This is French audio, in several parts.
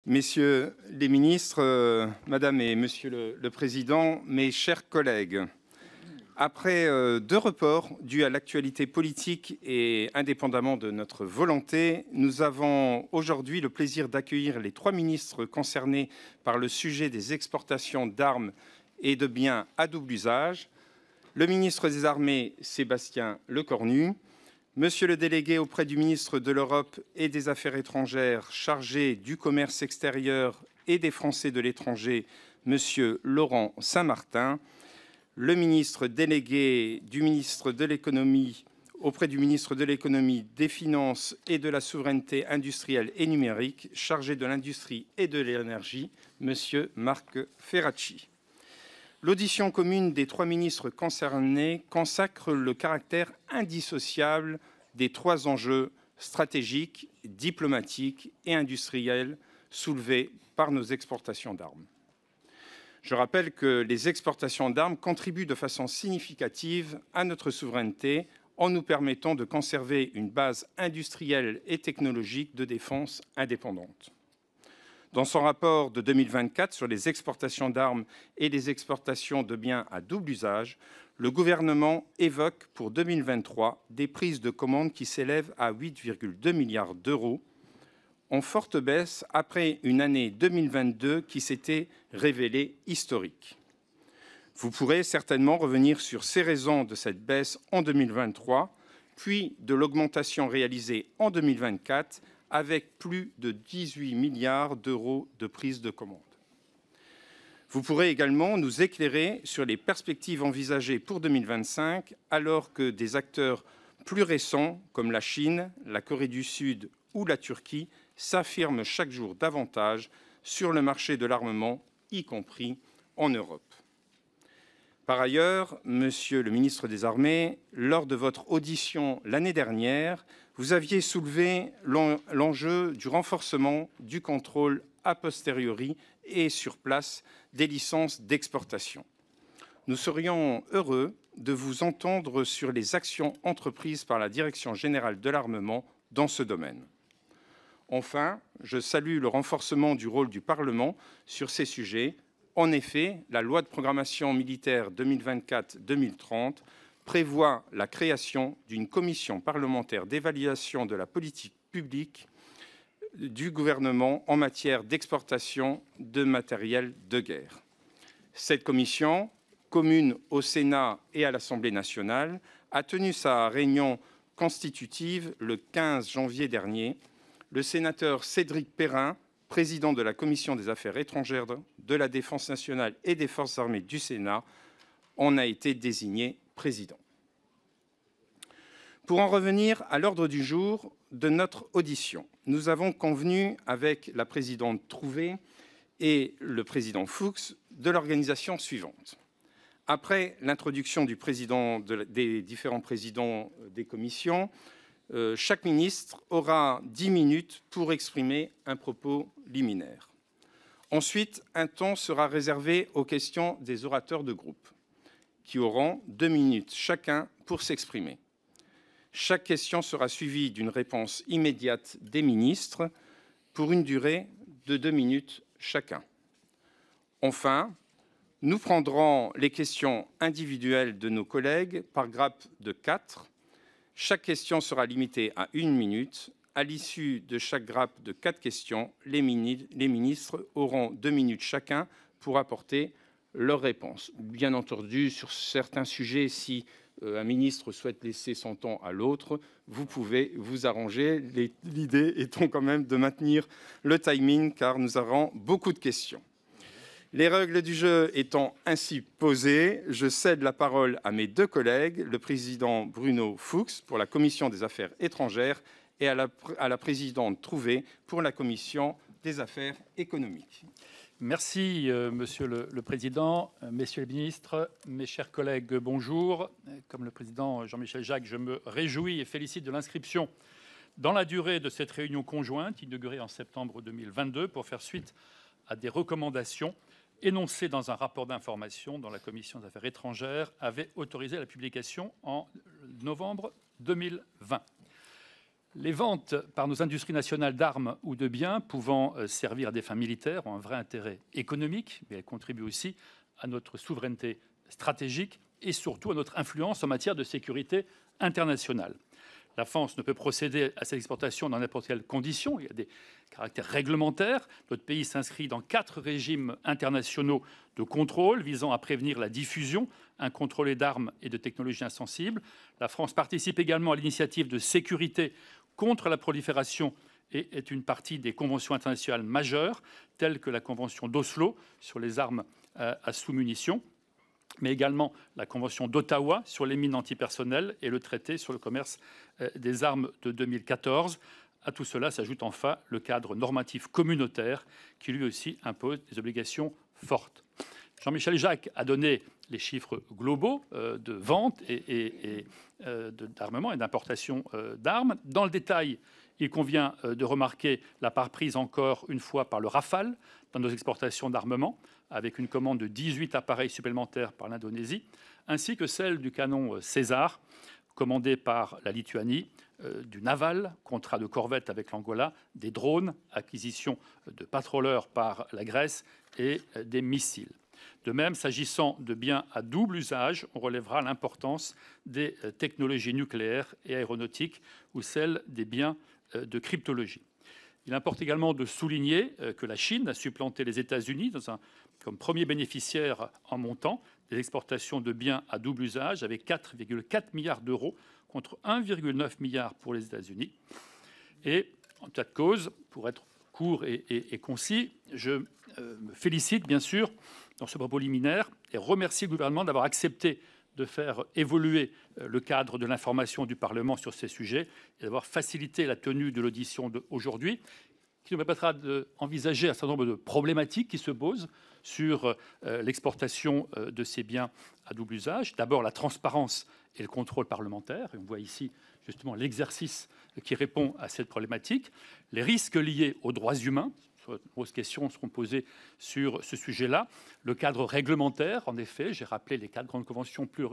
Messieurs les ministres, Madame et Monsieur le Président, mes chers collègues, après deux reports dus à l'actualité politique et indépendamment de notre volonté, nous avons aujourd'hui le plaisir d'accueillir les trois ministres concernés par le sujet des exportations d'armes et de biens à double usage, le ministre des Armées, Sébastien Lecornu, Monsieur le délégué auprès du ministre de l'Europe et des Affaires étrangères chargé du commerce extérieur et des Français de l'étranger, Monsieur Laurent Saint-Martin, le ministre délégué du ministre de l'Économie auprès du ministre de l'Économie, des Finances et de la Souveraineté industrielle et numérique chargé de l'industrie et de l'énergie, Monsieur Marc Ferracci. L'audition commune des trois ministres concernés consacre le caractère indissociable des trois enjeux stratégiques, diplomatiques et industriels soulevés par nos exportations d'armes. Je rappelle que les exportations d'armes contribuent de façon significative à notre souveraineté en nous permettant de conserver une base industrielle et technologique de défense indépendante. Dans son rapport de 2024 sur les exportations d'armes et les exportations de biens à double usage, le gouvernement évoque pour 2023 des prises de commandes qui s'élèvent à 8,2 milliards d'euros, en forte baisse après une année 2022 qui s'était révélée historique. Vous pourrez certainement revenir sur ces raisons de cette baisse en 2023, puis de l'augmentation réalisée en 2024, avec plus de 18 milliards d'euros de prise de commande. Vous pourrez également nous éclairer sur les perspectives envisagées pour 2025, alors que des acteurs plus récents, comme la Chine, la Corée du Sud ou la Turquie, s'affirment chaque jour davantage sur le marché de l'armement, y compris en Europe. Par ailleurs, Monsieur le ministre des Armées, lors de votre audition l'année dernière, vous aviez soulevé l'enjeu du renforcement du contrôle a posteriori et sur place des licences d'exportation. Nous serions heureux de vous entendre sur les actions entreprises par la Direction générale de l'armement dans ce domaine. Enfin, je salue le renforcement du rôle du Parlement sur ces sujets. En effet, la loi de programmation militaire 2024-2030 prévoit la création d'une commission parlementaire d'évaluation de la politique publique du gouvernement en matière d'exportation de matériel de guerre. Cette commission, commune au Sénat et à l'Assemblée nationale, a tenu sa réunion constitutive le 15 janvier dernier. Le sénateur Cédric Perrin, président de la Commission des Affaires étrangères, de la Défense nationale et des Forces armées du Sénat, en a été désigné président. Pour en revenir à l'ordre du jour de notre audition, nous avons convenu avec la présidente Trouvé et le président Fuchs de l'organisation suivante. Après l'introduction du président des différents présidents des commissions, chaque ministre aura 10 minutes pour exprimer un propos liminaire. Ensuite, un temps sera réservé aux questions des orateurs de groupe, qui auront 2 minutes chacun pour s'exprimer. Chaque question sera suivie d'une réponse immédiate des ministres pour une durée de 2 minutes chacun. Enfin, nous prendrons les questions individuelles de nos collègues par grappe de 4. Chaque question sera limitée à 1 minute. À l'issue de chaque grappe de 4 questions, les ministres auront 2 minutes chacun pour apporter leurs réponses. Bien entendu, sur certains sujets, si un ministre souhaite laisser son temps à l'autre, vous pouvez vous arranger. L'idée étant quand même de maintenir le timing, car nous aurons beaucoup de questions. Les règles du jeu étant ainsi posées, je cède la parole à mes deux collègues, le président Bruno Fuchs pour la Commission des Affaires étrangères et à la présidente Trouvé pour la Commission des Affaires économiques. Merci, Monsieur le Président, Messieurs les ministres, mes chers collègues, bonjour. Comme le Président Jean-Michel Jacques, je me réjouis et félicite de l'inscription dans la durée de cette réunion conjointe inaugurée en septembre 2022 pour faire suite à des recommandations énoncées dans un rapport d'information dont la Commission des Affaires étrangères avait autorisé la publication en novembre 2020. Les ventes par nos industries nationales d'armes ou de biens pouvant servir à des fins militaires ont un vrai intérêt économique, mais elles contribuent aussi à notre souveraineté stratégique et surtout à notre influence en matière de sécurité internationale. La France ne peut procéder à cette exportation dans n'importe quelle condition. Il y a des caractères réglementaires. Notre pays s'inscrit dans 4 régimes internationaux de contrôle visant à prévenir la diffusion incontrôlée d'armes et de technologies insensibles. La France participe également à l'initiative de sécurité contre la prolifération et est une partie des conventions internationales majeures, telles que la Convention d'Oslo sur les armes à sous-munitions, mais également la Convention d'Ottawa sur les mines antipersonnelles et le traité sur le commerce des armes de 2014. À tout cela s'ajoute enfin le cadre normatif communautaire qui lui aussi impose des obligations fortes. Jean-Michel Jacques a donné les chiffres globaux de vente et d'armement et d'importation d'armes. Dans le détail, il convient de remarquer la part prise encore une fois par le Rafale dans nos exportations d'armement, avec une commande de 18 appareils supplémentaires par l'Indonésie, ainsi que celle du canon César, commandé par la Lituanie, du naval, contrat de corvette avec l'Angola, des drones, acquisition de patrouilleurs par la Grèce et des missiles. De même, s'agissant de biens à double usage, on relèvera l'importance des technologies nucléaires et aéronautiques ou celle des biens de cryptologie. Il importe également de souligner que la Chine a supplanté les États-Unis comme premier bénéficiaire en montant des exportations de biens à double usage avec 4,4 milliards d'euros contre 1,9 milliard pour les États-Unis. Et en tas de cause, pour être court et concis, je me félicite bien sûr dans ce propos liminaire et remercie le gouvernement d'avoir accepté de faire évoluer le cadre de l'information du Parlement sur ces sujets et d'avoir facilité la tenue de l'audition d'aujourd'hui, qui nous permettra d'envisager un certain nombre de problématiques qui se posent sur l'exportation de ces biens à double usage. D'abord, la transparence et le contrôle parlementaire. Et on voit ici justement l'exercice qui répond à cette problématique. Les risques liés aux droits humains. De nombreuses questions seront posées sur ce sujet-là. Le cadre réglementaire, en effet, j'ai rappelé les 4 grandes conventions plus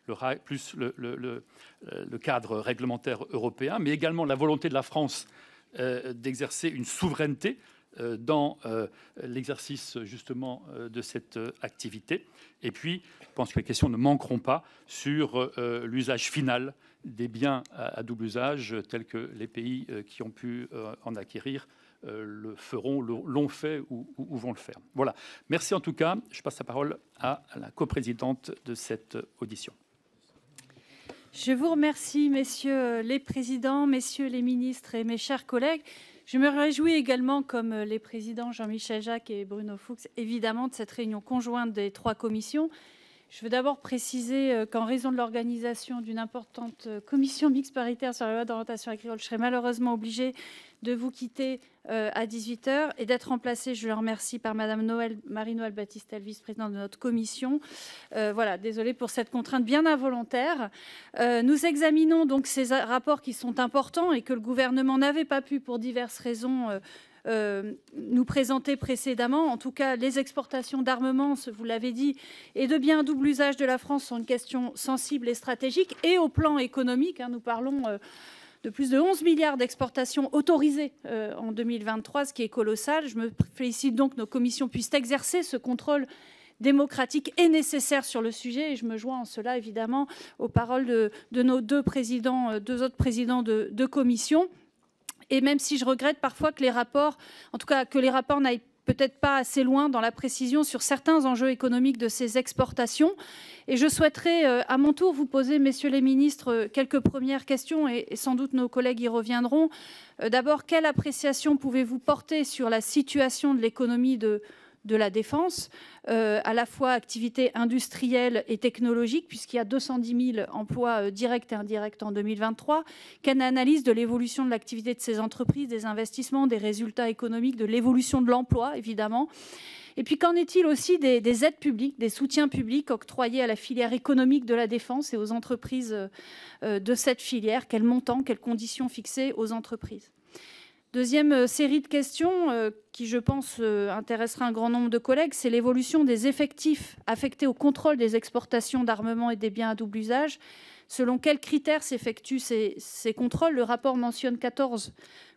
le cadre réglementaire européen, mais également la volonté de la France d'exercer une souveraineté dans l'exercice justement de cette activité. Et puis, je pense que les questions ne manqueront pas sur l'usage final des biens à double usage, tels que les pays qui ont pu en acquérir le feront, l'ont fait ou vont le faire. Voilà. Merci en tout cas. Je passe la parole à la coprésidente de cette audition. Je vous remercie, messieurs les présidents, messieurs les ministres et mes chers collègues. Je me réjouis également, comme les présidents Jean-Michel Jacques et Bruno Fuchs, évidemment, de cette réunion conjointe des 3 commissions. Je veux d'abord préciser qu'en raison de l'organisation d'une importante commission mixte paritaire sur la loi d'orientation agricole, je serai malheureusement obligée de vous quitter à 18h et d'être remplacée, je le remercie, par Madame Marie-Noëlle Battistel, vice-présidente de notre commission. Voilà, désolée pour cette contrainte bien involontaire. Nous examinons donc ces rapports qui sont importants et que le gouvernement n'avait pas pu, pour diverses raisons, nous présenter précédemment. En tout cas, les exportations d'armements, vous l'avez dit, et de biens à double usage de la France sont une question sensible et stratégique. Et au plan économique, nous parlons de plus de 11 milliards d'exportations autorisées en 2023, ce qui est colossal. Je me félicite donc que nos commissions puissent exercer ce contrôle démocratique et nécessaire sur le sujet. Et je me joins en cela, évidemment, aux paroles de nos deux autres présidents de commission. Et même si je regrette parfois que les rapports, n'aillent peut-être pas assez loin dans la précision sur certains enjeux économiques de ces exportations. Et je souhaiterais à mon tour vous poser, messieurs les ministres, quelques premières questions, et sans doute nos collègues y reviendront. D'abord, quelle appréciation pouvez-vous porter sur la situation de l'économie de la défense, à la fois activité industrielle et technologique, puisqu'il y a 210 000 emplois directs et indirects en 2023. Quelle analyse de l'évolution de l'activité de ces entreprises, des investissements, des résultats économiques, de l'évolution de l'emploi, évidemment. Et puis, qu'en est-il aussi des aides publiques, des soutiens publics octroyés à la filière économique de la défense et aux entreprises de cette filière? Quel montant, quelles conditions fixées aux entreprises? Deuxième série de questions qui, je pense, intéressera un grand nombre de collègues, c'est l'évolution des effectifs affectés au contrôle des exportations d'armements et des biens à double usage. Selon quels critères s'effectuent ces contrôles? Le rapport mentionne 14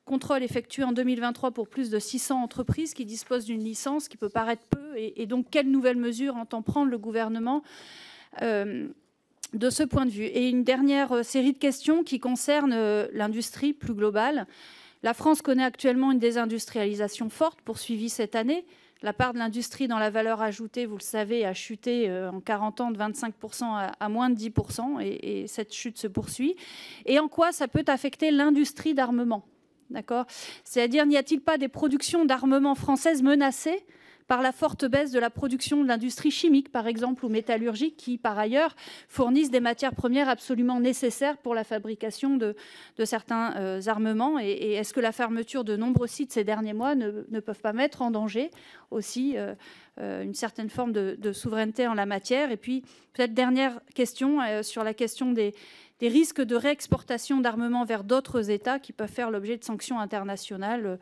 contrôles effectués en 2023 pour plus de 600 entreprises qui disposent d'une licence, qui peut paraître peu. Et donc, quelles nouvelles mesures entend prendre le gouvernement de ce point de vue? Et une dernière série de questions qui concernent l'industrie plus globale. La France connaît actuellement une désindustrialisation forte, poursuivie cette année. La part de l'industrie dans la valeur ajoutée, vous le savez, a chuté en 40 ans de 25% à moins de 10%, et cette chute se poursuit. Et en quoi ça peut affecter l'industrie d'armement? D'accord. C'est-à-dire, n'y a-t-il pas des productions d'armement françaises menacées par la forte baisse de la production de l'industrie chimique, par exemple, ou métallurgique, qui, par ailleurs, fournissent des matières premières absolument nécessaires pour la fabrication de certains armements? Et est-ce que la fermeture de nombreux sites ces derniers mois ne peuvent pas mettre en danger aussi une certaine forme de souveraineté en la matière? Et puis, peut-être dernière question sur la question des risques de réexportation d'armements vers d'autres États qui peuvent faire l'objet de sanctions internationales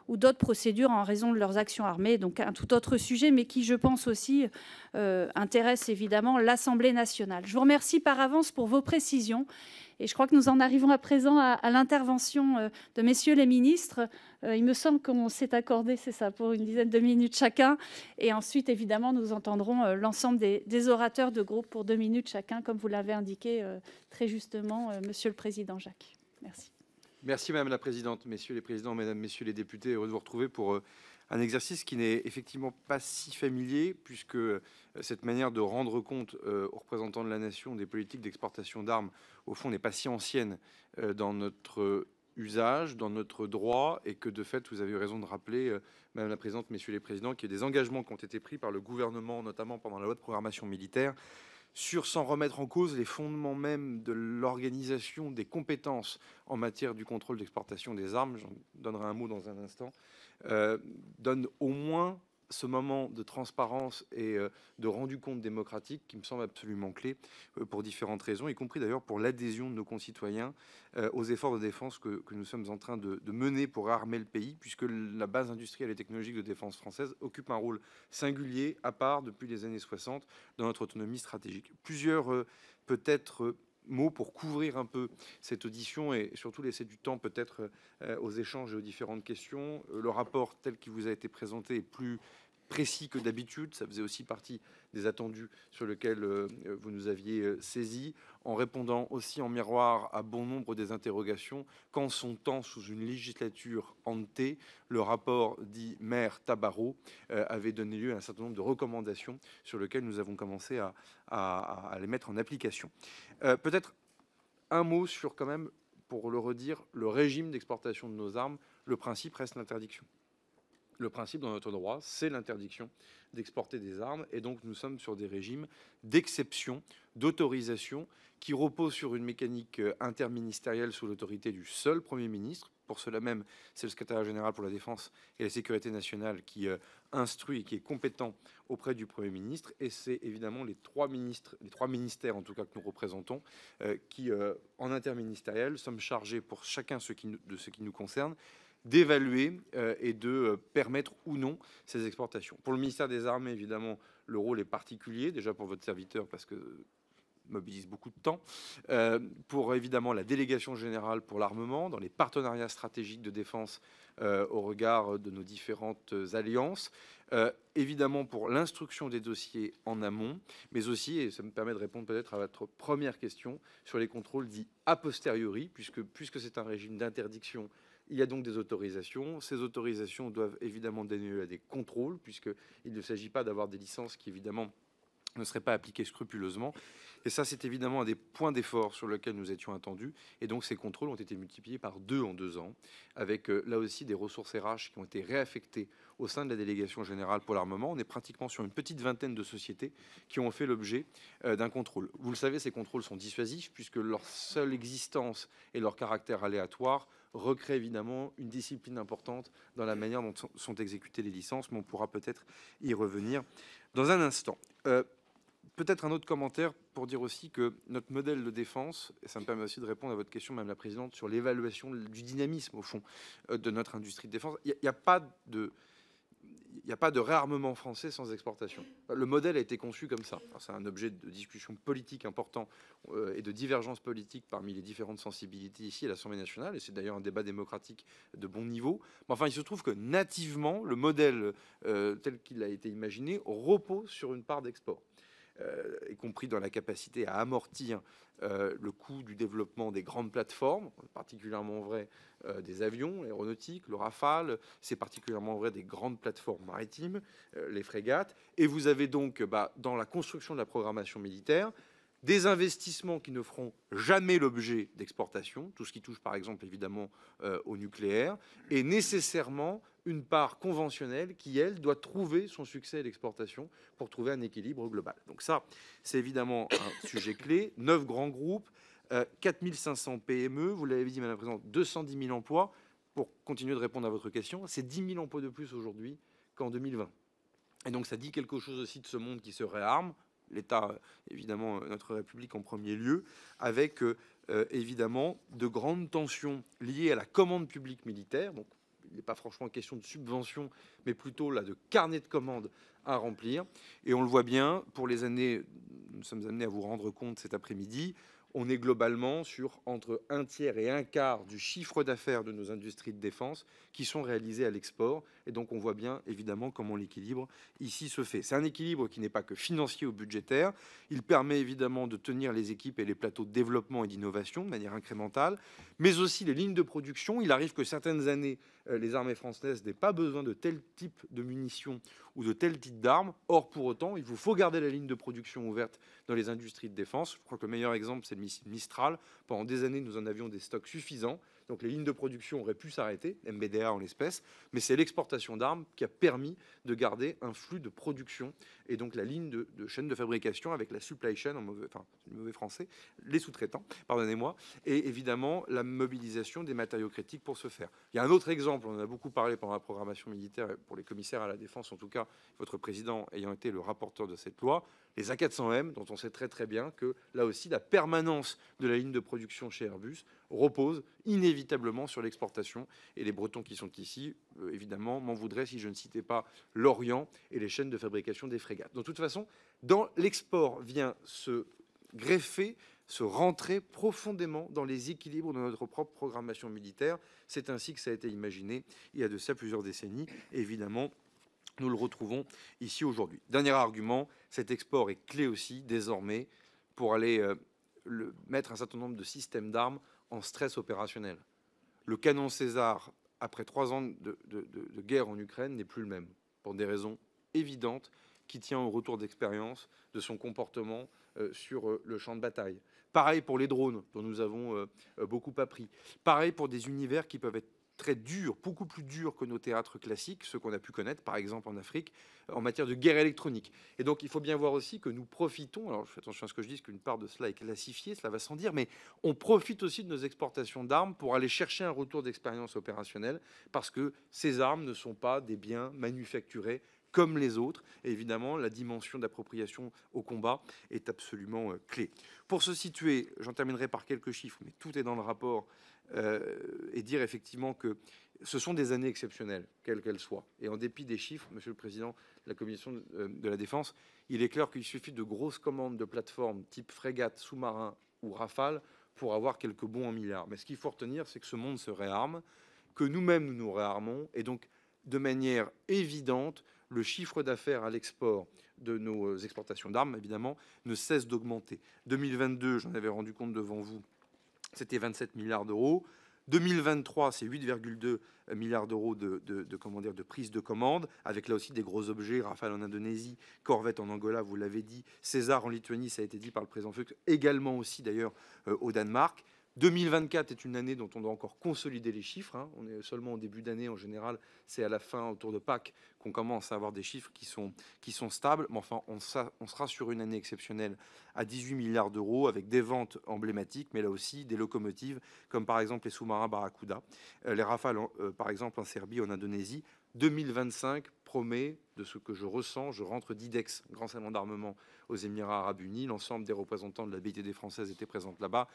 ou d'autres procédures en raison de leurs actions armées. Donc un tout autre sujet, mais qui, je pense aussi, intéresse évidemment l'Assemblée nationale. Je vous remercie par avance pour vos précisions. Et je crois que nous en arrivons à présent à l'intervention de messieurs les ministres. Il me semble qu'on s'est accordé, c'est ça, pour une dizaine de minutes chacun. Et ensuite, évidemment, nous entendrons l'ensemble des orateurs de groupe pour 2 minutes chacun, comme vous l'avez indiqué très justement, Monsieur le Président Jacques. Merci. Merci Madame la Présidente, Messieurs les Présidents, Mesdames, Messieurs les députés. Heureux de vous retrouver pour un exercice qui n'est effectivement pas si familier, puisque cette manière de rendre compte aux représentants de la nation des politiques d'exportation d'armes, au fond, n'est pas si ancienne dans notre usage, dans notre droit, et que de fait, vous avez eu raison de rappeler, Madame la Présidente, Messieurs les Présidents, qu'il y a des engagements qui ont été pris par le gouvernement, notamment pendant la loi de programmation militaire, sans remettre en cause les fondements même de l'organisation des compétences en matière du contrôle d'exportation des armes. J'en donnerai un mot dans un instant. Donne au moins ce moment de transparence et de rendu compte démocratique qui me semble absolument clé pour différentes raisons, y compris d'ailleurs pour l'adhésion de nos concitoyens aux efforts de défense que nous sommes en train de mener pour armer le pays, puisque la base industrielle et technologique de défense française occupe un rôle singulier, à part depuis les années 60, dans notre autonomie stratégique. Plusieurs, peut-être, mots pour couvrir un peu cette audition et surtout laisser du temps peut-être aux échanges et aux différentes questions. Le rapport tel qu'il vous a été présenté est plus précis que d'habitude. Ça faisait aussi partie des attendus sur lesquels vous nous aviez saisi, en répondant aussi en miroir à bon nombre des interrogations. Qu'en son temps, sous une législature hantée, le rapport dit maire Tabarot avait donné lieu à un certain nombre de recommandations sur lesquelles nous avons commencé à les mettre en application. Peut-être un mot sur, quand même, pour le redire, le régime d'exportation de nos armes. Le principe reste l'interdiction. Le principe dans notre droit, c'est l'interdiction d'exporter des armes. Et donc, nous sommes sur des régimes d'exception, d'autorisation, qui reposent sur une mécanique interministérielle sous l'autorité du seul Premier ministre. Pour cela même, c'est le secrétaire général pour la Défense et la Sécurité nationale qui instruit et qui est compétent auprès du Premier ministre. Et c'est évidemment les trois ministères, en tout cas, que nous représentons, qui, en interministériel, sommes chargés pour chacun de ce qui nous concerne, d'évaluer et de permettre ou non ces exportations. Pour le ministère des Armées, évidemment, le rôle est particulier, déjà pour votre serviteur, parce que mobilise beaucoup de temps, pour évidemment la délégation générale pour l'armement, dans les partenariats stratégiques de défense au regard de nos différentes alliances, évidemment pour l'instruction des dossiers en amont, mais aussi, et ça me permet de répondre peut-être à votre première question, sur les contrôles dits a posteriori, puisque c'est un régime d'interdiction. Il y a donc des autorisations. Ces autorisations doivent évidemment donner lieu à des contrôles, puisqu'il ne s'agit pas d'avoir des licences qui, évidemment, ne seraient pas appliquées scrupuleusement. Et ça, c'est évidemment un des points d'effort sur lesquels nous étions attendus. Et donc, ces contrôles ont été multipliés par 2 en 2 ans, avec là aussi des ressources RH qui ont été réaffectées au sein de la délégation générale pour l'armement. On est pratiquement sur une petite vingtaine de sociétés qui ont fait l'objet d'un contrôle. Vous le savez, ces contrôles sont dissuasifs, puisque leur seule existence et leur caractère aléatoire recrée évidemment une discipline importante dans la manière dont sont exécutées les licences, mais on pourra peut-être y revenir dans un instant. Peut-être un autre commentaire pour dire aussi que notre modèle de défense, et ça me permet aussi de répondre à votre question, Madame la Présidente, sur l'évaluation du dynamisme, au fond, de notre industrie de défense. Il n'y a pas de... il n'y a pas de réarmement français sans exportation. Le modèle a été conçu comme ça. C'est un objet de discussion politique important et de divergence politique parmi les différentes sensibilités ici à l'Assemblée nationale, et c'est d'ailleurs un débat démocratique de bon niveau. Mais enfin, il se trouve que nativement, le modèle tel qu'il a été imaginé repose sur une part d'export. Y compris dans la capacité à amortir le coût du développement des grandes plateformes, particulièrement vrai des avions aéronautiques, le Rafale, c'est particulièrement vrai des grandes plateformes maritimes, les frégates. Et vous avez donc, dans la construction de la programmation militaire, des investissements qui ne feront jamais l'objet d'exportation, tout ce qui touche par exemple évidemment au nucléaire, et nécessairement une part conventionnelle qui, elle, doit trouver son succès à l'exportation pour trouver un équilibre global. Donc ça, c'est évidemment un sujet clé. 9 grands groupes, 4500 PME, vous l'avez dit, Madame la Présidente, 210 000 emplois. Pour continuer de répondre à votre question, c'est 10 000 emplois de plus aujourd'hui qu'en 2020. Et donc ça dit quelque chose aussi de ce monde qui se réarme, l'État, évidemment, notre République en premier lieu, avec évidemment de grandes tensions liées à la commande publique militaire. Donc, il n'est pas franchement question de subvention, mais plutôt là de carnet de commandes à remplir. Et on le voit bien, pour les années, nous sommes amenés à vous rendre compte cet après-midi, on est globalement sur entre un tiers et un quart du chiffre d'affaires de nos industries de défense qui sont réalisées à l'export. Et donc on voit bien évidemment comment l'équilibre ici se fait. C'est un équilibre qui n'est pas que financier ou budgétaire. Il permet évidemment de tenir les équipes et les plateaux de développement et d'innovation de manière incrémentale, mais aussi les lignes de production. Il arrive que certaines années, les armées françaises n'aient pas besoin de tel type de munitions ou de tel type d'armes. Or, pour autant, il vous faut garder la ligne de production ouverte dans les industries de défense. Je crois que le meilleur exemple, c'est le missile Mistral. Pendant des années, nous en avions des stocks suffisants. Donc les lignes de production auraient pu s'arrêter, MBDA en l'espèce, mais c'est l'exportation d'armes qui a permis de garder un flux de production et donc la ligne de chaîne de fabrication avec la supply chain, en mauvais français, les sous-traitants, pardonnez-moi, et évidemment la mobilisation des matériaux critiques pour ce faire. Il y a un autre exemple, on en a beaucoup parlé pendant la programmation militaire, pour les commissaires à la défense, en tout cas, votre président ayant été le rapporteur de cette loi, les A400M, dont on sait très très bien que là aussi la permanence de la ligne de production chez Airbus repose inévitablement sur l'exportation. Et les Bretons qui sont ici, évidemment, m'en voudraient si je ne citais pas l'Orient et les chaînes de fabrication des frégates. Donc, de toute façon, dans l'export vient se greffer, se rentrer profondément dans les équilibres de notre propre programmation militaire. C'est ainsi que ça a été imaginé il y a de ça plusieurs décennies. Et évidemment, nous le retrouvons ici aujourd'hui. Dernier argument, cet export est clé aussi désormais pour aller mettre un certain nombre de systèmes d'armes en stress opérationnel. Le canon César, après 3 ans de guerre en Ukraine, n'est plus le même, pour des raisons évidentes, qui tient au retour d'expérience de son comportement sur le champ de bataille. Pareil pour les drones, dont nous avons beaucoup appris. Pareil pour des univers qui peuvent être très durs, beaucoup plus durs que nos théâtres classiques, ceux qu'on a pu connaître, par exemple en Afrique, en matière de guerre électronique. Et donc, il faut bien voir aussi que nous profitons, alors je fais attention à ce que je dis, qu'une part de cela est classifiée, cela va sans dire, mais on profite aussi de nos exportations d'armes pour aller chercher un retour d'expérience opérationnelle, parce que ces armes ne sont pas des biens manufacturés comme les autres. Et évidemment, la dimension d'appropriation au combat est absolument clé. Pour se situer, j'en terminerai par quelques chiffres, mais tout est dans le rapport, et dire effectivement que ce sont des années exceptionnelles, quelles qu'elles soient. Et en dépit des chiffres, Monsieur le Président de la Commission de la Défense, il est clair qu'il suffit de grosses commandes de plateformes type frégate, sous-marin ou Rafale pour avoir quelques bons en milliards. Mais ce qu'il faut retenir, c'est que ce monde se réarme, que nous-mêmes nous nous réarmons, et donc de manière évidente, le chiffre d'affaires à l'export de nos exportations d'armes, évidemment, ne cesse d'augmenter. 2022, j'en avais rendu compte devant vous, c'était 27 milliards d'euros. 2023, c'est 8,2 milliards d'euros de prise de commande, avec là aussi des gros objets, Rafale en Indonésie, Corvette en Angola, vous l'avez dit, César en Lituanie, ça a été dit par le président Fuchs, également aussi d'ailleurs au Danemark. 2024 est une année dont on doit encore consolider les chiffres. On est seulement au début d'année en général. C'est à la fin, autour de Pâques, qu'on commence à avoir des chiffres qui sont stables. Mais enfin, on sera sur une année exceptionnelle à 18 milliards d'euros avec des ventes emblématiques, mais là aussi des locomotives, comme par exemple les sous-marins Barracuda, les Rafales, par exemple en Serbie, en Indonésie. 2025 promet, de ce que je ressens, je rentre d'IDEX, grand salon d'armement aux Émirats Arabes Unis. L'ensemble des représentants de la BITD française étaient présents là-bas.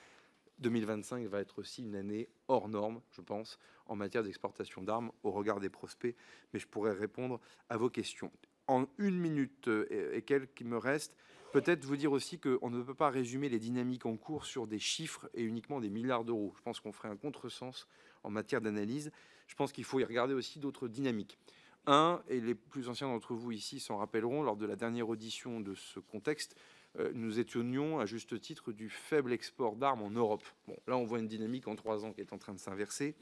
2025 va être aussi une année hors norme, je pense, en matière d'exportation d'armes au regard des prospects, mais je pourrais répondre à vos questions. En 1 minute et quelques qui me reste, peut-être vous dire aussi qu'on ne peut pas résumer les dynamiques en cours sur des chiffres et uniquement des milliards d'euros. Je pense qu'on ferait un contresens en matière d'analyse. Je pense qu'il faut y regarder aussi d'autres dynamiques. Et les plus anciens d'entre vous ici s'en rappelleront, lors de la dernière audition de ce contexte, nous étonnions à juste titre du faible export d'armes en Europe. Bon, là, on voit une dynamique en 3 ans qui est en train de s'inverser.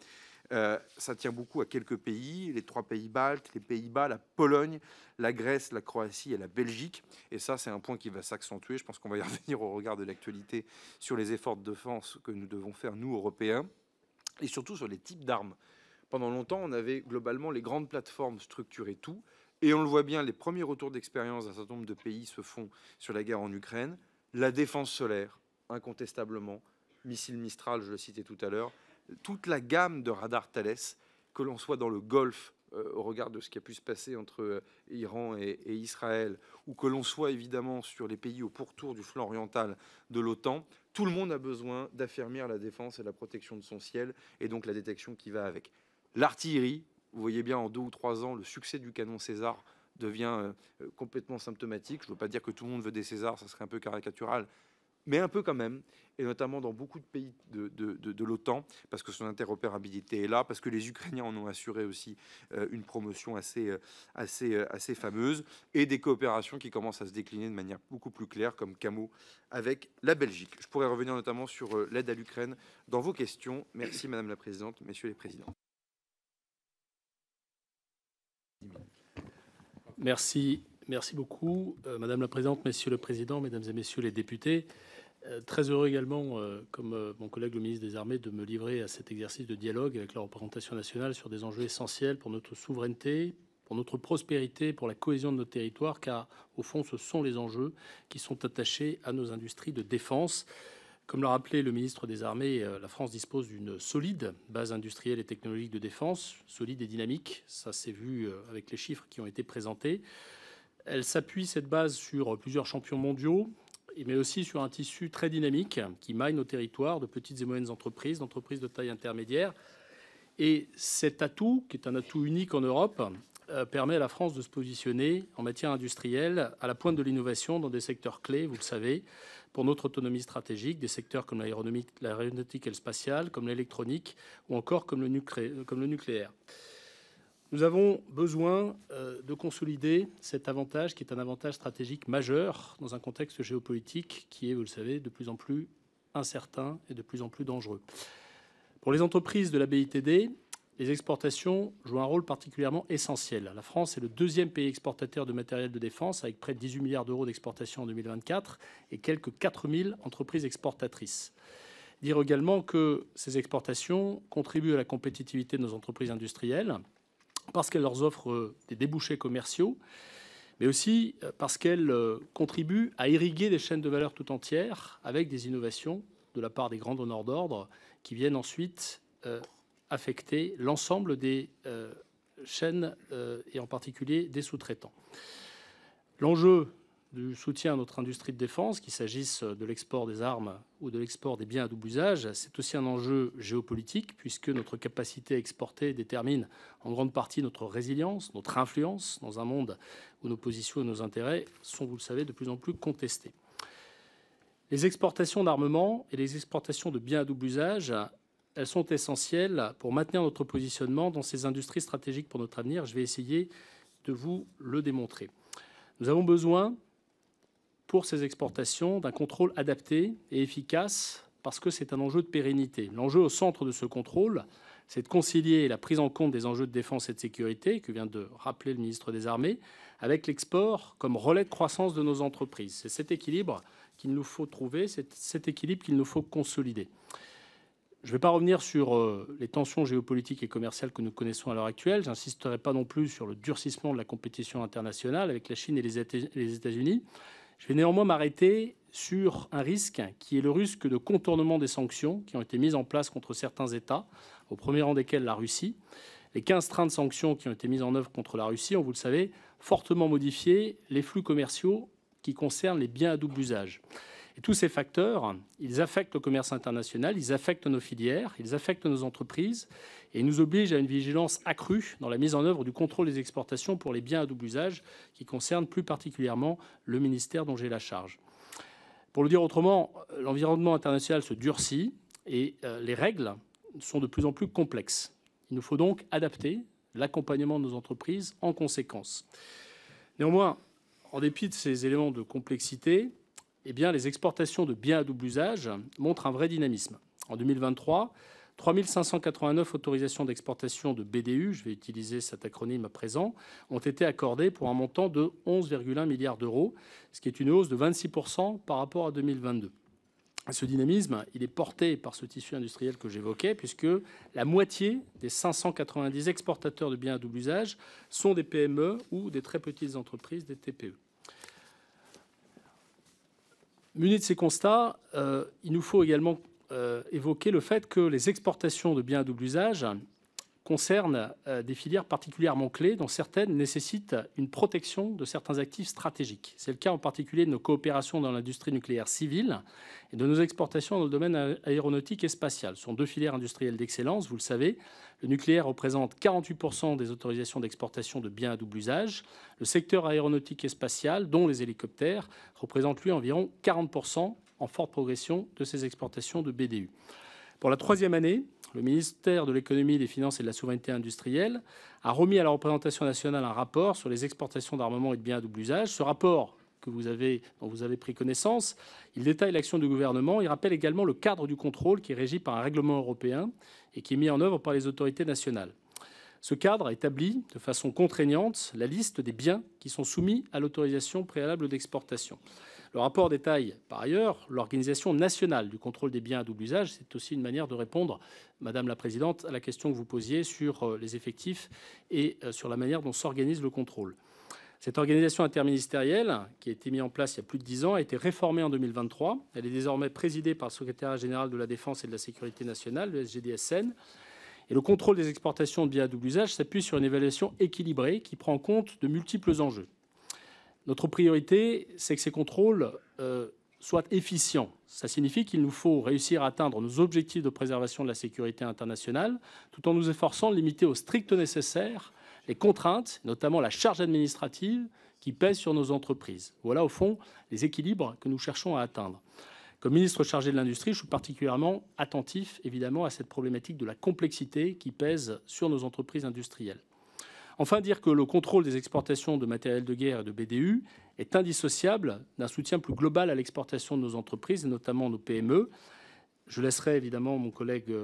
Ça tient beaucoup à quelques pays, les 3 pays baltes, les Pays-Bas, la Pologne, la Grèce, la Croatie et la Belgique. Et ça, c'est un point qui va s'accentuer. Je pense qu'on va y revenir au regard de l'actualité sur les efforts de défense que nous devons faire, nous, Européens, et surtout sur les types d'armes. Pendant longtemps, on avait globalement les grandes plateformes structurées tout. Et on le voit bien, les premiers retours d'expérience d'un certain nombre de pays se font sur la guerre en Ukraine. La défense solaire, incontestablement. Missile Mistral, je le citais tout à l'heure. Toute la gamme de radars Thales, que l'on soit dans le Golfe, au regard de ce qui a pu se passer entre Iran et Israël, ou que l'on soit évidemment sur les pays au pourtour du flanc oriental de l'OTAN, tout le monde a besoin d'affermir la défense et la protection de son ciel, et donc la détection qui va avec. L'artillerie, vous voyez bien, en 2 ou 3 ans, le succès du canon César devient complètement symptomatique. Je ne veux pas dire que tout le monde veut des Césars, ça serait un peu caricatural, mais un peu quand même, et notamment dans beaucoup de pays de l'OTAN, parce que son interopérabilité est là, parce que les Ukrainiens en ont assuré aussi une promotion assez fameuse, et des coopérations qui commencent à se décliner de manière beaucoup plus claire, comme Camo avec la Belgique. Je pourrais revenir notamment sur l'aide à l'Ukraine dans vos questions. Merci Madame la Présidente, Messieurs les Présidents. Merci beaucoup, Madame la Présidente, Messieurs le Président, Mesdames et Messieurs les députés. Très heureux également, comme mon collègue le ministre des Armées, de me livrer à cet exercice de dialogue avec la représentation nationale sur des enjeux essentiels pour notre souveraineté, pour notre prospérité, pour la cohésion de nos territoires, car au fond, ce sont les enjeux qui sont attachés à nos industries de défense. Comme l'a rappelé le ministre des Armées, la France dispose d'une solide base industrielle et technologique de défense, solide et dynamique. Ça s'est vu avec les chiffres qui ont été présentés. Elle s'appuie, cette base, sur plusieurs champions mondiaux, mais aussi sur un tissu très dynamique qui maille nos territoires de petites et moyennes entreprises, d'entreprises de taille intermédiaire. Et cet atout, qui est un atout unique en Europe, permet à la France de se positionner en matière industrielle à la pointe de l'innovation dans des secteurs clés, vous le savez, pour notre autonomie stratégique, des secteurs comme l'aéronautique et le spatial, comme l'électronique ou encore comme le nucléaire. Nous avons besoin de consolider cet avantage qui est un avantage stratégique majeur dans un contexte géopolitique qui est, vous le savez, de plus en plus incertain et de plus en plus dangereux. Pour les entreprises de la BITD, les exportations jouent un rôle particulièrement essentiel. La France est le 2e pays exportateur de matériel de défense avec près de 18 milliards d'euros d'exportation en 2024 et quelques 4000 entreprises exportatrices. Dire également que ces exportations contribuent à la compétitivité de nos entreprises industrielles parce qu'elles leur offrent des débouchés commerciaux, mais aussi parce qu'elles contribuent à irriguer des chaînes de valeur tout entières avec des innovations de la part des grands donneurs d'ordre qui viennent ensuite affecter l'ensemble des chaînes et en particulier des sous-traitants. L'enjeu du soutien à notre industrie de défense, qu'il s'agisse de l'export des armes ou de l'export des biens à double usage, c'est aussi un enjeu géopolitique puisque notre capacité à exporter détermine en grande partie notre résilience, notre influence dans un monde où nos positions et nos intérêts sont, vous le savez, de plus en plus contestés. Les exportations d'armement et les exportations de biens à double usage, elles sont essentielles pour maintenir notre positionnement dans ces industries stratégiques pour notre avenir. Je vais essayer de vous le démontrer. Nous avons besoin, pour ces exportations, d'un contrôle adapté et efficace parce que c'est un enjeu de pérennité. L'enjeu au centre de ce contrôle, c'est de concilier la prise en compte des enjeux de défense et de sécurité, que vient de rappeler le ministre des Armées, avec l'export comme relais de croissance de nos entreprises. C'est cet équilibre qu'il nous faut trouver, c'est cet équilibre qu'il nous faut consolider. Je ne vais pas revenir sur les tensions géopolitiques et commerciales que nous connaissons à l'heure actuelle. Je n'insisterai pas non plus sur le durcissement de la compétition internationale avec la Chine et les États-Unis. Je vais néanmoins m'arrêter sur un risque qui est le risque de contournement des sanctions qui ont été mises en place contre certains États, au premier rang desquels la Russie. Les 15 trains de sanctions qui ont été mis en œuvre contre la Russie ont, vous le savez, fortement modifié les flux commerciaux qui concernent les biens à double usage. Et tous ces facteurs, ils affectent le commerce international, ils affectent nos filières, ils affectent nos entreprises et nous obligent à une vigilance accrue dans la mise en œuvre du contrôle des exportations pour les biens à double usage qui concernent plus particulièrement le ministère dont j'ai la charge. Pour le dire autrement, l'environnement international se durcit et les règles sont de plus en plus complexes. Il nous faut donc adapter l'accompagnement de nos entreprises en conséquence. Néanmoins, en dépit de ces éléments de complexité, eh bien, les exportations de biens à double usage montrent un vrai dynamisme. En 2023, 3 589 autorisations d'exportation de BDU, je vais utiliser cet acronyme à présent, ont été accordées pour un montant de 11,1 milliards d'euros, ce qui est une hausse de 26% par rapport à 2022. Ce dynamisme, il est porté par ce tissu industriel que j'évoquais, puisque la moitié des 590 exportateurs de biens à double usage sont des PME ou des très petites entreprises, des TPE. Munis de ces constats, il nous faut également évoquer le fait que les exportations de biens à double usage concernent des filières particulièrement clés dont certaines nécessitent une protection de certains actifs stratégiques. C'est le cas en particulier de nos coopérations dans l'industrie nucléaire civile et de nos exportations dans le domaine aéronautique et spatial. Ce sont deux filières industrielles d'excellence, vous le savez. Le nucléaire représente 48% des autorisations d'exportation de biens à double usage. Le secteur aéronautique et spatial, dont les hélicoptères, représente lui environ 40% en forte progression de ces exportations de BDU. Pour la troisième année, le ministère de l'Économie, des Finances et de la Souveraineté industrielle a remis à la représentation nationale un rapport sur les exportations d'armements et de biens à double usage. Ce rapport dont vous avez pris connaissance, il détaille l'action du gouvernement. Il rappelle également le cadre du contrôle qui est régi par un règlement européen et qui est mis en œuvre par les autorités nationales. Ce cadre établit de façon contraignante la liste des biens qui sont soumis à l'autorisation préalable d'exportation. Le rapport détaille par ailleurs l'organisation nationale du contrôle des biens à double usage. C'est aussi une manière de répondre, Madame la Présidente, à la question que vous posiez sur les effectifs et sur la manière dont s'organise le contrôle. Cette organisation interministérielle, qui a été mise en place il y a plus de 10 ans, a été réformée en 2023. Elle est désormais présidée par le secrétaire général de la Défense et de la Sécurité nationale, le SGDSN. Et le contrôle des exportations de biens à double usage s'appuie sur une évaluation équilibrée qui prend en compte de multiples enjeux. Notre priorité, c'est que ces contrôles soient efficients. Ça signifie qu'il nous faut réussir à atteindre nos objectifs de préservation de la sécurité internationale, tout en nous efforçant de limiter au strict nécessaire les contraintes, notamment la charge administrative qui pèse sur nos entreprises. Voilà, au fond, les équilibres que nous cherchons à atteindre. Comme ministre chargé de l'industrie, je suis particulièrement attentif, évidemment, à cette problématique de la complexité qui pèse sur nos entreprises industrielles. Enfin, dire que le contrôle des exportations de matériel de guerre et de BDU est indissociable d'un soutien plus global à l'exportation de nos entreprises, et notamment nos PME. Je laisserai évidemment mon collègue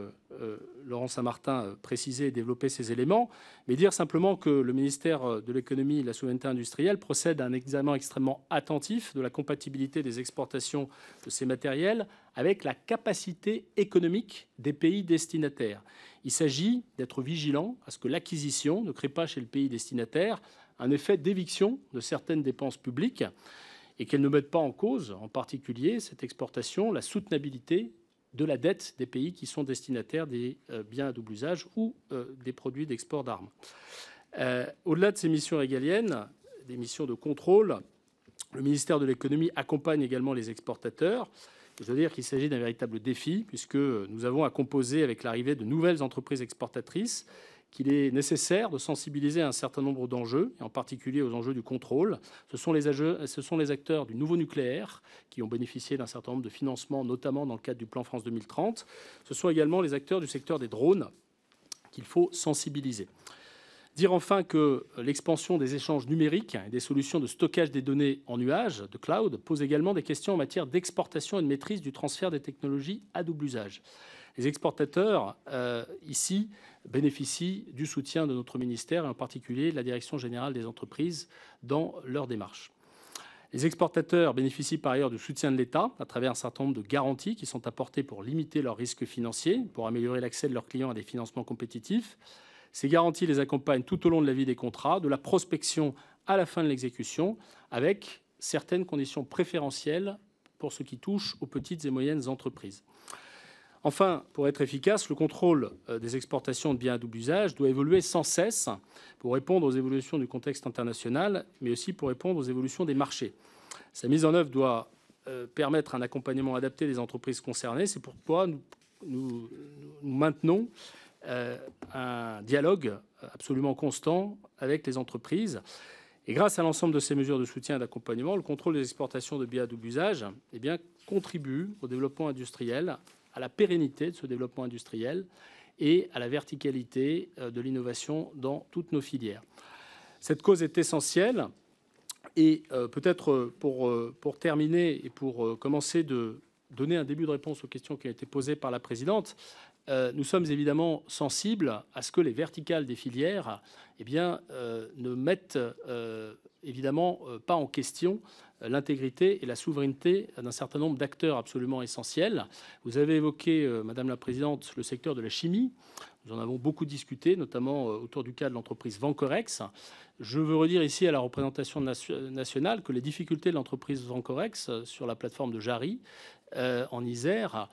Laurent Saint-Martin préciser et développer ces éléments, mais dire simplement que le ministère de l'Économie et de la Souveraineté industrielle procède à un examen extrêmement attentif de la compatibilité des exportations de ces matériels avec la capacité économique des pays destinataires. Il s'agit d'être vigilant à ce que l'acquisition ne crée pas chez le pays destinataire un effet d'éviction de certaines dépenses publiques et qu'elle ne mette pas en cause, en particulier, cette exportation, la soutenabilité de la dette des pays qui sont destinataires des biens à double usage ou des produits d'export d'armes. Au-delà de ces missions régaliennes, des missions de contrôle, le ministère de l'Économie accompagne également les exportateurs. Je dois dire qu'il s'agit d'un véritable défi puisque nous avons à composer avec l'arrivée de nouvelles entreprises exportatrices, qu'il est nécessaire de sensibiliser à un certain nombre d'enjeux, et en particulier aux enjeux du contrôle. Ce sont les acteurs du nouveau nucléaire qui ont bénéficié d'un certain nombre de financements, notamment dans le cadre du plan France 2030. Ce sont également les acteurs du secteur des drones qu'il faut sensibiliser. Dire enfin que l'expansion des échanges numériques et des solutions de stockage des données en nuage, de cloud, pose également des questions en matière d'exportation et de maîtrise du transfert des technologies à double usage. Les exportateurs, ici, bénéficient du soutien de notre ministère, et en particulier de la Direction générale des entreprises, dans leur démarche. Les exportateurs bénéficient par ailleurs du soutien de l'État à travers un certain nombre de garanties qui sont apportées pour limiter leurs risques financiers, pour améliorer l'accès de leurs clients à des financements compétitifs. Ces garanties les accompagnent tout au long de la vie des contrats, de la prospection à la fin de l'exécution, avec certaines conditions préférentielles pour ce qui touche aux petites et moyennes entreprises. Enfin, pour être efficace, le contrôle des exportations de biens à double usage doit évoluer sans cesse pour répondre aux évolutions du contexte international, mais aussi pour répondre aux évolutions des marchés. Sa mise en œuvre doit permettre un accompagnement adapté des entreprises concernées. C'est pourquoi nous maintenons un dialogue absolument constant avec les entreprises. Et grâce à l'ensemble de ces mesures de soutien et d'accompagnement, le contrôle des exportations de biens à double usage contribue au développement industriel, à la pérennité de ce développement industriel et à la verticalité de l'innovation dans toutes nos filières. Cette cause est essentielle et peut-être pour terminer et pour commencer de donner un début de réponse aux questions qui ont été posées par la présidente, nous sommes évidemment sensibles à ce que les verticales des filières ne mettent évidemment pas en question l'intégrité et la souveraineté d'un certain nombre d'acteurs absolument essentiels. Vous avez évoqué, Madame la Présidente, le secteur de la chimie. Nous en avons beaucoup discuté, notamment autour du cas de l'entreprise Vancorex. Je veux redire ici à la représentation nationale que les difficultés de l'entreprise Vancorex sur la plateforme de Jarry en Isère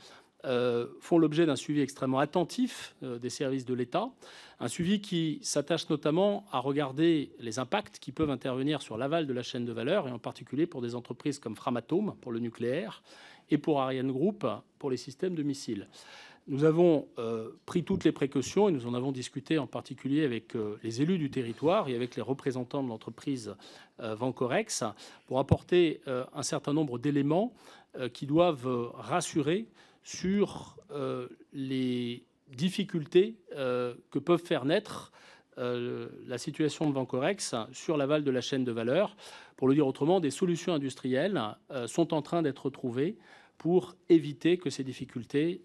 font l'objet d'un suivi extrêmement attentif des services de l'État, un suivi qui s'attache notamment à regarder les impacts qui peuvent intervenir sur l'aval de la chaîne de valeur, et en particulier pour des entreprises comme Framatome pour le nucléaire et pour Ariane Group pour les systèmes de missiles. Nous avons pris toutes les précautions et nous en avons discuté en particulier avec les élus du territoire et avec les représentants de l'entreprise Vancorex pour apporter un certain nombre d'éléments qui doivent rassurer sur les difficultés que peuvent faire naître la situation de Vancorex sur l'aval de la chaîne de valeur. Pour le dire autrement, des solutions industrielles sont en train d'être trouvées pour éviter que ces difficultés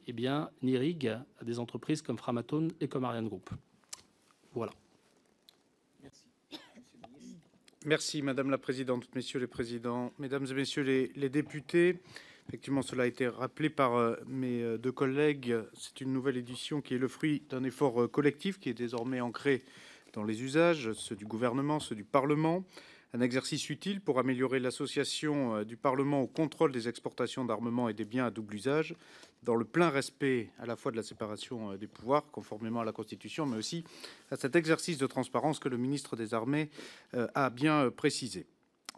n'irriguent des entreprises comme Framatome et comme Ariane Group. Voilà. Merci Madame la Présidente, Messieurs les Présidents, Mesdames et Messieurs les députés. Effectivement, cela a été rappelé par mes deux collègues. C'est une nouvelle édition qui est le fruit d'un effort collectif qui est désormais ancré dans les usages, ceux du gouvernement, ceux du Parlement. Un exercice utile pour améliorer l'association du Parlement au contrôle des exportations d'armements et des biens à double usage, dans le plein respect à la fois de la séparation des pouvoirs, conformément à la Constitution, mais aussi à cet exercice de transparence que le ministre des Armées a bien précisé.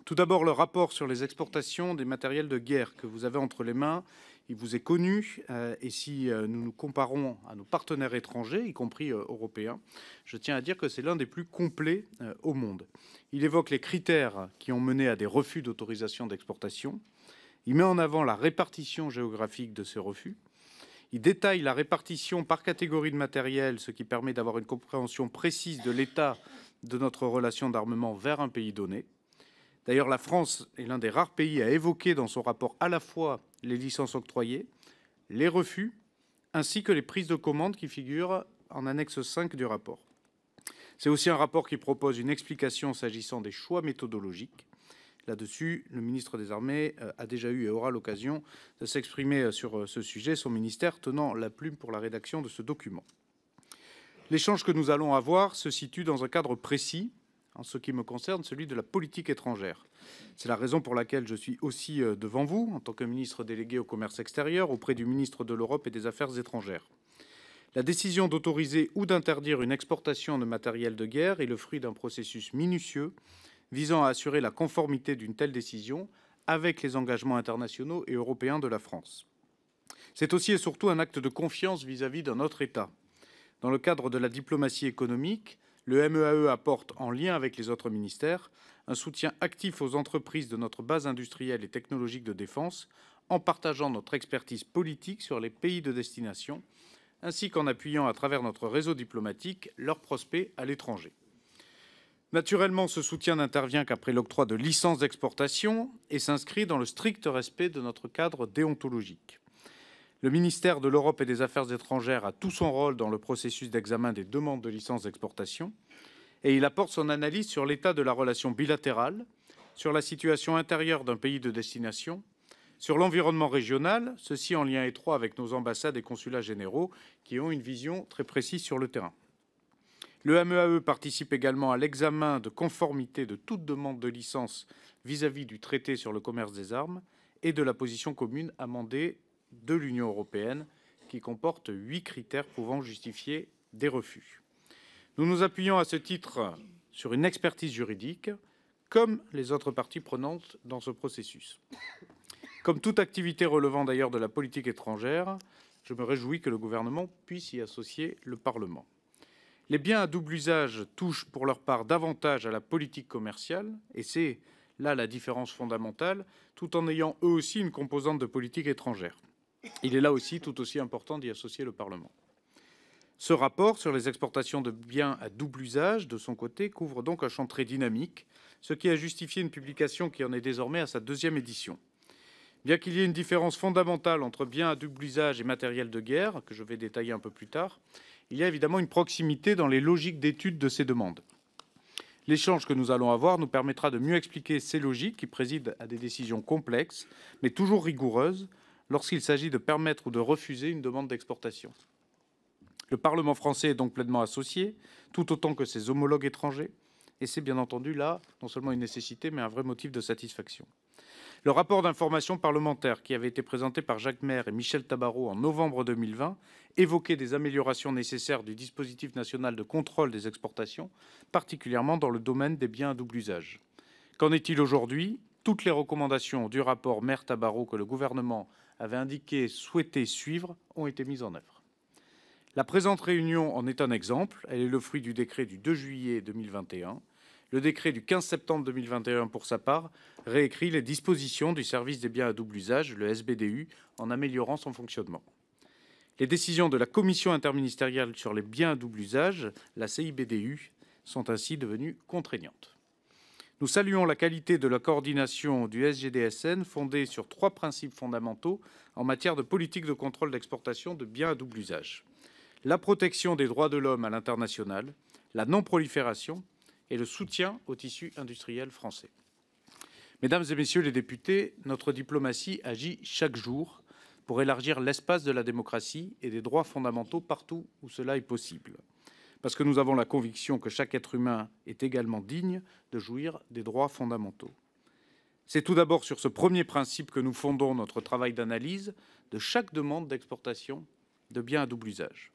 Tout d'abord, le rapport sur les exportations des matériels de guerre que vous avez entre les mains, il vous est connu. Et si nous nous comparons à nos partenaires étrangers, y compris européens, je tiens à dire que c'est l'un des plus complets au monde. Il évoque les critères qui ont mené à des refus d'autorisation d'exportation. Il met en avant la répartition géographique de ces refus. Il détaille la répartition par catégorie de matériel, ce qui permet d'avoir une compréhension précise de l'état de notre relation d'armement vers un pays donné. D'ailleurs, la France est l'un des rares pays à évoquer dans son rapport à la fois les licences octroyées, les refus, ainsi que les prises de commande qui figurent en annexe 5 du rapport. C'est aussi un rapport qui propose une explication s'agissant des choix méthodologiques. Là-dessus, le ministre des Armées a déjà eu et aura l'occasion de s'exprimer sur ce sujet, son ministère tenant la plume pour la rédaction de ce document. L'échange que nous allons avoir se situe dans un cadre précis, en ce qui me concerne, celui de la politique étrangère. C'est la raison pour laquelle je suis aussi devant vous, en tant que ministre délégué au commerce extérieur, auprès du ministre de l'Europe et des Affaires étrangères. La décision d'autoriser ou d'interdire une exportation de matériel de guerre est le fruit d'un processus minutieux visant à assurer la conformité d'une telle décision avec les engagements internationaux et européens de la France. C'est aussi et surtout un acte de confiance vis-à-vis d'un autre État. Dans le cadre de la diplomatie économique, le MEAE apporte, en lien avec les autres ministères, un soutien actif aux entreprises de notre base industrielle et technologique de défense, en partageant notre expertise politique sur les pays de destination, ainsi qu'en appuyant à travers notre réseau diplomatique leurs prospects à l'étranger. Naturellement, ce soutien n'intervient qu'après l'octroi de licences d'exportation et s'inscrit dans le strict respect de notre cadre déontologique. Le ministère de l'Europe et des Affaires étrangères a tout son rôle dans le processus d'examen des demandes de licences d'exportation et il apporte son analyse sur l'état de la relation bilatérale, sur la situation intérieure d'un pays de destination, sur l'environnement régional, ceci en lien étroit avec nos ambassades et consulats généraux qui ont une vision très précise sur le terrain. Le MEAE participe également à l'examen de conformité de toute demande de licence vis-à-vis du traité sur le commerce des armes et de la position commune amendée de l'Union européenne qui comporte 8 critères pouvant justifier des refus. Nous nous appuyons à ce titre sur une expertise juridique comme les autres parties prenantes dans ce processus. Comme toute activité relevant d'ailleurs de la politique étrangère, je me réjouis que le gouvernement puisse y associer le Parlement. Les biens à double usage touchent pour leur part davantage à la politique commerciale, et c'est là la différence fondamentale, tout en ayant eux aussi une composante de politique étrangère. Il est là aussi tout aussi important d'y associer le Parlement. Ce rapport sur les exportations de biens à double usage, de son côté, couvre donc un champ très dynamique, ce qui a justifié une publication qui en est désormais à sa 2e édition. Bien qu'il y ait une différence fondamentale entre biens à double usage et matériel de guerre, que je vais détailler un peu plus tard, il y a évidemment une proximité dans les logiques d'étude de ces demandes. L'échange que nous allons avoir nous permettra de mieux expliquer ces logiques qui président à des décisions complexes, mais toujours rigoureuses, lorsqu'il s'agit de permettre ou de refuser une demande d'exportation. Le Parlement français est donc pleinement associé, tout autant que ses homologues étrangers, et c'est bien entendu là non seulement une nécessité, mais un vrai motif de satisfaction. Le rapport d'information parlementaire qui avait été présenté par Jacques Maire et Michel Tabarot en novembre 2020 évoquait des améliorations nécessaires du dispositif national de contrôle des exportations, particulièrement dans le domaine des biens à double usage. Qu'en est-il aujourd'hui ? Toutes les recommandations du rapport Maire-Tabarot que le gouvernement avait indiqué souhaiter suivre ont été mises en œuvre. La présente réunion en est un exemple. Elle est le fruit du décret du 2 juillet 2021. Le décret du 15 septembre 2021, pour sa part, réécrit les dispositions du service des biens à double usage, le SBDU, en améliorant son fonctionnement. Les décisions de la Commission interministérielle sur les biens à double usage, la CIBDU, sont ainsi devenues contraignantes. Nous saluons la qualité de la coordination du SGDSN fondée sur 3 principes fondamentaux en matière de politique de contrôle d'exportation de biens à double usage. La protection des droits de l'homme à l'international, la non-prolifération et le soutien au tissu industriel français. Mesdames et messieurs les députés, notre diplomatie agit chaque jour pour élargir l'espace de la démocratie et des droits fondamentaux partout où cela est possible. Parce que nous avons la conviction que chaque être humain est également digne de jouir des droits fondamentaux. C'est tout d'abord sur ce premier principe que nous fondons notre travail d'analyse de chaque demande d'exportation de biens à double usage.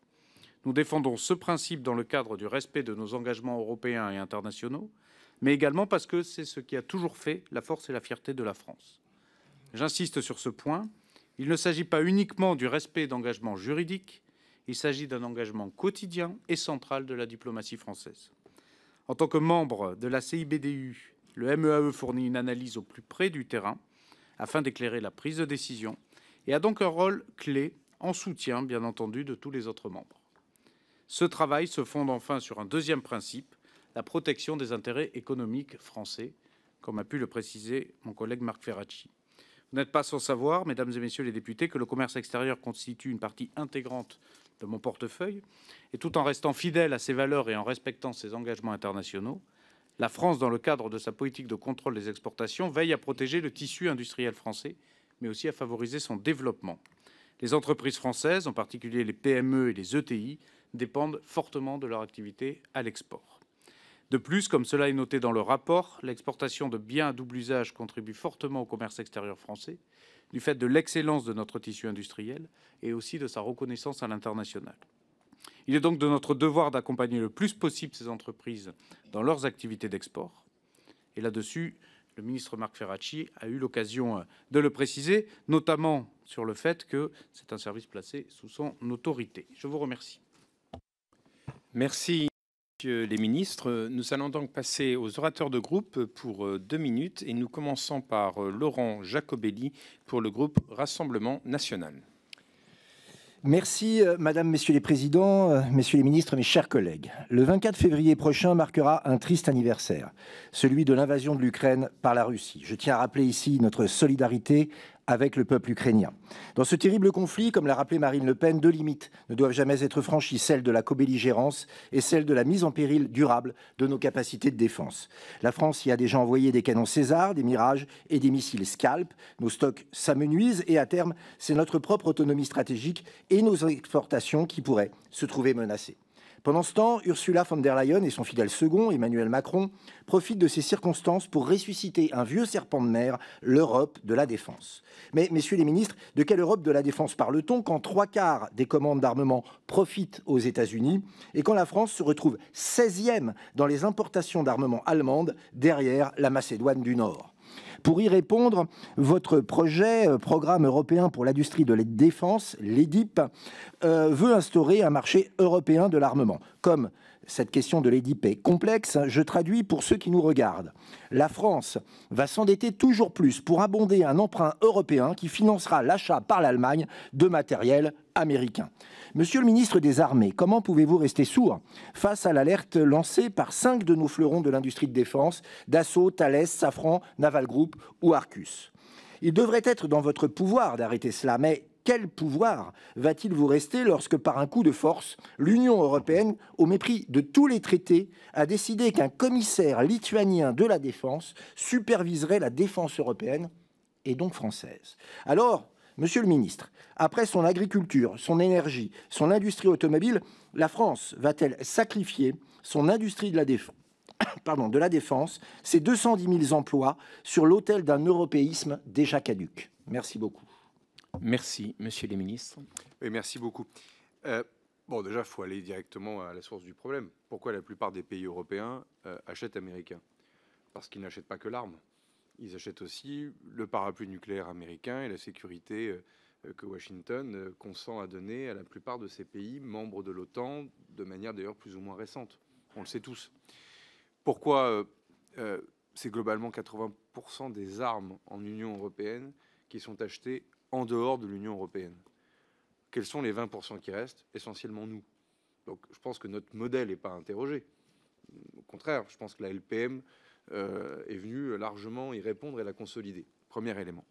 Nous défendons ce principe dans le cadre du respect de nos engagements européens et internationaux, mais également parce que c'est ce qui a toujours fait la force et la fierté de la France. J'insiste sur ce point, il ne s'agit pas uniquement du respect d'engagements juridiques, il s'agit d'un engagement quotidien et central de la diplomatie française. En tant que membre de la CIBDU, le MEAE fournit une analyse au plus près du terrain afin d'éclairer la prise de décision et a donc un rôle clé en soutien, bien entendu, de tous les autres membres. Ce travail se fonde enfin sur un deuxième principe, la protection des intérêts économiques français, comme a pu le préciser mon collègue Marc Ferracci. Vous n'êtes pas sans savoir, mesdames et messieurs les députés, que le commerce extérieur constitue une partie intégrante de mon portefeuille, et tout en restant fidèle à ses valeurs et en respectant ses engagements internationaux, la France, dans le cadre de sa politique de contrôle des exportations, veille à protéger le tissu industriel français, mais aussi à favoriser son développement. Les entreprises françaises, en particulier les PME et les ETI, dépendent fortement de leur activité à l'export. De plus, comme cela est noté dans le rapport, l'exportation de biens à double usage contribue fortement au commerce extérieur français, du fait de l'excellence de notre tissu industriel et aussi de sa reconnaissance à l'international. Il est donc de notre devoir d'accompagner le plus possible ces entreprises dans leurs activités d'export. Et là-dessus, le ministre Marc Ferracci a eu l'occasion de le préciser, notamment sur le fait que c'est un service placé sous son autorité. Je vous remercie. Merci, messieurs les ministres. Nous allons donc passer aux orateurs de groupe pour 2 minutes et nous commençons par Laurent Jacobelli pour le groupe Rassemblement national. Merci, Madame, Messieurs les Présidents, Messieurs les Ministres, mes chers collègues. Le 24 février prochain marquera un triste anniversaire, celui de l'invasion de l'Ukraine par la Russie. Je tiens à rappeler ici notre solidarité avec le peuple ukrainien. Dans ce terrible conflit, comme l'a rappelé Marine Le Pen, 2 limites ne doivent jamais être franchies, celle de la cobelligérance et celle de la mise en péril durable de nos capacités de défense. La France y a déjà envoyé des canons César, des Mirage et des missiles Scalp. Nos stocks s'amenuisent et à terme, c'est notre propre autonomie stratégique et nos exportations qui pourraient se trouver menacées. Pendant ce temps, Ursula von der Leyen et son fidèle second, Emmanuel Macron, profitent de ces circonstances pour ressusciter un vieux serpent de mer, l'Europe de la défense. Mais, messieurs les ministres, de quelle Europe de la défense parle-t-on quand 3/4 des commandes d'armement profitent aux États-Unis et quand la France se retrouve 16e dans les importations d'armement allemandes derrière la Macédoine du Nord ? Pour y répondre, votre programme européen pour l'industrie de la défense, l'EDIP, veut instaurer un marché européen de l'armement. Comme cette question de l'EDIP est complexe, je traduis pour ceux qui nous regardent. La France va s'endetter toujours plus pour abonder un emprunt européen qui financera l'achat par l'Allemagne de matériel américain. Monsieur le ministre des Armées, comment pouvez-vous rester sourd face à l'alerte lancée par 5 de nos fleurons de l'industrie de défense, Dassault, Thales, Safran, Naval Group ou Arcus? Il devrait être dans votre pouvoir d'arrêter cela, mais quel pouvoir va-t-il vous rester lorsque, par un coup de force, l'Union européenne, au mépris de tous les traités, a décidé qu'un commissaire lituanien de la défense superviserait la défense européenne et donc française? Alors, monsieur le ministre, après son agriculture, son énergie, son industrie automobile, la France va-t-elle sacrifier son industrie de la défense, ses 210 000 emplois, sur l'autel d'un européisme déjà caduc? Merci beaucoup. Merci, monsieur le ministre. Oui, merci beaucoup. Bon, déjà, il faut aller directement à la source du problème. Pourquoi la plupart des pays européens achètent américain? Parce qu'ils n'achètent pas que l'arme. Ils achètent aussi le parapluie nucléaire américain et la sécurité que Washington consent à donner à la plupart de ces pays membres de l'OTAN, de manière d'ailleurs plus ou moins récente. On le sait tous. Pourquoi c'est globalement 80% des armes en Union européenne qui sont achetées en dehors de l'Union européenne? Quels sont les 20% qui restent? Essentiellement nous. Donc je pense que notre modèle n'est pas interrogé. Au contraire, je pense que la LPM est venue largement y répondre et la consolider. Premier élément.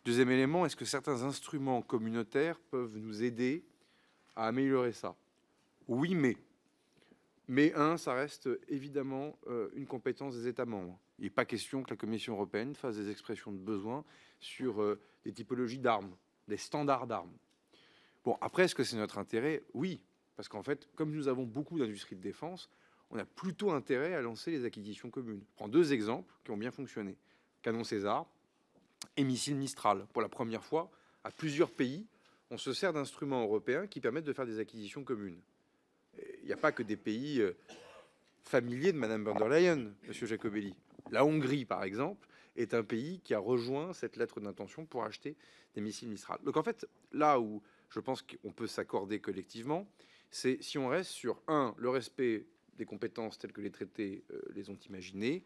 Deuxième élément, est-ce que certains instruments communautaires peuvent nous aider à améliorer ça? Oui, mais ça reste évidemment une compétence des États membres. Il n'est pas question que la Commission européenne fasse des expressions de besoin sur des typologies d'armes, des standards d'armes. Bon, après, est-ce que c'est notre intérêt? Oui, parce qu'en fait, comme nous avons beaucoup d'industries de défense, on a plutôt intérêt à lancer les acquisitions communes. Je prends 2 exemples qui ont bien fonctionné. Canon César et missiles Mistral. Pour la première fois, à plusieurs pays, on se sert d'instruments européens qui permettent de faire des acquisitions communes. Il n'y a pas que des pays familiers de Mme von der Leyen, M. Jacobelli. La Hongrie, par exemple, est un pays qui a rejoint cette lettre d'intention pour acheter des missiles Mistral. Donc en fait, là où je pense qu'on peut s'accorder collectivement, c'est si on reste sur, 1, le respect des compétences telles que les traités les ont imaginées,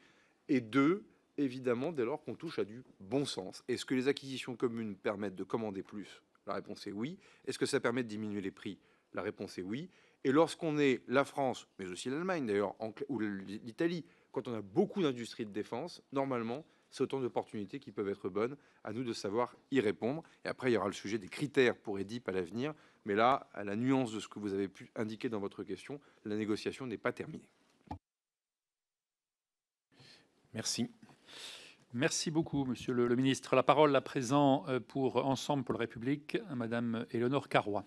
et 2, évidemment, dès lors qu'on touche à du bon sens. Est-ce que les acquisitions communes permettent de commander plus? La réponse est oui. Est-ce que ça permet de diminuer les prix? La réponse est oui. Et lorsqu'on est la France, mais aussi l'Allemagne d'ailleurs, ou l'Italie, quand on a beaucoup d'industries de défense, normalement, c'est autant d'opportunités qui peuvent être bonnes. À nous de savoir y répondre. Et après, il y aura le sujet des critères pour EDIP à l'avenir. Mais là, à la nuance de ce que vous avez pu indiquer dans votre question, la négociation n'est pas terminée. Merci. Merci beaucoup, monsieur le ministre. La parole à présent pour Ensemble pour la République, à madame Éléonore Carrois.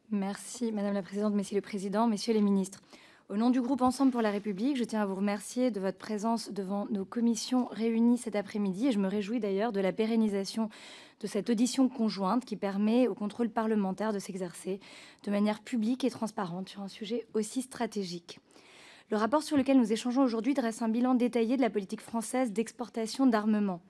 Merci, madame la présidente, messieurs les présidents, messieurs les ministres. Au nom du groupe Ensemble pour la République, je tiens à vous remercier de votre présence devant nos commissions réunies cet après-midi et je me réjouis d'ailleurs de la pérennisation de cette audition conjointe qui permet au contrôle parlementaire de s'exercer de manière publique et transparente sur un sujet aussi stratégique. Le rapport sur lequel nous échangeons aujourd'hui dresse un bilan détaillé de la politique française d'exportation d'armement.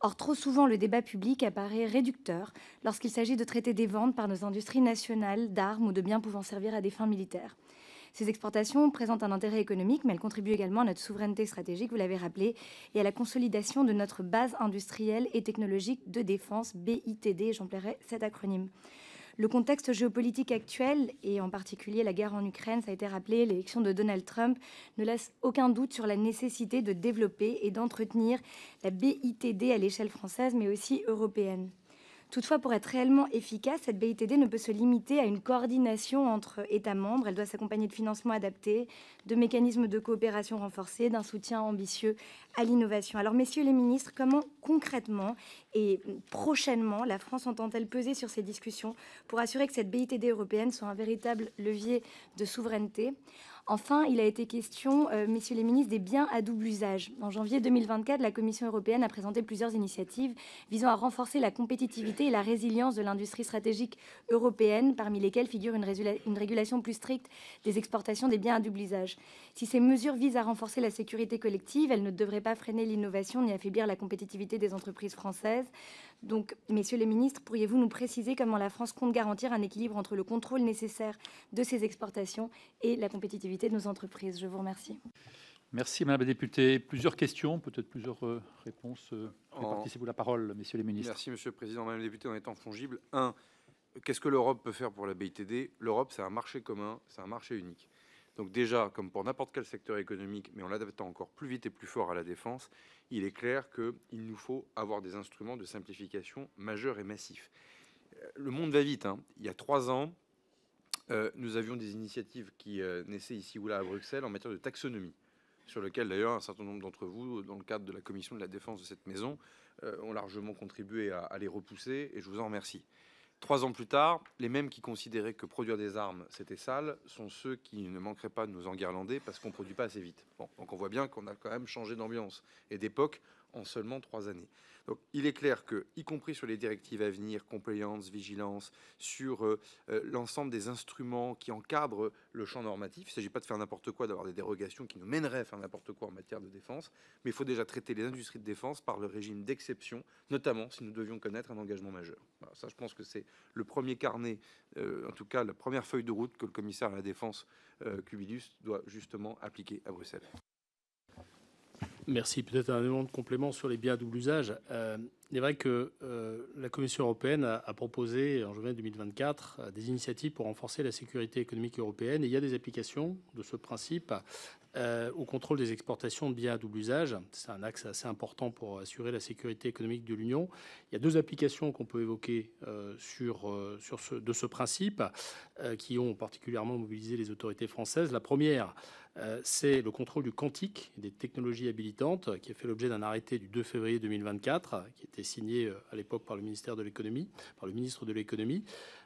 Or, trop souvent, le débat public apparaît réducteur lorsqu'il s'agit de traiter des ventes par nos industries nationales d'armes ou de biens pouvant servir à des fins militaires. Ces exportations présentent un intérêt économique, mais elles contribuent également à notre souveraineté stratégique, vous l'avez rappelé, et à la consolidation de notre base industrielle et technologique de défense, BITD, j'emploierai cet acronyme. Le contexte géopolitique actuel, et en particulier la guerre en Ukraine, ça a été rappelé, l'élection de Donald Trump, ne laisse aucun doute sur la nécessité de développer et d'entretenir la BITD à l'échelle française, mais aussi européenne. Toutefois, pour être réellement efficace, cette BITD ne peut se limiter à une coordination entre États membres. Elle doit s'accompagner de financements adaptés, de mécanismes de coopération renforcés, d'un soutien ambitieux à l'innovation. Alors, messieurs les ministres, comment concrètement et prochainement la France entend-elle peser sur ces discussions pour assurer que cette BITD européenne soit un véritable levier de souveraineté? Enfin, il a été question, messieurs les ministres, des biens à double usage. En janvier 2024, la Commission européenne a présenté plusieurs initiatives visant à renforcer la compétitivité et la résilience de l'industrie stratégique européenne, parmi lesquelles figure une régulation plus stricte des exportations des biens à double usage. Si ces mesures visent à renforcer la sécurité collective, elles ne devraient pas freiner l'innovation ni affaiblir la compétitivité des entreprises françaises. Donc, messieurs les ministres, pourriez-vous nous préciser comment la France compte garantir un équilibre entre le contrôle nécessaire de ces exportations et la compétitivité de nos entreprises? Je vous remercie. Merci, Madame la députée. Plusieurs questions, peut-être plusieurs réponses. Répartissez-vous la parole, messieurs les ministres. Merci, Monsieur le Président. Madame la députée, en étant fongible, qu'est-ce que l'Europe peut faire pour la BITD? L'Europe, c'est un marché commun, c'est un marché unique. Donc déjà, comme pour n'importe quel secteur économique, mais en l'adaptant encore plus vite et plus fort à la défense, il est clair qu'il nous faut avoir des instruments de simplification majeurs et massifs. Le monde va vite. Il y a 3 ans, nous avions des initiatives qui naissaient ici ou là à Bruxelles en matière de taxonomie, sur lequel d'ailleurs un certain nombre d'entre vous, dans le cadre de la commission de la défense de cette maison, ont largement contribué à les repousser, et je vous en remercie. 3 ans plus tard, les mêmes qui considéraient que produire des armes, c'était sale, sont ceux qui ne manqueraient pas de nous enguirlander parce qu'on ne produit pas assez vite. Bon, donc on voit bien qu'on a quand même changé d'ambiance et d'époque en seulement 3 années. Donc il est clair que, y compris sur les directives à venir, compliance, vigilance, sur l'ensemble des instruments qui encadrent le champ normatif, il ne s'agit pas de faire n'importe quoi, d'avoir des dérogations qui nous mèneraient à faire n'importe quoi en matière de défense, mais il faut déjà traiter les industries de défense par le régime d'exception, notamment si nous devions connaître un engagement majeur. Voilà, ça, je pense que c'est le premier carnet, en tout cas la première feuille de route que le commissaire à la défense, Kubilius, doit justement appliquer à Bruxelles. Merci. Peut-être un élément de complément sur les biens à double usage. Il est vrai que la Commission européenne a proposé en juin 2024 des initiatives pour renforcer la sécurité économique européenne. Et il y a des applications de ce principe au contrôle des exportations de biens à double usage. C'est un axe assez important pour assurer la sécurité économique de l'Union. Il y a 2 applications qu'on peut évoquer de ce principe qui ont particulièrement mobilisé les autorités françaises. La première, c'est le contrôle du quantique des technologies habilitantes, qui a fait l'objet d'un arrêté du 2 février 2024, qui était signé à l'époque par le ministère de l'Économie, par le ministre de l'Économie.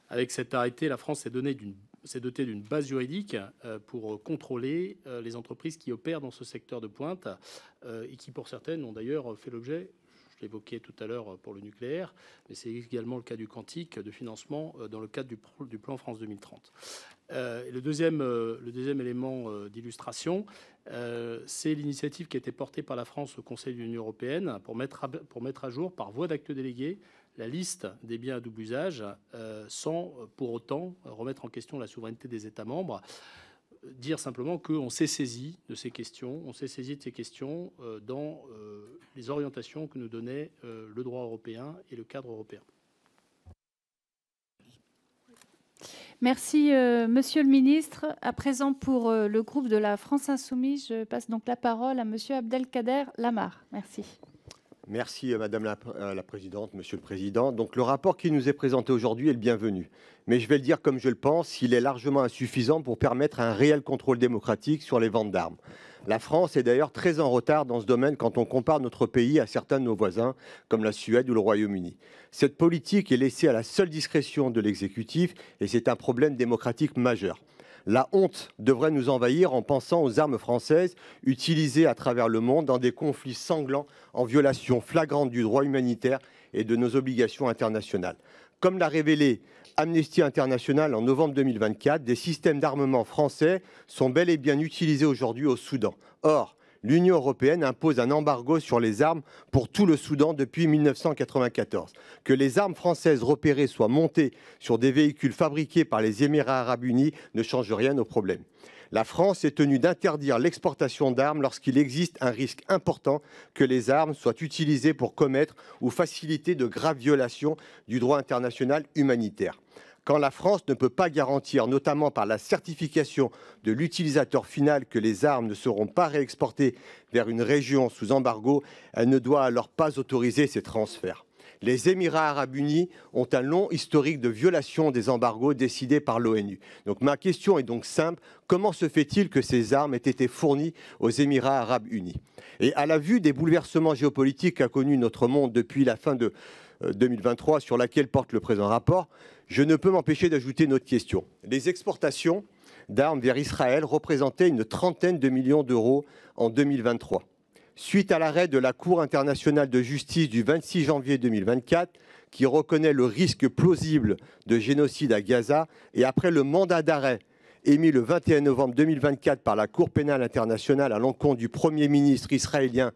Avec cet arrêté, la France s'est dotée d'une base juridique pour contrôler les entreprises qui opèrent dans ce secteur de pointe et qui, pour certaines, ont d'ailleurs fait l'objet, je l'évoquais tout à l'heure pour le nucléaire, mais c'est également le cas du quantique, de financement dans le cadre du plan France 2030. Le deuxième élément d'illustration, c'est l'initiative qui a été portée par la France au Conseil de l'Union européenne pour mettre à jour, par voie d'acte délégué, la liste des biens à double usage sans pour autant remettre en question la souveraineté des États membres. Dire simplement qu'on s'est saisi de ces questions, dans les orientations que nous donnait le droit européen et le cadre européen. Merci, Monsieur le Ministre. À présent, pour le groupe de la France Insoumise, je passe donc la parole à Monsieur Abdelkader Lamar. Merci. Merci Madame la Présidente, Monsieur le Président. Donc le rapport qui nous est présenté aujourd'hui est le bienvenu. Mais je vais le dire comme je le pense, il est largement insuffisant pour permettre un réel contrôle démocratique sur les ventes d'armes. La France est d'ailleurs très en retard dans ce domaine quand on compare notre pays à certains de nos voisins, comme la Suède ou le Royaume-Uni. Cette politique est laissée à la seule discrétion de l'exécutif et c'est un problème démocratique majeur. La honte devrait nous envahir en pensant aux armes françaises utilisées à travers le monde dans des conflits sanglants en violation flagrante du droit humanitaire et de nos obligations internationales. Comme l'a révélé Amnesty International en novembre 2024, des systèmes d'armement français sont bel et bien utilisés aujourd'hui au Soudan. Or, l'Union européenne impose un embargo sur les armes pour tout le Soudan depuis 1994. Que les armes françaises repérées soient montées sur des véhicules fabriqués par les Émirats arabes unis ne change rien au problème. La France est tenue d'interdire l'exportation d'armes lorsqu'il existe un risque important que les armes soient utilisées pour commettre ou faciliter de graves violations du droit international humanitaire. Quand la France ne peut pas garantir, notamment par la certification de l'utilisateur final, que les armes ne seront pas réexportées vers une région sous embargo, elle ne doit alors pas autoriser ces transferts. Les Émirats arabes unis ont un long historique de violation des embargos décidés par l'ONU. Donc ma question est donc simple, comment se fait-il que ces armes aient été fournies aux Émirats arabes unis? Et à la vue des bouleversements géopolitiques qu'a connus notre monde depuis la fin de 2023, sur laquelle porte le présent rapport, je ne peux m'empêcher d'ajouter une autre question. Les exportations d'armes vers Israël représentait une trentaine de millions d'euros en 2023. Suite à l'arrêt de la Cour internationale de justice du 26 janvier 2024, qui reconnaît le risque plausible de génocide à Gaza, et après le mandat d'arrêt émis le 21 novembre 2024 par la Cour pénale internationale à l'encontre du Premier ministre israélien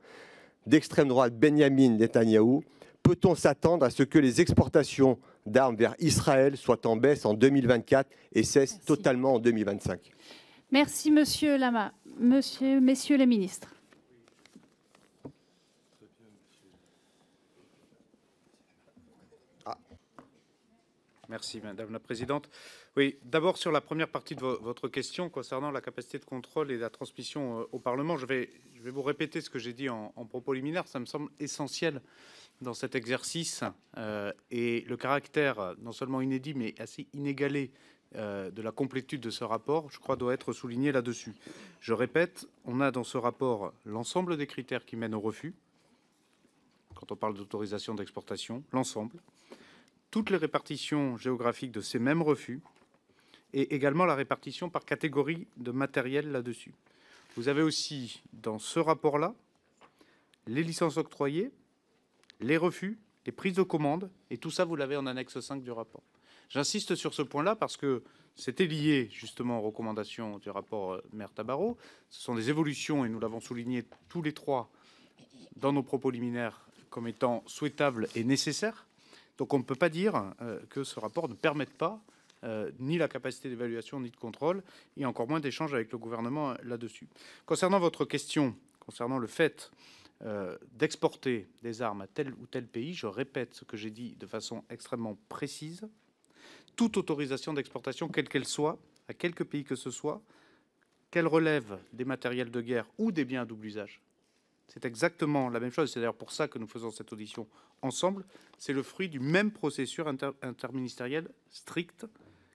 d'extrême droite Benyamin Netanyahou, peut-on s'attendre à ce que les exportations d'armes vers Israël soient en baisse en 2024 et cessent totalement en 2025? Merci, Monsieur Lama. Messieurs les ministres. Merci, Madame la Présidente. Oui, d'abord sur la première partie de votre question concernant la capacité de contrôle et la transmission au Parlement, je vais vous répéter ce que j'ai dit en propos liminaire. Ça me semble essentiel dans cet exercice et le caractère non seulement inédit mais assez inégalé de la complétude de ce rapport, je crois, doit être souligné là-dessus. Je répète, on a dans ce rapport l'ensemble des critères qui mènent au refus, quand on parle d'autorisation d'exportation, l'ensemble, toutes les répartitions géographiques de ces mêmes refus, et également la répartition par catégorie de matériel là-dessus. Vous avez aussi, dans ce rapport-là, les licences octroyées, les refus, les prises de commande, et tout ça, vous l'avez en annexe 5 du rapport. J'insiste sur ce point-là parce que c'était lié justement aux recommandations du rapport Maire-Tabarot. Ce sont des évolutions, et nous l'avons souligné tous les trois dans nos propos liminaires, comme étant souhaitables et nécessaires. Donc on ne peut pas dire que ce rapport ne permette pas ni la capacité d'évaluation ni de contrôle, et encore moins d'échange avec le gouvernement là-dessus. Concernant votre question, concernant le fait d'exporter des armes à tel ou tel pays, je répète ce que j'ai dit de façon extrêmement précise. Toute autorisation d'exportation, quelle qu'elle soit, à quelque pays que ce soit, qu'elle relève des matériels de guerre ou des biens à double usage, c'est exactement la même chose. C'est d'ailleurs pour ça que nous faisons cette audition ensemble. C'est le fruit du même processus interministériel strict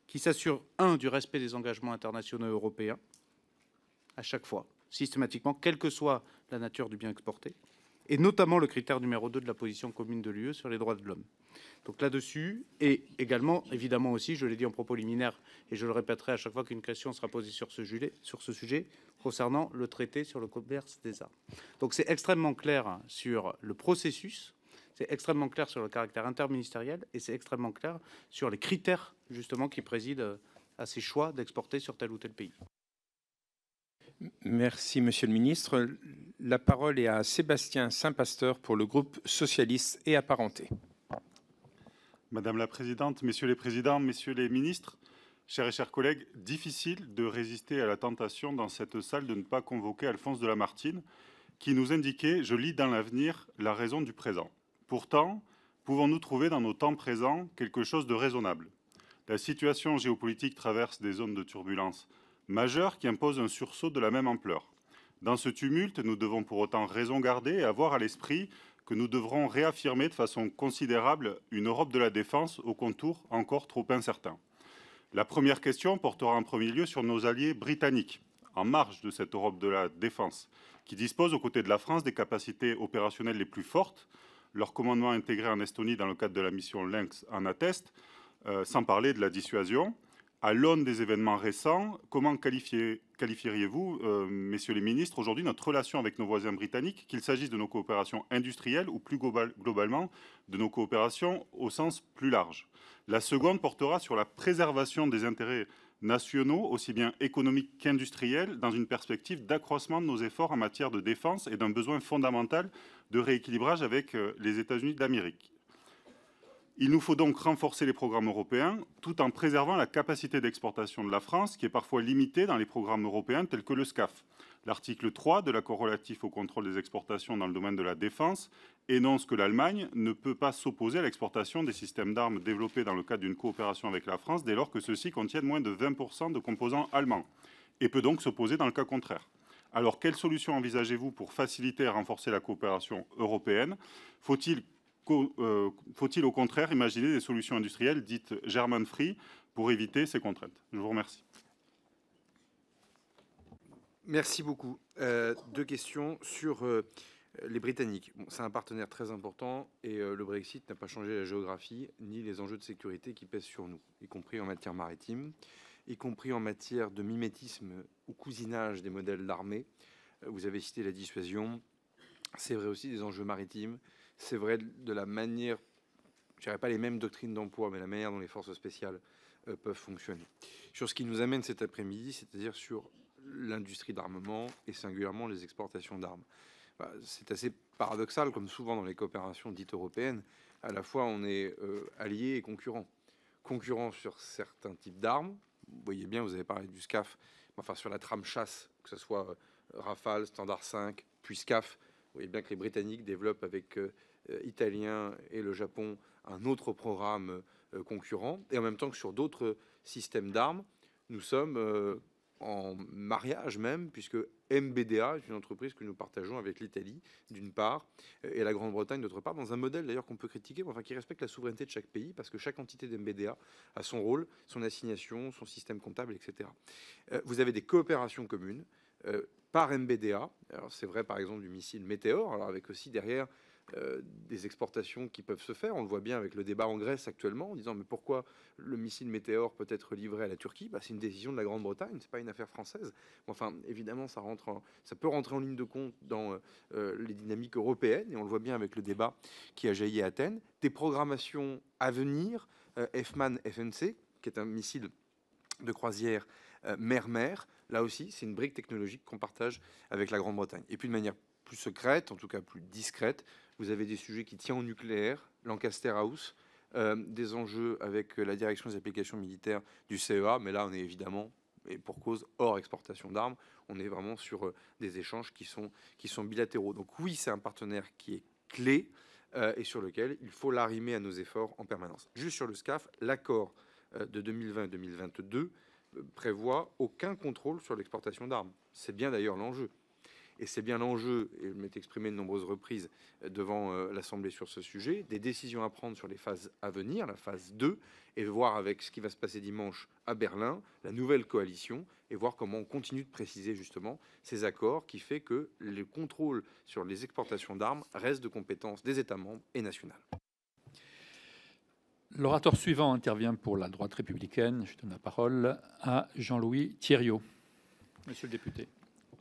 qui s'assure, du respect des engagements internationaux européens, à chaque fois, systématiquement, quelle que soit la nature du bien exporté, et notamment le critère numéro 2 de la position commune de l'UE sur les droits de l'homme. Donc là-dessus, et également, évidemment aussi, je l'ai dit en propos liminaire, et je le répéterai à chaque fois qu'une question sera posée sur ce sujet, concernant le traité sur le commerce des armes. Donc c'est extrêmement clair sur le processus, c'est extrêmement clair sur le caractère interministériel, et c'est extrêmement clair sur les critères, justement, qui président à ces choix d'exporter sur tel ou tel pays. Merci, Monsieur le Ministre. La parole est à Sébastien Saint-Pasteur pour le groupe socialiste et apparenté. Madame la Présidente, Messieurs les Présidents, Messieurs les Ministres, chers et chers collègues, difficile de résister à la tentation dans cette salle de ne pas convoquer Alphonse de Lamartine, qui nous indiquait, je lis dans l'avenir, la raison du présent. Pourtant, pouvons-nous trouver dans nos temps présents quelque chose de raisonnable? La situation géopolitique traverse des zones de turbulence majeures qui imposent un sursaut de la même ampleur. Dans ce tumulte, nous devons pour autant raison garder et avoir à l'esprit que nous devrons réaffirmer de façon considérable une Europe de la défense aux contours encore trop incertains. La première question portera en premier lieu sur nos alliés britanniques, en marge de cette Europe de la défense, qui disposent aux côtés de la France des capacités opérationnelles les plus fortes. Leur commandement intégré en Estonie dans le cadre de la mission Lynx en atteste, sans parler de la dissuasion. À l'aune des événements récents, comment qualifieriez-vous, messieurs les ministres, aujourd'hui notre relation avec nos voisins britanniques, qu'il s'agisse de nos coopérations industrielles ou plus globalement de nos coopérations au sens plus large? La seconde portera sur la préservation des intérêts nationaux, aussi bien économiques qu'industriels, dans une perspective d'accroissement de nos efforts en matière de défense et d'un besoin fondamental de rééquilibrage avec les États-Unis d'Amérique. Il nous faut donc renforcer les programmes européens tout en préservant la capacité d'exportation de la France, qui est parfois limitée dans les programmes européens tels que le SCAF. L'article 3 de l'accord relatif au contrôle des exportations dans le domaine de la défense énonce que l'Allemagne ne peut pas s'opposer à l'exportation des systèmes d'armes développés dans le cadre d'une coopération avec la France dès lors que ceux-ci contiennent moins de 20% de composants allemands, et peut donc s'opposer dans le cas contraire. Alors, quelles solutions envisagez-vous pour faciliter et renforcer la coopération européenne? Faut-il au contraire imaginer des solutions industrielles dites German Free pour éviter ces contraintes? Je vous remercie. Merci beaucoup. Deux questions sur les Britanniques. Bon, c'est un partenaire très important et le Brexit n'a pas changé la géographie ni les enjeux de sécurité qui pèsent sur nous, y compris en matière maritime. y compris en matière de mimétisme ou cousinage des modèles d'armée. Vous avez cité la dissuasion, c'est vrai aussi des enjeux maritimes, c'est vrai de la manière, je dirais pas les mêmes doctrines d'emploi, mais la manière dont les forces spéciales peuvent fonctionner. Sur ce qui nous amène cet après-midi, c'est-à-dire sur l'industrie d'armement et singulièrement les exportations d'armes. C'est assez paradoxal, comme souvent dans les coopérations dites européennes, à la fois on est alliés et concurrents. Concurrents sur certains types d'armes, vous voyez bien, vous avez parlé du SCAF, enfin sur la trame chasse, que ce soit Rafale, Standard 5, puis SCAF, vous voyez bien que les Britanniques développent avec Italiens et le Japon un autre programme concurrent, et en même temps que sur d'autres systèmes d'armes, nous sommes en mariage même, puisque MBDA est une entreprise que nous partageons avec l'Italie, d'une part, et la Grande-Bretagne, d'autre part, dans un modèle d'ailleurs qu'on peut critiquer, mais enfin qui respecte la souveraineté de chaque pays, parce que chaque entité d'MBDA a son rôle, son assignation, son système comptable, etc. Vous avez des coopérations communes par MBDA. Alors c'est vrai par exemple du missile Météor, alors avec aussi derrière des exportations qui peuvent se faire. On le voit bien avec le débat en Grèce actuellement, en disant mais pourquoi le missile Météor peut être livré à la Turquie? C'est une décision de la Grande-Bretagne, c'est pas une affaire française. Enfin, évidemment, ça peut rentrer en ligne de compte dans les dynamiques européennes, et on le voit bien avec le débat qui a jailli à Athènes. Des programmations à venir, FMAN FNC, qui est un missile de croisière mer-mer, là aussi, c'est une brique technologique qu'on partage avec la Grande-Bretagne. Et puis de manière plus secrète, en tout cas plus discrète, vous avez des sujets qui tiennent au nucléaire, Lancaster House, des enjeux avec la direction des applications militaires du CEA, mais là on est évidemment, et pour cause, hors exportation d'armes, on est vraiment sur des échanges qui sont bilatéraux. Donc oui, c'est un partenaire qui est clé et sur lequel il faut l'arrimer à nos efforts en permanence. Juste sur le SCAF, l'accord de 2020-2022 prévoit aucun contrôle sur l'exportation d'armes. C'est bien d'ailleurs l'enjeu. Et c'est bien l'enjeu, et je m'étais exprimé de nombreuses reprises devant l'Assemblée sur ce sujet, des décisions à prendre sur les phases à venir, la phase 2, et voir avec ce qui va se passer dimanche à Berlin, la nouvelle coalition, et voir comment on continue de préciser justement ces accords qui fait que le contrôle sur les exportations d'armes reste de compétence des États membres et nationales. L'orateur suivant intervient pour la droite républicaine. Je donne la parole à Jean-Louis Thierriot. Monsieur le député.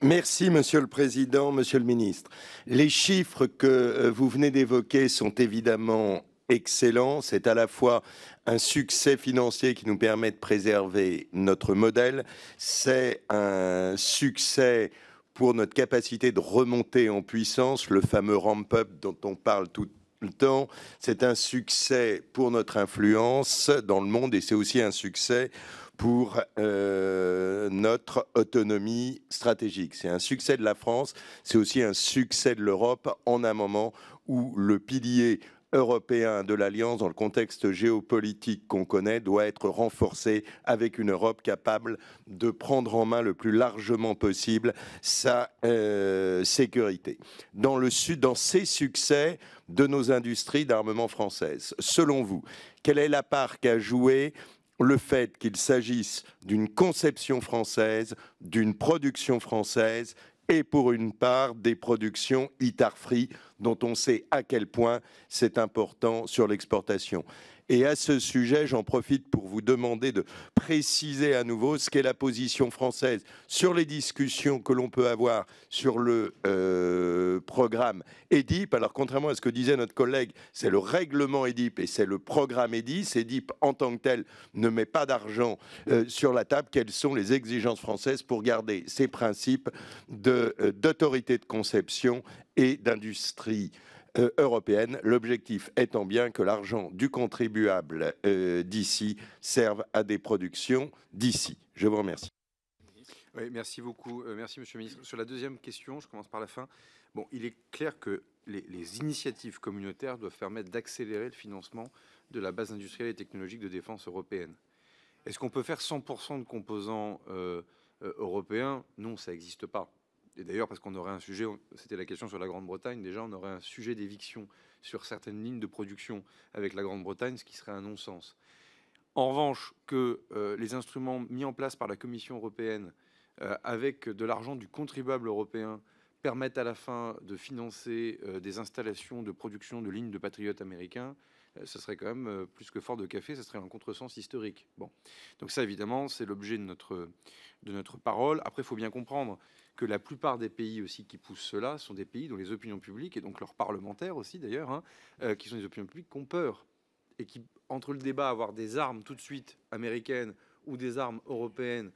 Merci, Monsieur le Président, Monsieur le Ministre. Les chiffres que vous venez d'évoquer sont évidemment excellents. C'est à la fois un succès financier qui nous permet de préserver notre modèle. C'est un succès pour notre capacité de remonter en puissance, le fameux ramp-up dont on parle tout le temps. C'est un succès pour notre influence dans le monde et c'est aussi un succès pour notre autonomie stratégique. C'est un succès de la France, c'est aussi un succès de l'Europe en un moment où le pilier européen de l'Alliance, dans le contexte géopolitique qu'on connaît, doit être renforcé avec une Europe capable de prendre en main le plus largement possible sa sécurité. Dans ces succès de nos industries d'armement françaises, selon vous, quelle est la part qu'a joué le fait qu'il s'agisse d'une conception française, d'une production française et pour une part des productions ITAR-free dont on sait à quel point c'est important sur l'exportation. Et à ce sujet, j'en profite pour vous demander de préciser à nouveau ce qu'est la position française sur les discussions que l'on peut avoir sur le programme EDIP. Alors, contrairement à ce que disait notre collègue, c'est le règlement EDIP et c'est le programme EDIS. EDIP, en tant que tel, ne met pas d'argent sur la table. Quelles sont les exigences françaises pour garder ces principes d'autorité de conception et d'industrie européenne, l'objectif étant bien que l'argent du contribuable d'ici serve à des productions d'ici. Je vous remercie. Oui, merci beaucoup. Merci, Monsieur le Ministre. Sur la deuxième question, je commence par la fin. Bon, il est clair que les initiatives communautaires doivent permettre d'accélérer le financement de la base industrielle et technologique de défense européenne. Est-ce qu'on peut faire 100% de composants européens? Non, ça n'existe pas. Et d'ailleurs, parce qu'on aurait un sujet, c'était la question sur la Grande-Bretagne, déjà on aurait un sujet d'éviction sur certaines lignes de production avec la Grande-Bretagne, ce qui serait un non-sens. En revanche, que les instruments mis en place par la Commission européenne avec de l'argent du contribuable européen permettent à la fin de financer des installations de production de lignes de patriotes américains, ce serait quand même plus que fort de café, ce serait un contresens historique. Bon. Donc ça, évidemment, c'est l'objet de notre parole. Après, il faut bien comprendre que la plupart des pays aussi qui poussent cela sont des pays dont les opinions publiques, et donc leurs parlementaires aussi d'ailleurs, qui sont des opinions publiques qui ont peur. Et qui, entre le débat, avoir des armes tout de suite américaines ou des armes européennes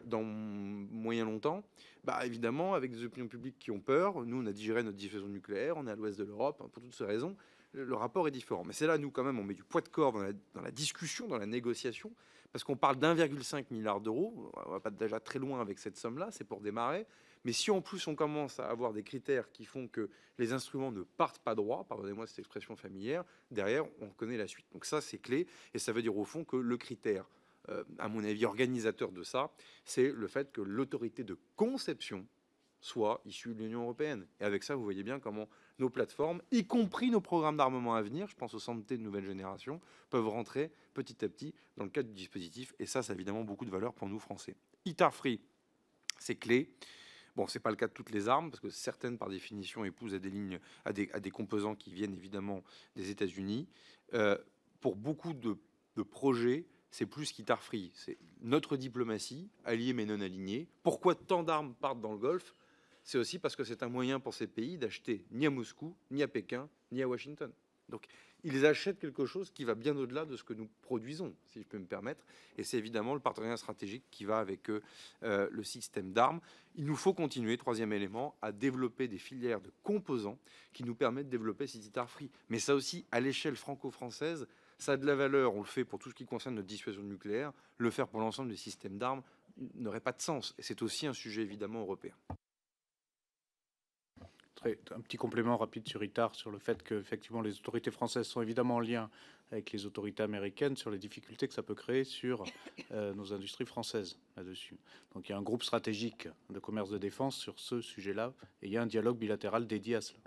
dans moyen longtemps, bah évidemment, avec des opinions publiques qui ont peur, nous on a digéré notre dissuasion nucléaire, on est à l'ouest de l'Europe, pour toutes ces raisons, le rapport est différent. Mais c'est là, nous, quand même, on met du poids de corps dans la discussion, dans la négociation, parce qu'on parle d'1,5 milliard d'euros. On va pas déjà très loin avec cette somme-là, c'est pour démarrer. Mais si en plus on commence à avoir des critères qui font que les instruments ne partent pas droit, pardonnez-moi cette expression familière, derrière, on connaît la suite. Donc ça, c'est clé, et ça veut dire au fond que le critère, à mon avis, organisateur de ça, c'est le fait que l'autorité de conception soit issue de l'Union européenne. Et avec ça, vous voyez bien comment nos plateformes, y compris nos programmes d'armement à venir, je pense aux santé de nouvelle génération, peuvent rentrer petit à petit dans le cadre du dispositif. Et ça a évidemment beaucoup de valeur pour nous, Français. ITAR Free, c'est clé. Bon, c'est pas le cas de toutes les armes, parce que certaines, par définition, épousent à des lignes, à des composants qui viennent évidemment des États-Unis. Pour beaucoup de projets, c'est plus qu'ITAR Free. C'est notre diplomatie, alliée mais non alignée. Pourquoi tant d'armes partent dans le Golfe? C'est aussi parce que c'est un moyen pour ces pays d'acheter ni à Moscou, ni à Pékin, ni à Washington. Donc, ils achètent quelque chose qui va bien au-delà de ce que nous produisons, si je peux me permettre. Et c'est évidemment le partenariat stratégique qui va avec le système d'armes. Il nous faut continuer, troisième élément, à développer des filières de composants qui nous permettent de développer ces ITAR Free. Mais ça aussi, à l'échelle franco-française, ça a de la valeur. On le fait pour tout ce qui concerne notre dissuasion nucléaire. Le faire pour l'ensemble des systèmes d'armes n'aurait pas de sens. Et c'est aussi un sujet évidemment européen. Un petit complément rapide sur ITAR, sur le fait que effectivement, les autorités françaises sont évidemment en lien avec les autorités américaines sur les difficultés que ça peut créer sur nos industries françaises là-dessus. Donc il y a un groupe stratégique de commerce de défense sur ce sujet-là et il y a un dialogue bilatéral dédié à cela.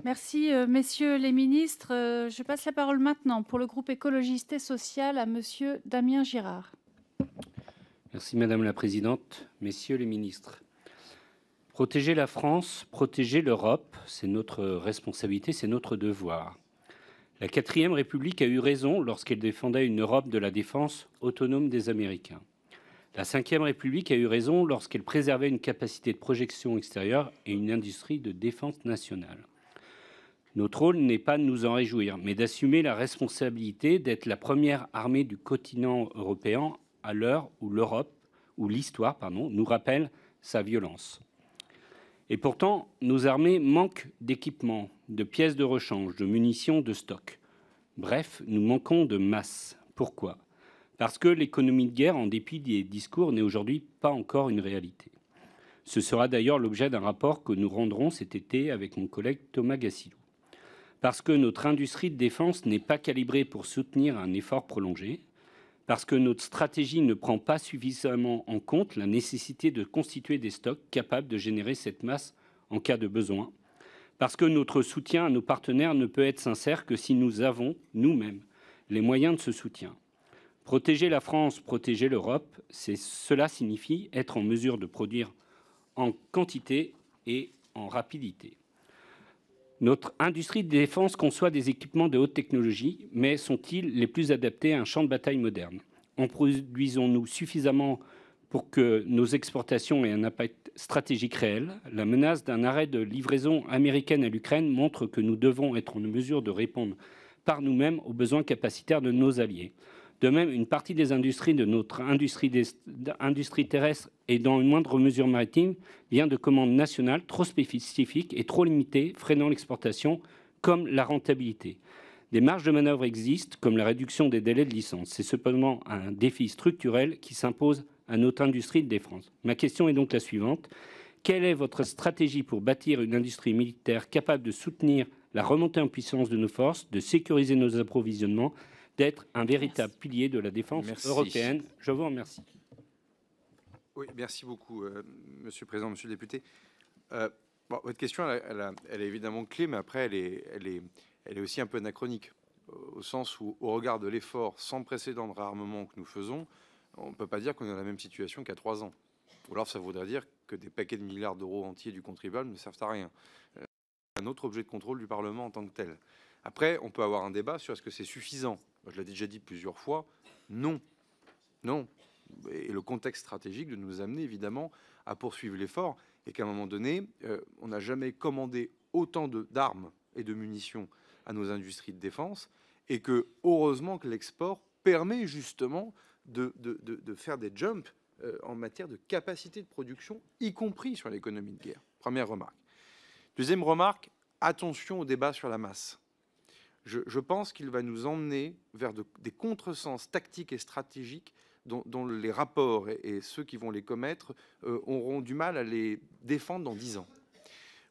Merci, messieurs les ministres. Je passe la parole maintenant pour le groupe écologiste et social à monsieur Damien Girard. Merci Madame la Présidente, messieurs les ministres. Protéger la France, protéger l'Europe, c'est notre responsabilité, c'est notre devoir. La 4e République a eu raison lorsqu'elle défendait une Europe de la défense autonome des Américains. La 5e République a eu raison lorsqu'elle préservait une capacité de projection extérieure et une industrie de défense nationale. Notre rôle n'est pas de nous en réjouir, mais d'assumer la responsabilité d'être la première armée du continent européen à l'heure où l'histoire nous rappelle sa violence. Et pourtant, nos armées manquent d'équipements, de pièces de rechange, de munitions, de stock. Bref, nous manquons de masse. Pourquoi? Parce que l'économie de guerre, en dépit des discours, n'est aujourd'hui pas encore une réalité. Ce sera d'ailleurs l'objet d'un rapport que nous rendrons cet été avec mon collègue Thomas Gassilou. Parce que notre industrie de défense n'est pas calibrée pour soutenir un effort prolongé, parce que notre stratégie ne prend pas suffisamment en compte la nécessité de constituer des stocks capables de générer cette masse en cas de besoin, parce que notre soutien à nos partenaires ne peut être sincère que si nous avons, nous-mêmes, les moyens de ce soutien. Protéger la France, protéger l'Europe, cela signifie être en mesure de produire en quantité et en rapidité. Notre industrie de défense conçoit des équipements de haute technologie, mais sont-ils les plus adaptés à un champ de bataille moderne? En produisons-nous suffisamment pour que nos exportations aient un impact stratégique réel? La menace d'un arrêt de livraison américaine à l'Ukraine montre que nous devons être en mesure de répondre par nous-mêmes aux besoins capacitaires de nos alliés. De même, une partie des industries de notre industrie terrestre et dans une moindre mesure maritime vient de commandes nationales trop spécifiques et trop limitées, freinant l'exportation, comme la rentabilité. Des marges de manœuvre existent, comme la réduction des délais de licence. C'est cependant un défi structurel qui s'impose à notre industrie de défense. Ma question est donc la suivante. Quelle est votre stratégie pour bâtir une industrie militaire capable de soutenir la remontée en puissance de nos forces, de sécuriser nos approvisionnements, d'être un véritable pilier de la défense européenne? Je vous remercie. Oui, merci beaucoup, Monsieur le Président, Monsieur le député. Bon, votre question, elle est évidemment clé, mais après, elle est aussi un peu anachronique, au sens où, au regard de l'effort sans précédent de réarmement que nous faisons, on ne peut pas dire qu'on est dans la même situation qu'il y a 3 ans. Ou alors, ça voudrait dire que des paquets de milliards d'euros entiers du contribuable ne servent à rien. Un autre objet de contrôle du Parlement en tant que tel. Après, on peut avoir un débat sur est-ce que c'est suffisant. Moi, je l'ai déjà dit plusieurs fois, non. Non. Et le contexte stratégique de nous amener évidemment à poursuivre l'effort et qu'à un moment donné, on n'a jamais commandé autant d'armes et de munitions à nos industries de défense et que heureusement que l'export permet justement de faire des jumps en matière de capacité de production, y compris sur l'économie de guerre. Première remarque. Deuxième remarque, attention au débat sur la masse. Je pense qu'il va nous emmener vers des contresens tactiques et stratégiques dont les rapports et ceux qui vont les commettre auront du mal à les défendre dans 10 ans.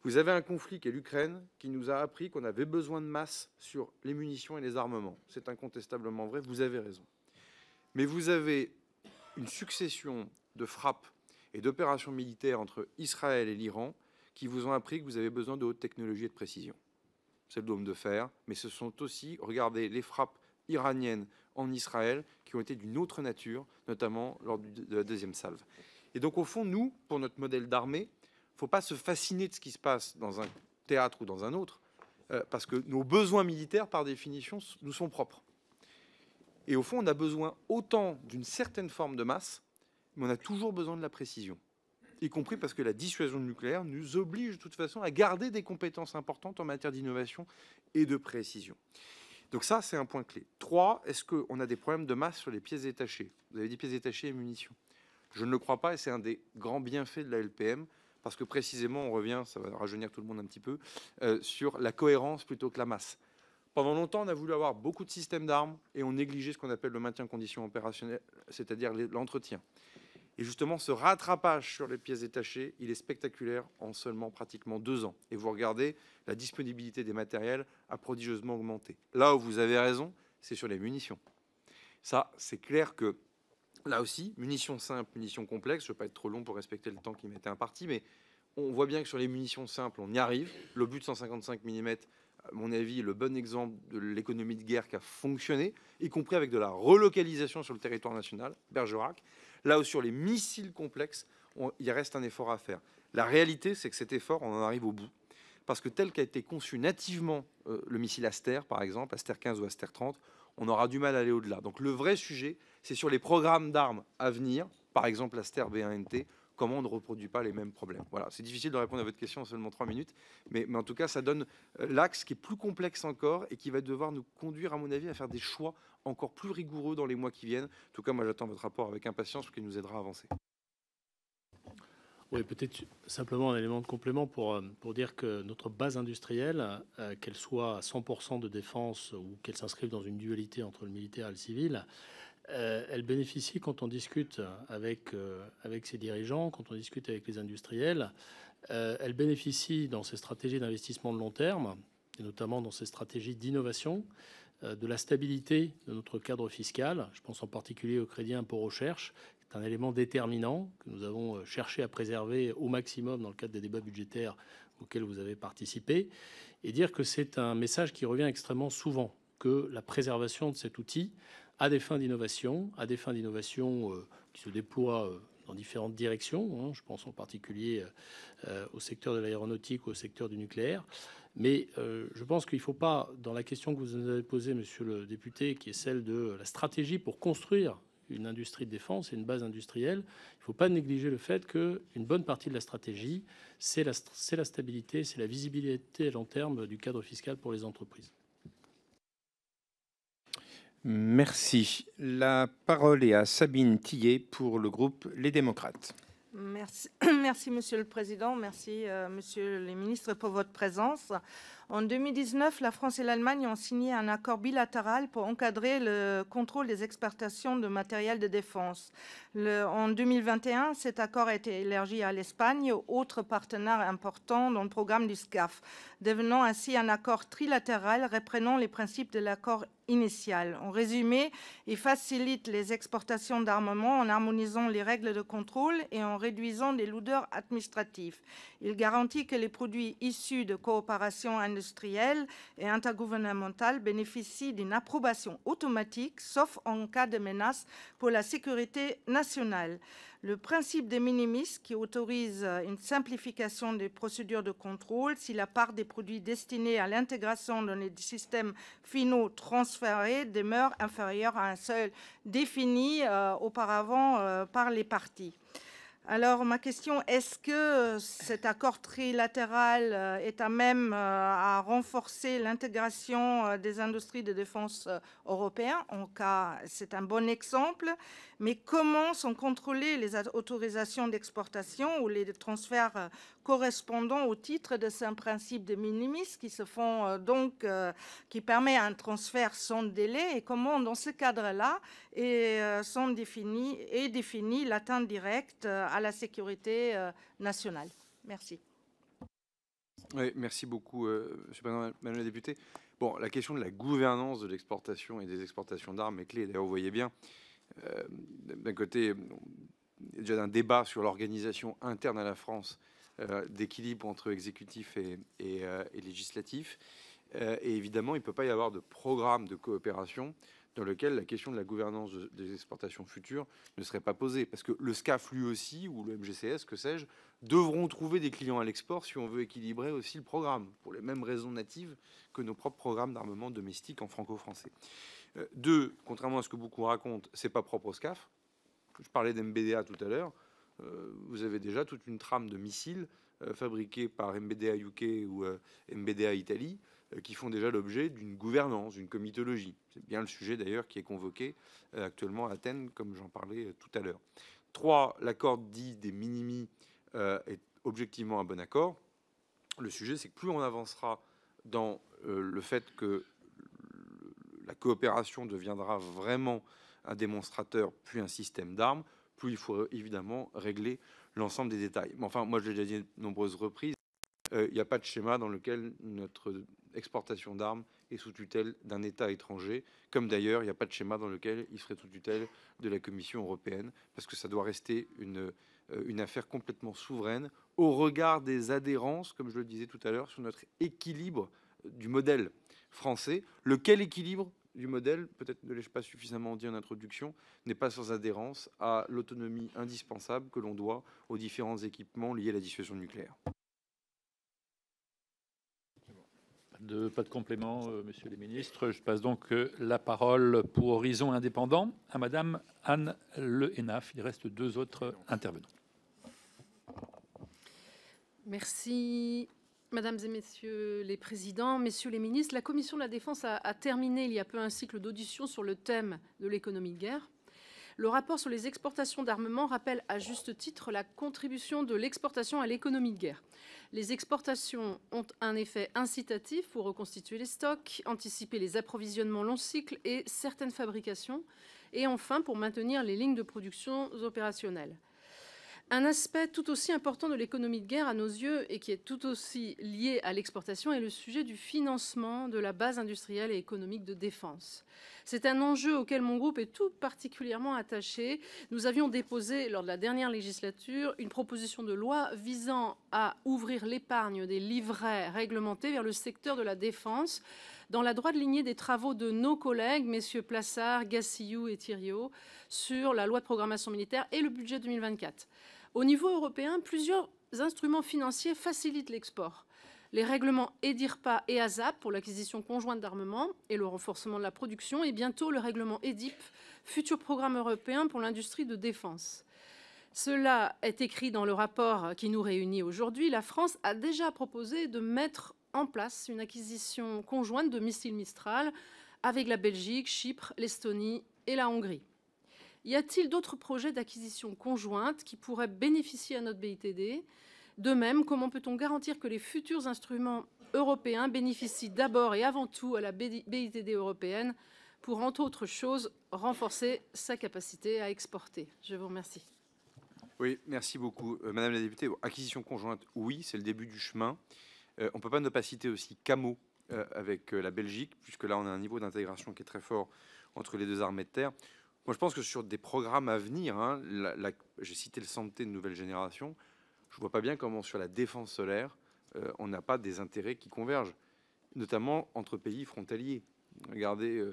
Vous avez un conflit qui est l'Ukraine, qui nous a appris qu'on avait besoin de masse sur les munitions et les armements. C'est incontestablement vrai, vous avez raison. Mais vous avez une succession de frappes et d'opérations militaires entre Israël et l'Iran qui vous ont appris que vous avez besoin de haute technologie et de précision. C'est le dôme de fer, mais ce sont aussi, regardez, les frappes iraniennes en Israël qui ont été d'une autre nature, notamment lors de la deuxième salve. Et donc, au fond, nous, pour notre modèle d'armée, il ne faut pas se fasciner de ce qui se passe dans un théâtre ou dans un autre, parce que nos besoins militaires, par définition, nous sont propres. Et au fond, on a besoin autant d'une certaine forme de masse, mais on a toujours besoin de la précision, y compris parce que la dissuasion nucléaire nous oblige de toute façon à garder des compétences importantes en matière d'innovation et de précision. Donc ça, c'est un point clé. 3, est-ce qu'on a des problèmes de masse sur les pièces détachées? Vous avez dit pièces détachées et munitions. Je ne le crois pas, et c'est un des grands bienfaits de la LPM, parce que précisément, on revient, ça va rajeunir tout le monde un petit peu, sur la cohérence plutôt que la masse. Pendant longtemps, on a voulu avoir beaucoup de systèmes d'armes, et on négligeait ce qu'on appelle le maintien en condition opérationnelle, c'est-à-dire l'entretien. Et justement, ce rattrapage sur les pièces détachées, il est spectaculaire en seulement pratiquement 2 ans. Et vous regardez, la disponibilité des matériels a prodigieusement augmenté. Là où vous avez raison, c'est sur les munitions. Ça, c'est clair que, là aussi, munitions simples, munitions complexes, je ne veux pas être trop long pour respecter le temps qui m'était imparti, mais on voit bien que sur les munitions simples, on y arrive. Le but de 155 mm, à mon avis, est le bon exemple de l'économie de guerre qui a fonctionné, y compris avec de la relocalisation sur le territoire national, Bergerac. Là où sur les missiles complexes, il reste un effort à faire. La réalité, c'est que cet effort, on en arrive au bout. Parce que tel qu'a été conçu nativement le missile Aster, par exemple, Aster 15 ou Aster 30, on aura du mal à aller au-delà. Donc le vrai sujet, c'est sur les programmes d'armes à venir, par exemple Aster B1NT, comment on ne reproduit pas les mêmes problèmes. Voilà, c'est difficile de répondre à votre question en seulement 3 minutes, mais en tout cas, ça donne l'axe qui est plus complexe encore et qui va devoir nous conduire, à mon avis, à faire des choix encore plus rigoureux dans les mois qui viennent. En tout cas, moi, j'attends votre rapport avec impatience, parce qu'il nous aidera à avancer. Oui, peut-être simplement un élément de complément pour dire que notre base industrielle, qu'elle soit à 100% de défense ou qu'elle s'inscrive dans une dualité entre le militaire et le civil, elle bénéficie, quand on discute avec ses dirigeants, quand on discute avec les industriels, elle bénéficie dans ses stratégies d'investissement de long terme, et notamment dans ses stratégies d'innovation, de la stabilité de notre cadre fiscal. Je pense en particulier au crédit impôt recherche, qui est un élément déterminant que nous avons cherché à préserver au maximum dans le cadre des débats budgétaires auxquels vous avez participé, et dire que c'est un message qui revient extrêmement souvent, que la préservation de cet outil à des fins d'innovation, qui se déploient dans différentes directions. Je pense en particulier au secteur de l'aéronautique ou au secteur du nucléaire. Mais je pense qu'il ne faut pas, dans la question que vous nous avez posée, monsieur le député, qui est celle de la stratégie pour construire une industrie de défense et une base industrielle, il ne faut pas négliger le fait qu'une bonne partie de la stratégie, c'est la stabilité, c'est la visibilité à long terme du cadre fiscal pour les entreprises. Merci. La parole est à Sabine Tillet pour le groupe Les Démocrates. Merci, merci Monsieur le Président, merci Monsieur les ministres pour votre présence. En 2019, la France et l'Allemagne ont signé un accord bilatéral pour encadrer le contrôle des exportations de matériel de défense. En 2021, cet accord a été élargi à l'Espagne, autre partenaire important dans le programme du SCAF, devenant ainsi un accord trilatéral reprenant les principes de l'accord initial. En résumé, il facilite les exportations d'armement en harmonisant les règles de contrôle et en réduisant les lourdeurs administratives. Il garantit que les produits issus de coopérations industrielle et intergouvernementale bénéficie d'une approbation automatique, sauf en cas de menace pour la sécurité nationale. Le principe de minimis, qui autorise une simplification des procédures de contrôle si la part des produits destinés à l'intégration dans les systèmes finaux transférés demeure inférieure à un seuil défini auparavant par les parties. Alors, ma question, est-ce que cet accord trilatéral est à même à renforcer l'intégration des industries de défense européennes? En cas, c'est un bon exemple. Mais comment sont contrôlées les autorisations d'exportation ou les transferts correspondant au titre de ce principe de minimis qui se font qui permet un transfert sans délai, et comment, dans ce cadre-là, est définie l'atteinte directe à la sécurité nationale? Merci. Oui, merci beaucoup, Madame la députée. Bon, la question de la gouvernance de l'exportation et des exportations d'armes est clé. D'ailleurs, vous voyez bien, d'un côté, il y a déjà un débat sur l'organisation interne à la France d'équilibre entre exécutif et législatif. Et évidemment, il ne peut pas y avoir de programme de coopération dans lequel la question de la gouvernance des exportations futures ne serait pas posée. Parce que le SCAF, lui aussi, ou le MGCS, que sais-je, devront trouver des clients à l'export si on veut équilibrer aussi le programme, pour les mêmes raisons natives que nos propres programmes d'armement domestique en franco-français. Deux, contrairement à ce que beaucoup racontent, c'est pas propre au SCAF. Je parlais d'MBDA tout à l'heure. Vous avez déjà toute une trame de missiles fabriqués par MBDA UK ou MBDA Italie qui font déjà l'objet d'une gouvernance, d'une comitologie. C'est bien le sujet d'ailleurs qui est convoqué actuellement à Athènes, comme j'en parlais tout à l'heure. 3, l'accord dit des minimi est objectivement un bon accord. Le sujet, c'est que plus on avancera dans le fait que la coopération deviendra vraiment un démonstrateur, puis un système d'armes, plus il faut évidemment régler l'ensemble des détails. Mais enfin, moi, je l'ai déjà dit de nombreuses reprises, il n'y a pas de schéma dans lequel notre exportation d'armes est sous tutelle d'un État étranger, comme d'ailleurs, il n'y a pas de schéma dans lequel il serait sous tutelle de la Commission européenne, parce que ça doit rester une affaire complètement souveraine au regard des adhérences, comme je le disais tout à l'heure, sur notre équilibre du modèle français. Lequel équilibre du modèle, peut-être ne l'ai-je pas suffisamment dit en introduction, n'est pas sans adhérence à l'autonomie indispensable que l'on doit aux différents équipements liés à la dissuasion nucléaire. Pas de complément, Monsieur les ministres. Je passe donc la parole pour Horizon Indépendant à Madame Anne Le Hénaff. Il reste 2 autres intervenants. Merci. Mesdames et Messieurs les présidents, Messieurs les ministres, la Commission de la Défense a terminé il y a peu un cycle d'audition sur le thème de l'économie de guerre. Le rapport sur les exportations d'armement rappelle à juste titre la contribution de l'exportation à l'économie de guerre. Les exportations ont un effet incitatif pour reconstituer les stocks, anticiper les approvisionnements long cycle et certaines fabrications, et enfin pour maintenir les lignes de production opérationnelles. Un aspect tout aussi important de l'économie de guerre à nos yeux et qui est tout aussi lié à l'exportation est le sujet du financement de la base industrielle et économique de défense. C'est un enjeu auquel mon groupe est tout particulièrement attaché. Nous avions déposé lors de la dernière législature une proposition de loi visant à ouvrir l'épargne des livrets réglementés vers le secteur de la défense dans la droite lignée des travaux de nos collègues, messieurs Plassard, Gassillou et Thiriot, sur la loi de programmation militaire et le budget 2024. Au niveau européen, plusieurs instruments financiers facilitent l'export. Les règlements EDIRPA et ASAP pour l'acquisition conjointe d'armement et le renforcement de la production, et bientôt le règlement EDIP, futur programme européen pour l'industrie de défense. Cela est écrit dans le rapport qui nous réunit aujourd'hui. La France a déjà proposé de mettre en place une acquisition conjointe de missiles Mistral avec la Belgique, Chypre, l'Estonie et la Hongrie. Y a-t-il d'autres projets d'acquisition conjointe qui pourraient bénéficier à notre BITD? De même, comment peut-on garantir que les futurs instruments européens bénéficient d'abord et avant tout à la BITD européenne pour, entre autres choses, renforcer sa capacité à exporter? Je vous remercie. Oui, merci beaucoup. Madame la députée, acquisition conjointe, oui, c'est le début du chemin. On ne peut pas ne pas citer aussi CAMO avec la Belgique, puisque là, on a un niveau d'intégration qui est très fort entre les deux armées de terre. Moi, je pense que sur des programmes à venir, hein, j'ai cité le santé de nouvelle génération, je ne vois pas bien comment sur la défense solaire, on n'a pas des intérêts qui convergent. notamment entre pays frontaliers. Regardez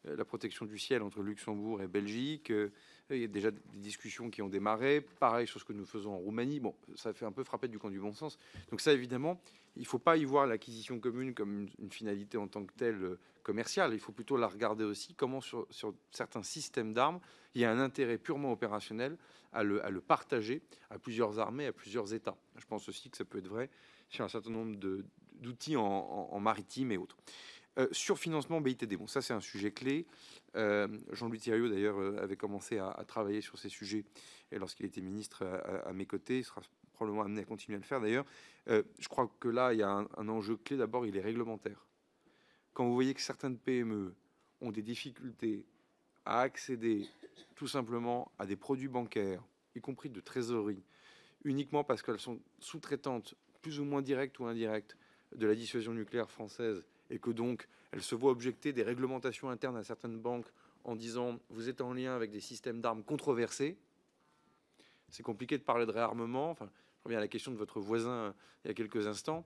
la protection du ciel entre Luxembourg et Belgique. Il y a déjà des discussions qui ont démarré. Pareil sur ce que nous faisons en Roumanie. Bon, ça fait un peu frapper du coin du bon sens. Donc ça, évidemment, il ne faut pas y voir l'acquisition commune comme une finalité en tant que telle commerciale. Il faut plutôt la regarder aussi comment sur certains systèmes d'armes, il y a un intérêt purement opérationnel à le partager à plusieurs armées, à plusieurs États. Je pense aussi que ça peut être vrai sur un certain nombre d'outils en maritime et autres. Sur financement BITD, bon, ça c'est un sujet clé. Jean-Louis Thiriot d'ailleurs avait commencé à travailler sur ces sujets et lorsqu'il était ministre à mes côtés, il sera probablement amené à continuer à le faire d'ailleurs. Je crois que là il y a un enjeu clé. D'abord, il est réglementaire. Quand vous voyez que certaines PME ont des difficultés à accéder tout simplement à des produits bancaires, y compris de trésorerie, uniquement parce qu'elles sont sous-traitantes plus ou moins directes ou indirectes de la dissuasion nucléaire française, et que donc elle se voit objecter des réglementations internes à certaines banques en disant vous êtes en lien avec des systèmes d'armes controversés, c'est compliqué de parler de réarmement. Enfin, je reviens à la question de votre voisin il y a quelques instants,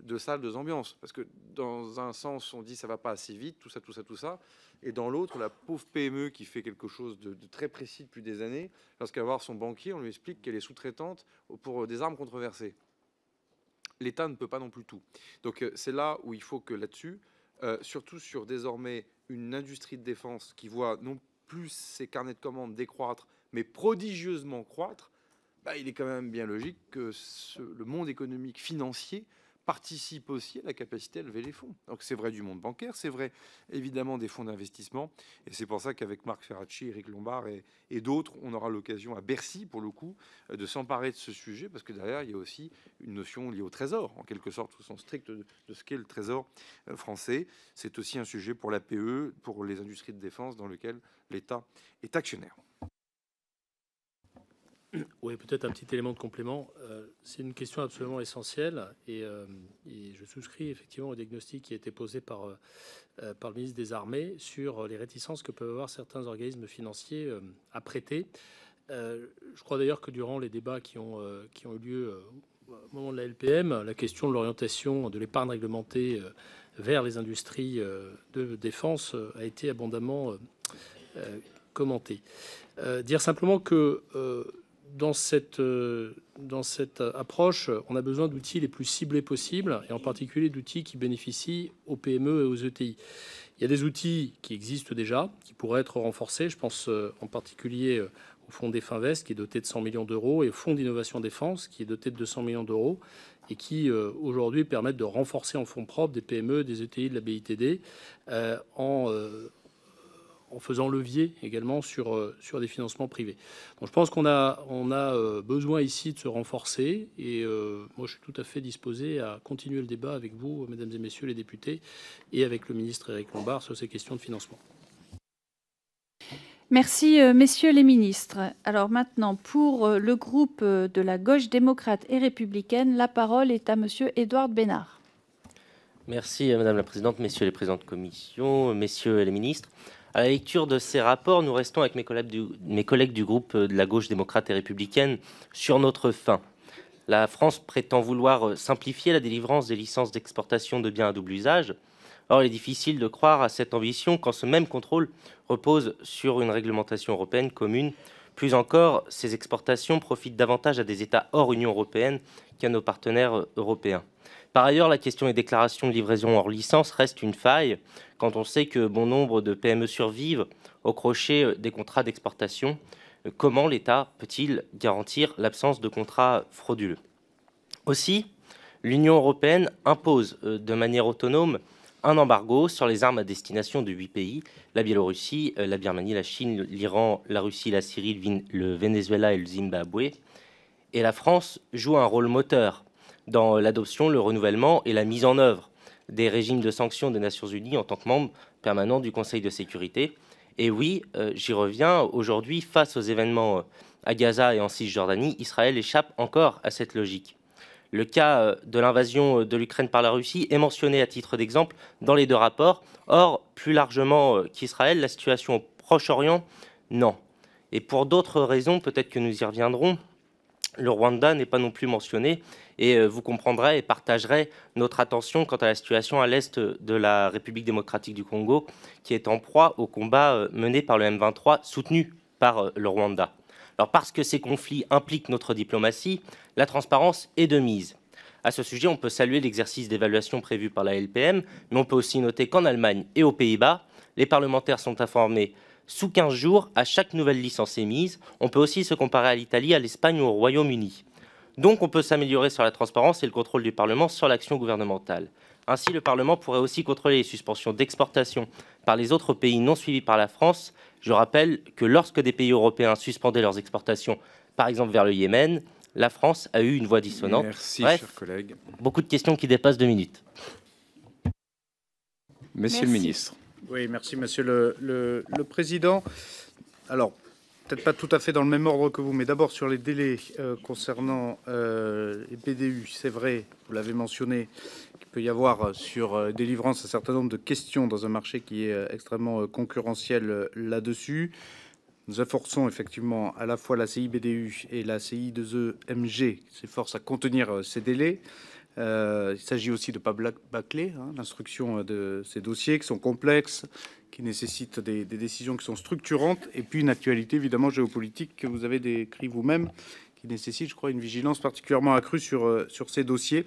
deux salles, deux ambiances. Parce que dans un sens, on dit ça va pas assez vite, tout ça, et dans l'autre, la pauvre PME qui fait quelque chose de très précis depuis des années, lorsqu'elle va voir son banquier, on lui explique qu'elle est sous-traitante pour des armes controversées. L'État ne peut pas non plus tout. Donc c'est là où il faut que là-dessus, surtout sur désormais une industrie de défense qui voit non plus ses carnets de commandes décroître, mais prodigieusement croître, bah, il est quand même bien logique que le monde économique financier participe aussi à la capacité à lever les fonds. Donc c'est vrai du monde bancaire, c'est vrai évidemment des fonds d'investissement, et c'est pour ça qu'avec Marc Ferracci, Éric Lombard et d'autres, on aura l'occasion à Bercy, pour le coup, de s'emparer de ce sujet, parce que derrière, il y a aussi une notion liée au trésor, en quelque sorte, au sens strict de ce qu'est le trésor français. C'est aussi un sujet pour l'APE, pour les industries de défense, dans lequel l'État est actionnaire. Oui, peut-être un petit élément de complément. C'est une question absolument essentielle et je souscris effectivement au diagnostic qui a été posé par le ministre des Armées sur les réticences que peuvent avoir certains organismes financiers à prêter. Je crois d'ailleurs que durant les débats qui ont eu lieu au moment de la LPM, la question de l'orientation de l'épargne réglementée vers les industries de défense a été abondamment commentée. Dire simplement que dans cette approche, on a besoin d'outils les plus ciblés possibles, et en particulier d'outils qui bénéficient aux PME et aux ETI. Il y a des outils qui existent déjà, qui pourraient être renforcés. Je pense en particulier au fonds Définvest, qui est doté de 100 millions d'euros, et au fonds d'innovation défense, qui est doté de 200 millions d'euros, et qui aujourd'hui permettent de renforcer en fonds propres des PME, des ETI, de la BITD, en faisant levier également sur des financements privés. Donc je pense qu'on a besoin ici de se renforcer, et moi je suis tout à fait disposé à continuer le débat avec vous, mesdames et messieurs les députés, et avec le ministre Éric Lombard sur ces questions de financement. Merci, messieurs les ministres. Alors maintenant, pour le groupe de la gauche démocrate et républicaine, la parole est à monsieur Édouard Bénard. Merci, madame la présidente, messieurs les présidents de commission, messieurs les ministres. À la lecture de ces rapports, nous restons avec mes collègues du groupe de la gauche démocrate et républicaine sur notre faim. La France prétend vouloir simplifier la délivrance des licences d'exportation de biens à double usage. Or, il est difficile de croire à cette ambition quand ce même contrôle repose sur une réglementation européenne commune. Plus encore, ces exportations profitent davantage à des États hors Union européenne qu'à nos partenaires européens. Par ailleurs, la question des déclarations de livraison hors licence reste une faille quand on sait que bon nombre de PME survivent au crochet des contrats d'exportation. Comment l'État peut-il garantir l'absence de contrats frauduleux? Aussi, l'Union européenne impose de manière autonome un embargo sur les armes à destination de 8 pays, la Biélorussie, la Birmanie, la Chine, l'Iran, la Russie, la Syrie, le Venezuela et le Zimbabwe. Et la France joue un rôle moteur dans l'adoption, le renouvellement et la mise en œuvre des régimes de sanctions des Nations Unies en tant que membre permanent du Conseil de sécurité. Et oui, j'y reviens, aujourd'hui, face aux événements à Gaza et en Cisjordanie, Israël échappe encore à cette logique. Le cas de l'invasion de l'Ukraine par la Russie est mentionné à titre d'exemple dans les deux rapports. Or, plus largement qu'Israël, la situation au Proche-Orient, non. Et pour d'autres raisons, peut-être que nous y reviendrons, le Rwanda n'est pas non plus mentionné. Et vous comprendrez et partagerez notre attention quant à la situation à l'est de la République démocratique du Congo, qui est en proie au combat mené par le M23, soutenu par le Rwanda. Alors, parce que ces conflits impliquent notre diplomatie, la transparence est de mise. À ce sujet, on peut saluer l'exercice d'évaluation prévu par la LPM, mais on peut aussi noter qu'en Allemagne et aux Pays-Bas, les parlementaires sont informés sous 15 jours à chaque nouvelle licence émise. On peut aussi se comparer à l'Italie, à l'Espagne ou au Royaume-Uni. Donc, on peut s'améliorer sur la transparence et le contrôle du Parlement sur l'action gouvernementale. Ainsi, le Parlement pourrait aussi contrôler les suspensions d'exportation par les autres pays non suivis par la France. Je rappelle que lorsque des pays européens suspendaient leurs exportations, par exemple vers le Yémen, la France a eu une voix dissonante. Merci, bref, cher collègue. Beaucoup de questions qui dépassent 2 minutes. Monsieur le ministre. Oui, merci, Monsieur le Président. Alors, peut-être pas tout à fait dans le même ordre que vous, mais d'abord sur les délais concernant les BDU. C'est vrai, vous l'avez mentionné, qu'il peut y avoir sur délivrance un certain nombre de questions dans un marché qui est extrêmement concurrentiel là-dessus. Nous efforçons effectivement à la fois la CIBDU et la CI2EMG qui s'efforcent à contenir ces délais. Il s'agit aussi de ne pas bâcler l'instruction de ces dossiers qui sont complexes, qui nécessitent des décisions qui sont structurantes, et puis une actualité évidemment géopolitique que vous avez décrit vous-même, qui nécessite, je crois, une vigilance particulièrement accrue sur ces dossiers,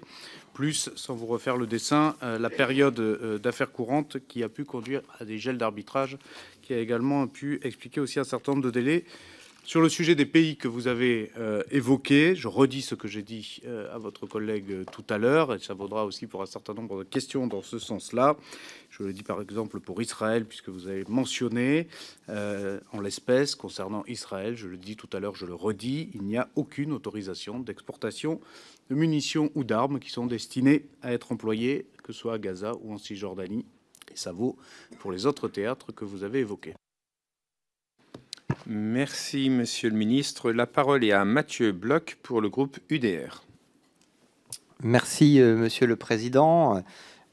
plus, sans vous refaire le dessin, la période d'affaires courantes qui a pu conduire à des gels d'arbitrage, qui a également pu expliquer aussi un certain nombre de délais. Sur le sujet des pays que vous avez évoqués, je redis ce que j'ai dit à votre collègue tout à l'heure, et ça vaudra aussi pour un certain nombre de questions dans ce sens-là. Je le dis par exemple pour Israël, puisque vous avez mentionné en l'espèce, concernant Israël, je le dis tout à l'heure, je le redis, il n'y a aucune autorisation d'exportation de munitions ou d'armes qui sont destinées à être employées, que ce soit à Gaza ou en Cisjordanie. Et ça vaut pour les autres théâtres que vous avez évoqués. Merci, Monsieur le Ministre. La parole est à Mathieu Bloch pour le groupe UDR. Merci, Monsieur le Président.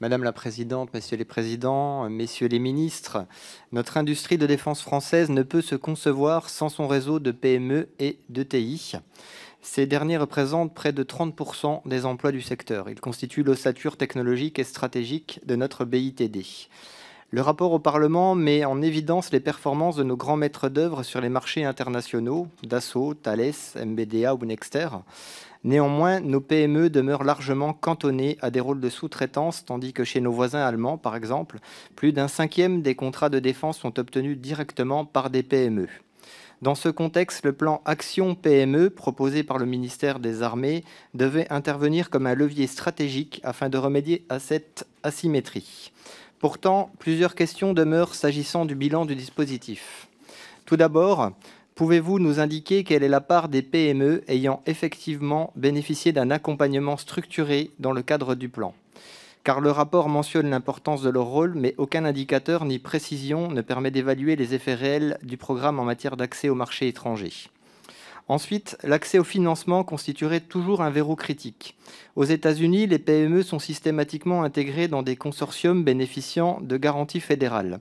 Madame la Présidente, Messieurs les Présidents, Messieurs les Ministres, notre industrie de défense française ne peut se concevoir sans son réseau de PME et d'ETI. Ces derniers représentent près de 30% des emplois du secteur. Ils constituent l'ossature technologique et stratégique de notre BITD. Le rapport au Parlement met en évidence les performances de nos grands maîtres d'œuvre sur les marchés internationaux, Dassault, Thales, MBDA ou Nexter. Néanmoins, nos PME demeurent largement cantonnées à des rôles de sous-traitance, tandis que chez nos voisins allemands, par exemple, plus d'un cinquième des contrats de défense sont obtenus directement par des PME. Dans ce contexte, le plan Action PME, proposé par le ministère des Armées, devait intervenir comme un levier stratégique afin de remédier à cette asymétrie. Pourtant, plusieurs questions demeurent s'agissant du bilan du dispositif. Tout d'abord, pouvez-vous nous indiquer quelle est la part des PME ayant effectivement bénéficié d'un accompagnement structuré dans le cadre du plan ? Car le rapport mentionne l'importance de leur rôle, mais aucun indicateur ni précision ne permet d'évaluer les effets réels du programme en matière d'accès au marché étranger. Ensuite, l'accès au financement constituerait toujours un verrou critique. Aux États-Unis, les PME sont systématiquement intégrées dans des consortiums bénéficiant de garanties fédérales.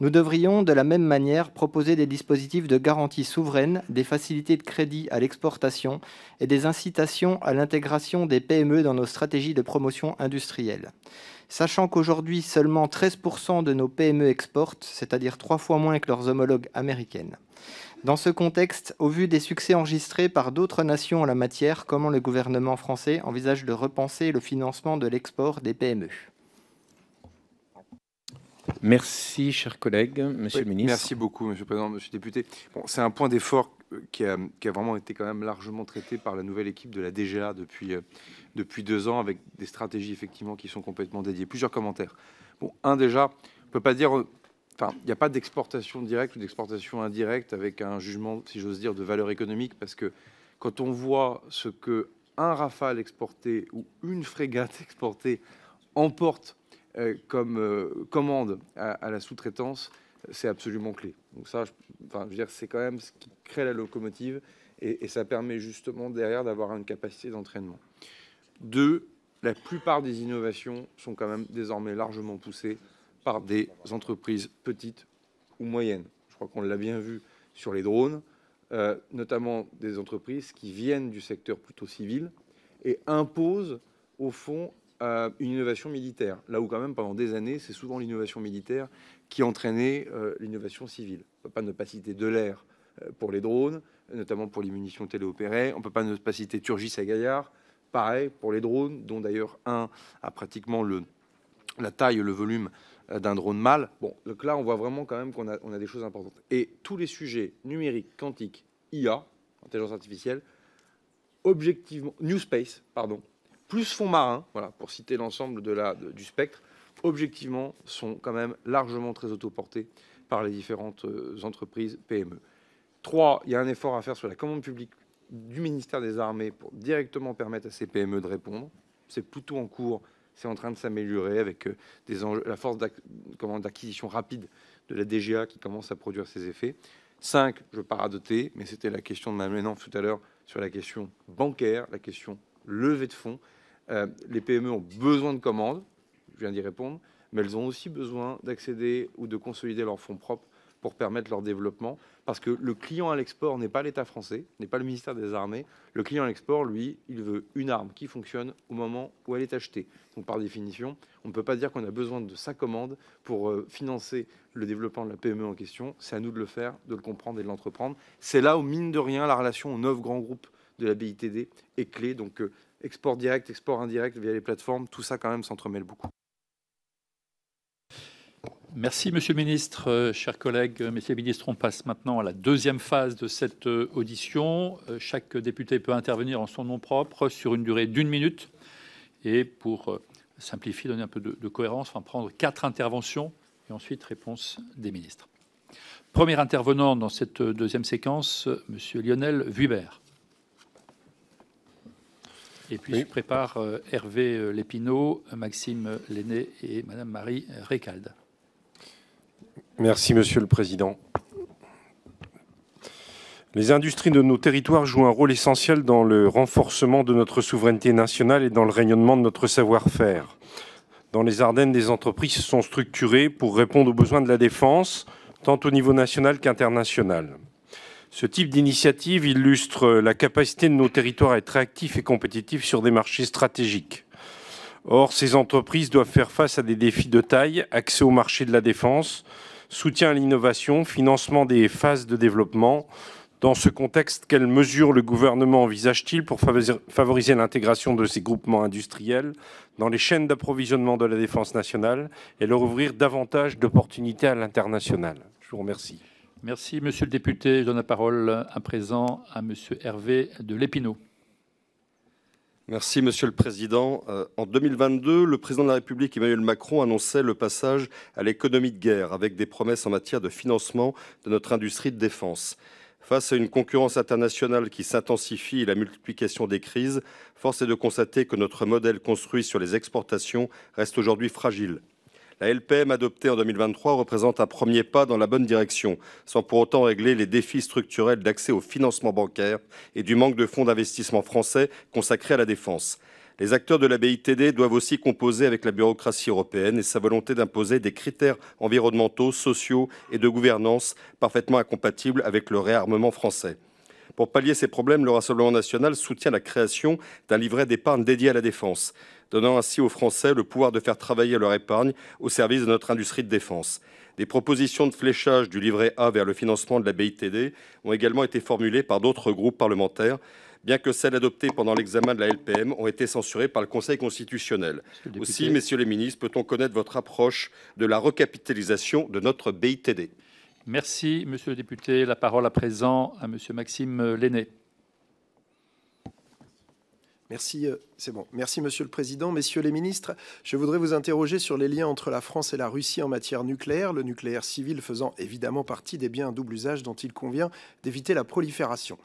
Nous devrions, de la même manière, proposer des dispositifs de garantie souveraine, des facilités de crédit à l'exportation et des incitations à l'intégration des PME dans nos stratégies de promotion industrielle. Sachant qu'aujourd'hui, seulement 13% de nos PME exportent, c'est-à-dire 3 fois moins que leurs homologues américaines. Dans ce contexte, au vu des succès enregistrés par d'autres nations en la matière, comment le gouvernement français envisage de repenser le financement de l'export des PME ? Merci, cher collègue. Monsieur le ministre. Merci beaucoup, Monsieur le Président, Monsieur le député. Bon, c'est un point d'effort qui a vraiment été quand même largement traité par la nouvelle équipe de la DGA depuis 2 ans, avec des stratégies effectivement qui sont complètement dédiées. Plusieurs commentaires. Bon, déjà, on ne peut pas dire... Enfin, il n'y a pas d'exportation directe ou d'exportation indirecte avec un jugement, si j'ose dire, de valeur économique, parce que quand on voit ce que un Rafale exporté ou une frégate exportée emporte comme commande à la sous-traitance, c'est absolument clé. Donc ça, je veux dire, c'est quand même ce qui crée la locomotive et ça permet justement derrière d'avoir une capacité d'entraînement. 2, la plupart des innovations sont quand même désormais largement poussées par des entreprises petites ou moyennes. Je crois qu'on l'a bien vu sur les drones. notamment des entreprises qui viennent du secteur plutôt civil et imposent, au fond, une innovation militaire. Là où, quand même, pendant des années, c'est souvent l'innovation militaire qui entraînait l'innovation civile. On ne peut pas ne pas citer Delair pour les drones, notamment pour les munitions téléopérées. On ne peut pas ne pas citer Turgis à Gaillard, pareil pour les drones, dont d'ailleurs un a pratiquement la taille et le volume d'un drone mâle. Bon, donc là, on voit vraiment quand même qu'on a des choses importantes. Et tous les sujets numériques, quantiques, IA, intelligence artificielle, objectivement, New Space, pardon, plus fonds marins, voilà, pour citer l'ensemble du spectre, objectivement, sont quand même largement très autoportés par les différentes entreprises PME. 3, il y a un effort à faire sur la commande publique du ministère des Armées pour directement permettre à ces PME de répondre. C'est plutôt en cours, c'est en train de s'améliorer avec la force d'acquisition rapide de la DGA qui commence à produire ses effets. 5, je ne veux pas radoter, mais c'était la question de Mme Lénan tout à l'heure sur la question bancaire, la question levée de fonds. Les PME ont besoin de commandes, je viens d'y répondre, mais elles ont aussi besoin d'accéder ou de consolider leurs fonds propres pour permettre leur développement, parce que le client à l'export n'est pas l'État français, n'est pas le ministère des Armées. Le client à l'export, lui, il veut une arme qui fonctionne au moment où elle est achetée. Donc par définition, on ne peut pas dire qu'on a besoin de sa commande pour financer le développement de la PME en question. C'est à nous de le faire, de le comprendre et de l'entreprendre. C'est là où, mine de rien, la relation aux 9 grands groupes de la BITD est clé. Donc export direct, export indirect via les plateformes, tout ça quand même s'entremêle beaucoup. Merci, Monsieur le Ministre. Chers collègues, Messieurs les ministres, on passe maintenant à la deuxième phase de cette audition. Chaque député peut intervenir en son nom propre sur une durée d'1 minute. Et pour simplifier, donner un peu de cohérence, on va prendre 4 interventions et ensuite réponse des ministres. Premier intervenant dans cette deuxième séquence, Monsieur Lionel Vuibert. Et puis je prépare Hervé Lépinault, Maxime Lenné et Madame Marie Récalde. Merci, Monsieur le Président. Les industries de nos territoires jouent un rôle essentiel dans le renforcement de notre souveraineté nationale et dans le rayonnement de notre savoir-faire. Dans les Ardennes, des entreprises sont structurées pour répondre aux besoins de la défense, tant au niveau national qu'international. Ce type d'initiative illustre la capacité de nos territoires à être réactifs et compétitifs sur des marchés stratégiques. Or, ces entreprises doivent faire face à des défis de taille, accès au marché de la défense, soutien à l'innovation, financement des phases de développement. Dans ce contexte, quelles mesures le gouvernement envisage-t-il pour favoriser l'intégration de ces groupements industriels dans les chaînes d'approvisionnement de la défense nationale et leur ouvrir davantage d'opportunités à l'international? Je vous remercie. Merci, Monsieur le député. Je donne la parole à présent à Monsieur Hervé de Lépinault. Merci, Monsieur le Président. En 2022, le Président de la République, Emmanuel Macron, annonçait le passage à l'économie de guerre avec des promesses en matière de financement de notre industrie de défense. Face à une concurrence internationale qui s'intensifie et la multiplication des crises, force est de constater que notre modèle construit sur les exportations reste aujourd'hui fragile. La LPM adoptée en 2023 représente un premier pas dans la bonne direction, sans pour autant régler les défis structurels d'accès au financement bancaire et du manque de fonds d'investissement français consacrés à la défense. Les acteurs de la BITD doivent aussi composer avec la bureaucratie européenne et sa volonté d'imposer des critères environnementaux, sociaux et de gouvernance parfaitement incompatibles avec le réarmement français. Pour pallier ces problèmes, le Rassemblement national soutient la création d'un livret d'épargne dédié à la défense, donnant ainsi aux Français le pouvoir de faire travailler leur épargne au service de notre industrie de défense. Des propositions de fléchage du livret A vers le financement de la BITD ont également été formulées par d'autres groupes parlementaires, bien que celles adoptées pendant l'examen de la LPM ont été censurées par le Conseil constitutionnel. Aussi, messieurs les ministres, peut-on connaître votre approche de la recapitalisation de notre BITD? Merci, Monsieur le député. La parole à présent à Monsieur Maxime Lenné. Merci, c'est bon. Merci, Monsieur le Président. Messieurs les ministres, je voudrais vous interroger sur les liens entre la France et la Russie en matière nucléaire, le nucléaire civil faisant évidemment partie des biens à double usage dont il convient d'éviter la prolifération.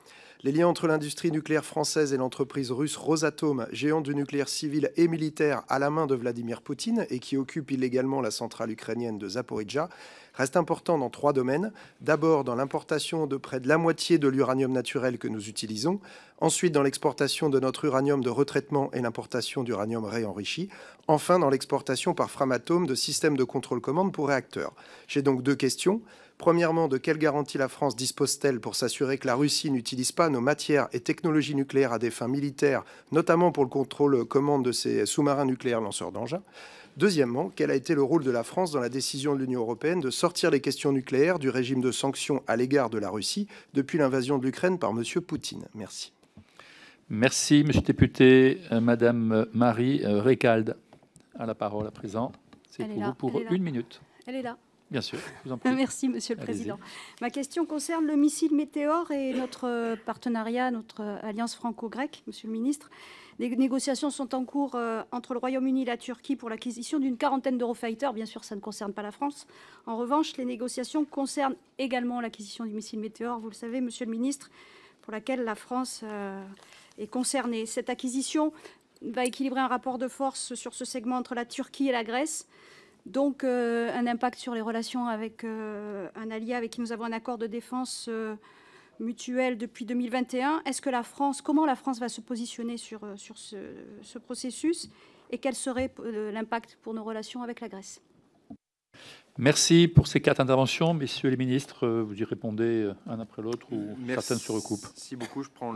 Les liens entre l'industrie nucléaire française et l'entreprise russe Rosatom, géant du nucléaire civil et militaire à la main de Vladimir Poutine et qui occupe illégalement la centrale ukrainienne de Zaporijjia, restent importants dans 3 domaines. D'abord, dans l'importation de près de la moitié de l'uranium naturel que nous utilisons. Ensuite, dans l'exportation de notre uranium de retraitement et l'importation d'uranium réenrichi. Enfin, dans l'exportation par Framatome de systèmes de contrôle-commande pour réacteurs. J'ai donc 2 questions. Premièrement, de quelles garanties la France dispose-t-elle pour s'assurer que la Russie n'utilise pas nos matières et technologies nucléaires à des fins militaires, notamment pour le contrôle commande de ses sous-marins nucléaires lanceurs d'engins? Deuxièmement, quel a été le rôle de la France dans la décision de l'Union européenne de sortir les questions nucléaires du régime de sanctions à l'égard de la Russie depuis l'invasion de l'Ukraine par M. Poutine? Merci. Merci, monsieur le député. Madame Marie Récalde a la parole à présent. C'est pour vous pour 1 minute. Elle est là. Bien sûr, je vous en prie. Merci, Monsieur le Président. Ma question concerne le missile Météor et notre partenariat, notre alliance franco-grecque, Monsieur le Ministre. Des négociations sont en cours entre le Royaume-Uni et la Turquie pour l'acquisition d'une quarantaine d'Eurofighter. Bien sûr, ça ne concerne pas la France. En revanche, les négociations concernent également l'acquisition du missile Météor, vous le savez, Monsieur le Ministre, pour laquelle la France est concernée. Cette acquisition va équilibrer un rapport de force sur ce segment entre la Turquie et la Grèce. Donc, un impact sur les relations avec un allié avec qui nous avons un accord de défense mutuel depuis 2021. Comment la France va se positionner sur ce processus et quel serait l'impact pour nos relations avec la Grèce? Merci pour ces 4 interventions. Messieurs les ministres, vous y répondez un après l'autre ou certaines se recoupent? Merci beaucoup. Je prends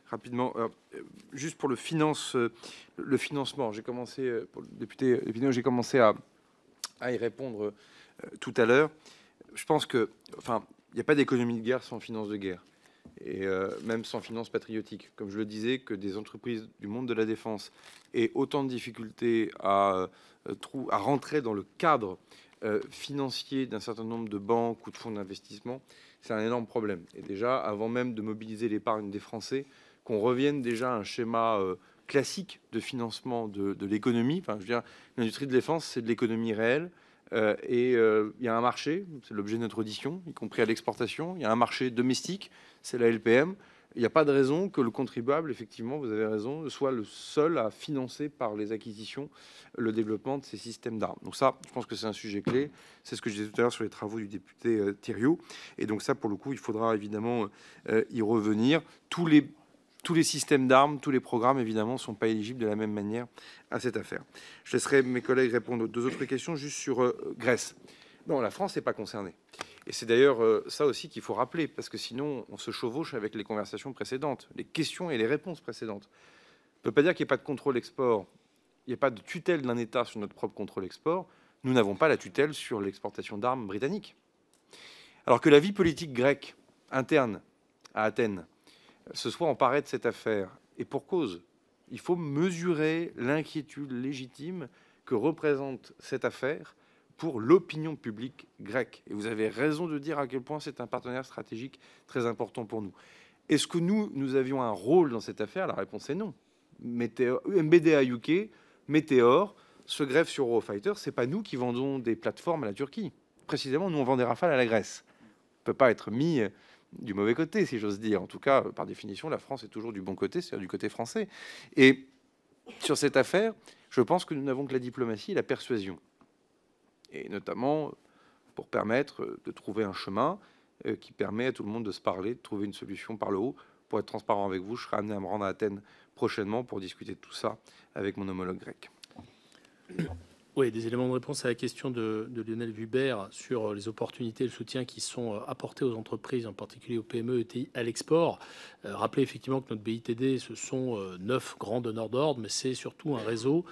rapidement. Juste pour le financement, j'ai commencé, pour le député Lépinot, j'ai commencé à y répondre tout à l'heure. Je pense que, il n'y a pas d'économie de guerre sans finance de guerre, et même sans finance patriotique. Comme je le disais, que des entreprises du monde de la défense aient autant de difficultés à rentrer dans le cadre financier d'un certain nombre de banques ou de fonds d'investissement, c'est un énorme problème. Et déjà, avant même de mobiliser l'épargne des Français, qu'on revienne déjà à un schéma classique de financement de l'économie. Enfin, je veux dire, l'industrie de défense, c'est de l'économie réelle. Et il y a un marché, c'est l'objet de notre audition, y compris à l'exportation. Il y a un marché domestique, c'est la LPM. Il n'y a pas de raison que le contribuable, effectivement, vous avez raison, soit le seul à financer par les acquisitions le développement de ces systèmes d'armes. Donc ça, je pense que c'est un sujet clé. C'est ce que je disais tout à l'heure sur les travaux du député Thiriot. Et donc ça, pour le coup, il faudra évidemment y revenir. Tous les systèmes d'armes, tous les programmes, évidemment, ne sont pas éligibles de la même manière à cette affaire. Je laisserai mes collègues répondre aux 2 autres questions, juste sur Grèce. Non, la France n'est pas concernée. Et c'est d'ailleurs ça aussi qu'il faut rappeler, parce que sinon, on se chevauche avec les conversations précédentes, les questions et les réponses précédentes. On ne peut pas dire qu'il n'y a pas de contrôle export, il n'y a pas de tutelle d'un État sur notre propre contrôle export. Nous n'avons pas la tutelle sur l'exportation d'armes britanniques. Alors que la vie politique grecque interne à Athènes se soit emparée de cette affaire, et pour cause. Il faut mesurer l'inquiétude légitime que représente cette affaire pour l'opinion publique grecque. Et vous avez raison de dire à quel point c'est un partenaire stratégique très important pour nous. Est-ce que nous avions un rôle dans cette affaire? La réponse est non. MBDA UK, Météor, se greffe sur Eurofighter. Ce n'est pas nous qui vendons des plateformes à la Turquie. Précisément, nous, on vend des Rafales à la Grèce. On ne peut pas être mis du mauvais côté, si j'ose dire. En tout cas, par définition, la France est toujours du bon côté, c'est-à-dire du côté français. Et sur cette affaire, je pense que nous n'avons que la diplomatie et la persuasion. Et notamment pour permettre de trouver un chemin qui permet à tout le monde de se parler, de trouver une solution par le haut. Pour être transparent avec vous, je serai amené à me rendre à Athènes prochainement pour discuter de tout ça avec mon homologue grec. Oui, des éléments de réponse à la question de Lionel Vubert sur les opportunités et le soutien qui sont apportés aux entreprises, en particulier aux PME et ETI à l'export. Rappelez effectivement que notre BITD, ce sont 9 grands donneurs d'ordre, mais c'est surtout un réseau,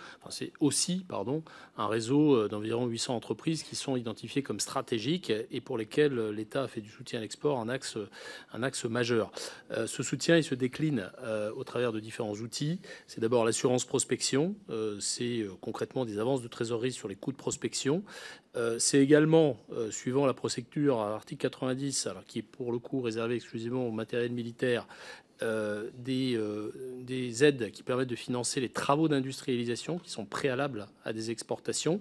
un réseau d'environ 800 entreprises qui sont identifiées comme stratégiques et pour lesquelles l'État a fait du soutien à l'export un axe majeur. Ce soutien, il se décline au travers de différents outils. C'est d'abord l'assurance prospection, c'est concrètement des avances de trésorerie sur les coûts de prospection. C'est également, suivant la procédure à l'article 90, alors qui est pour le coup réservé exclusivement au matériel militaire, des aides qui permettent de financer les travaux d'industrialisation qui sont préalables à des exportations.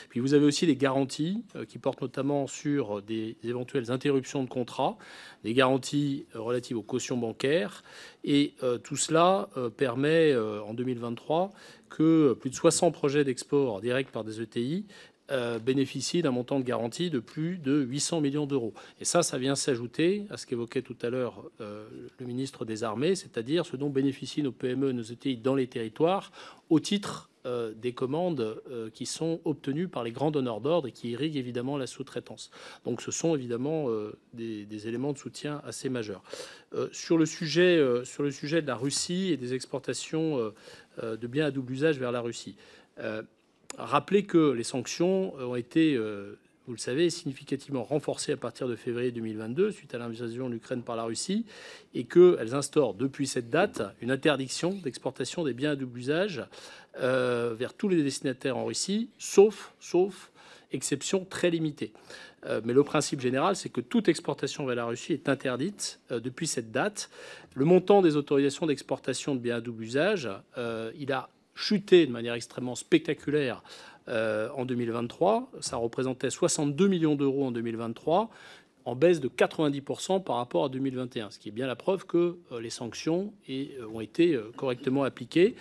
Puis vous avez aussi des garanties qui portent notamment sur des éventuelles interruptions de contrat, des garanties relatives aux cautions bancaires. Et tout cela permet en 2023 que plus de 60 projets d'export direct par des ETI bénéficient d'un montant de garantie de plus de 800 millions d'euros. Et ça vient s'ajouter à ce qu'évoquait tout à l'heure le ministre des Armées, c'est-à-dire ce dont bénéficient nos PME et nos ETI dans les territoires au titre des commandes qui sont obtenues par les grands donneurs d'ordre et qui irriguent évidemment la sous-traitance. Donc ce sont évidemment des éléments de soutien assez majeurs. Sur le sujet de la Russie et des exportations de biens à double usage vers la Russie, rappelez que les sanctions ont été, vous le savez, significativement renforcées à partir de février 2022 suite à l'invasion de l'Ukraine par la Russie et qu'elles instaurent depuis cette date une interdiction d'exportation des biens à double usage vers tous les destinataires en Russie, sauf exception très limitée. Mais le principe général, c'est que toute exportation vers la Russie est interdite depuis cette date. Le montant des autorisations d'exportation de biens à double usage, il a chuté de manière extrêmement spectaculaire en 2023. Ça représentait 62 millions d'euros en 2023, en baisse de 90% par rapport à 2021, ce qui est bien la preuve que les sanctions ont été correctement appliquées.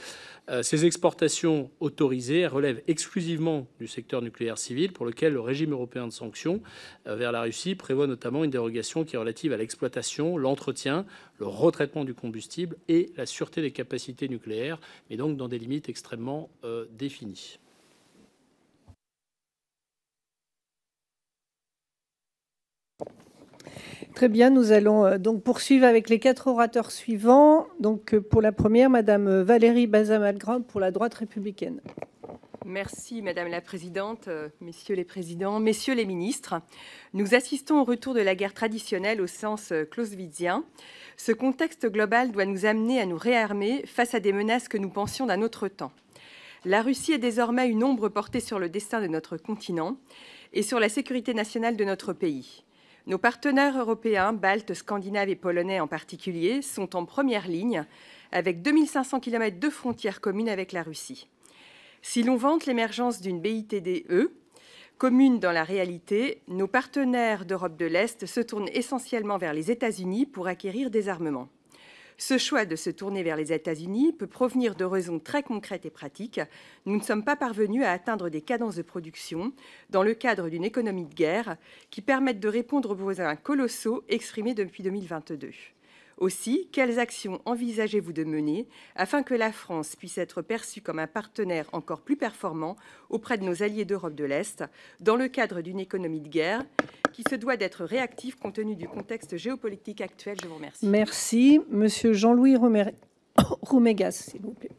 Ces exportations autorisées relèvent exclusivement du secteur nucléaire civil, pour lequel le régime européen de sanctions vers la Russie prévoit notamment une dérogation qui est relative à l'exploitation, l'entretien, le retraitement du combustible et la sûreté des capacités nucléaires, mais donc dans des limites extrêmement définies. Très bien, nous allons donc poursuivre avec les 4 orateurs suivants. Donc pour la première, Madame Valérie Bazin-Malgrand pour la droite républicaine. Merci Madame la Présidente, Messieurs les Présidents, Messieurs les Ministres. Nous assistons au retour de la guerre traditionnelle au sens clausewitzien. Ce contexte global doit nous amener à nous réarmer face à des menaces que nous pensions d'un autre temps. La Russie est désormais une ombre portée sur le destin de notre continent et sur la sécurité nationale de notre pays. Nos partenaires européens, baltes, scandinaves et polonais en particulier, sont en première ligne, avec 2500 km de frontières communes avec la Russie. Si l'on vante l'émergence d'une BITDE, commune dans la réalité, nos partenaires d'Europe de l'Est se tournent essentiellement vers les États-Unis pour acquérir des armements. Ce choix de se tourner vers les États-Unis peut provenir de raisons très concrètes et pratiques. Nous ne sommes pas parvenus à atteindre des cadences de production dans le cadre d'une économie de guerre qui permettent de répondre aux besoins colossaux exprimés depuis 2022. Aussi, quelles actions envisagez-vous de mener afin que la France puisse être perçue comme un partenaire encore plus performant auprès de nos alliés d'Europe de l'Est dans le cadre d'une économie de guerre qui se doit d'être réactive compte tenu du contexte géopolitique actuel? Je vous remercie. Merci. Monsieur Jean-Louis Roumégas, s'il vous plaît.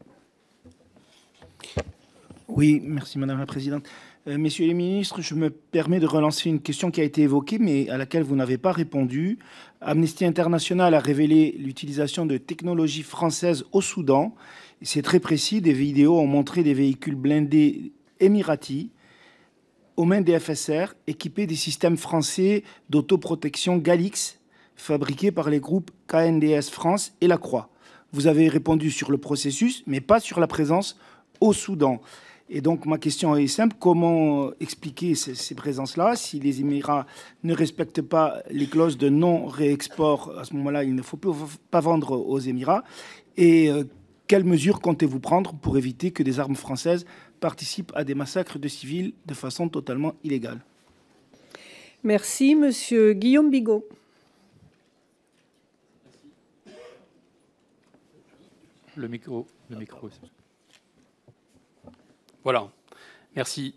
Oui, merci Madame la Présidente. Messieurs les ministres, je me permets de relancer une question qui a été évoquée, mais à laquelle vous n'avez pas répondu. Amnesty International a révélé l'utilisation de technologies françaises au Soudan. C'est très précis. Des vidéos ont montré des véhicules blindés émiratis aux mains des FSR, équipés des systèmes français d'autoprotection Galix, fabriqués par les groupes KNDS France et La Croix. Vous avez répondu sur le processus, mais pas sur la présence au Soudan. Et donc, ma question est simple. Comment expliquer ces présences-là? Si les Émirats ne respectent pas les clauses de non-réexport, à ce moment-là, il ne faut pas vendre aux Émirats. Et quelles mesures comptez-vous prendre pour éviter que des armes françaises participent à des massacres de civils de façon totalement illégale? Merci. Monsieur Guillaume Bigot. Le micro. Voilà. Merci.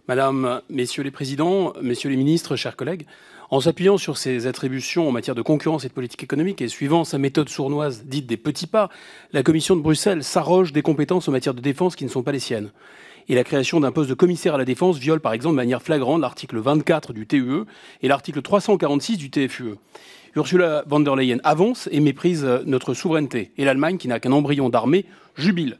Madame, Messieurs les Présidents, Messieurs les Ministres, chers collègues, en s'appuyant sur ses attributions en matière de concurrence et de politique économique et suivant sa méthode sournoise dite des petits pas, la Commission de Bruxelles s'arroge des compétences en matière de défense qui ne sont pas les siennes. Et la création d'un poste de commissaire à la défense viole par exemple de manière flagrante l'article 24 du TUE et l'article 346 du TFUE. Ursula von der Leyen avance et méprise notre souveraineté. Et l'Allemagne, qui n'a qu'un embryon d'armée, jubile.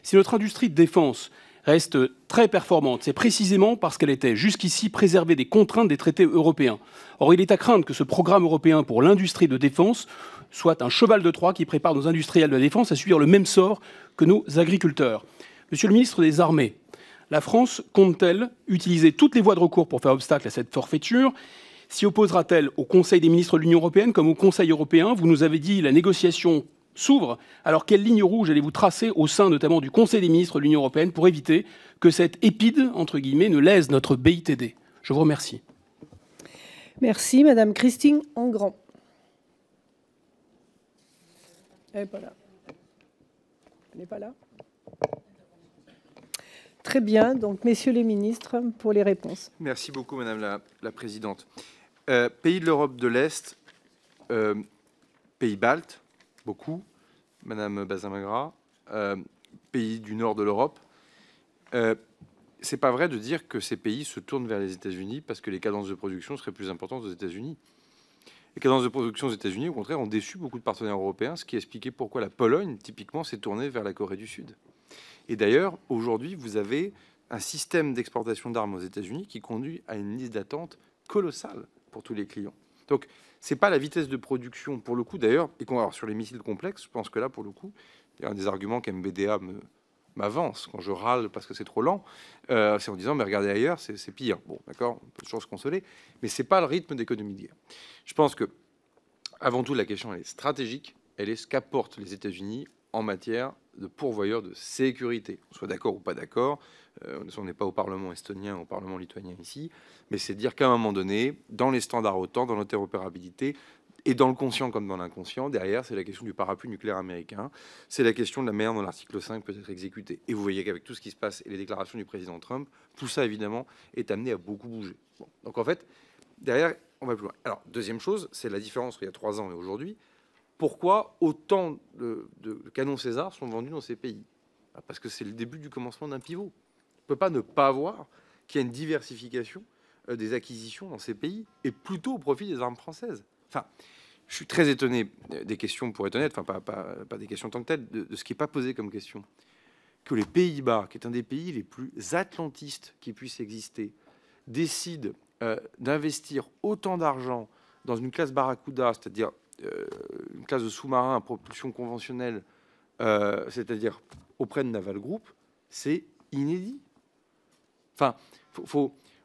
Si notre industrie de défense reste très performante, c'est précisément parce qu'elle était jusqu'ici préservée des contraintes des traités européens. Or, il est à craindre que ce programme européen pour l'industrie de défense soit un cheval de Troie qui prépare nos industriels de la défense à subir le même sort que nos agriculteurs. Monsieur le ministre des Armées, la France compte-t-elle utiliser toutes les voies de recours pour faire obstacle à cette forfaiture? S'y opposera-t-elle au Conseil des ministres de l'Union européenne comme au Conseil européen? Vous nous avez dit la négociation s'ouvre. Alors, quelle ligne rouge allez-vous tracer au sein notamment du Conseil des ministres de l'Union européenne pour éviter que cette épide, entre guillemets, ne lèse notre BITD? Je vous remercie. Merci. Madame Christine Engrand. Elle n'est pas là. Elle n'est pas là. Très bien. Donc, messieurs les ministres, pour les réponses. Merci beaucoup, Madame la Présidente. Pays de l'Europe de l'Est, pays baltes, beaucoup, Madame Bazin-Magra, pays du nord de l'Europe. C'est pas vrai de dire que ces pays se tournent vers les États-Unis parce que les cadences de production seraient plus importantes aux États-Unis. Les cadences de production aux États-Unis, au contraire, ont déçu beaucoup de partenaires européens, ce qui expliquait pourquoi la Pologne, typiquement, s'est tournée vers la Corée du Sud. Et d'ailleurs, aujourd'hui, vous avez un système d'exportation d'armes aux États-Unis qui conduit à une liste d'attente colossale pour tous les clients. Donc, c'est pas la vitesse de production, pour le coup, d'ailleurs, et alors, sur les missiles complexes, je pense que là, pour le coup, il y a un des arguments qu'MBDA m'avance quand je râle parce que c'est trop lent, c'est en disant mais regardez ailleurs, c'est pire. Bon, d'accord, on peut toujours se consoler, mais c'est pas le rythme d'économie de guerre. Je pense que avant tout la question elle est stratégique, elle est ce qu'apportent les États-Unis en matière de pourvoyeurs de sécurité. On soit d'accord ou pas d'accord, on n'est pas au Parlement estonien, au Parlement lituanien ici, mais c'est dire qu'à un moment donné, dans les standards OTAN, dans l'interopérabilité, et dans le conscient comme dans l'inconscient, derrière, c'est la question du parapluie nucléaire américain. C'est la question de la manière dont l'article 5 peut être exécuté. Et vous voyez qu'avec tout ce qui se passe et les déclarations du président Trump, tout ça, évidemment, est amené à beaucoup bouger. Bon. Donc, en fait, derrière, on va plus loin. Alors, deuxième chose, c'est la différence entre il y a 3 ans et aujourd'hui. Pourquoi autant de canons César sont vendus dans ces pays? Parce que c'est le début du commencement d'un pivot. On ne peut pas ne pas voir qu'il y a une diversification des acquisitions dans ces pays, et plutôt au profit des armes françaises. Enfin, je suis très étonné des questions, pour être honnête, enfin pas des questions tant que telles, de ce qui n'est pas posé comme question. Que les Pays-Bas, qui est un des pays les plus atlantistes qui puissent exister, décident d'investir autant d'argent dans une classe Barracuda, c'est-à-dire une classe de sous-marins à propulsion conventionnelle, c'est-à-dire auprès de Naval Group, c'est inédit. Enfin,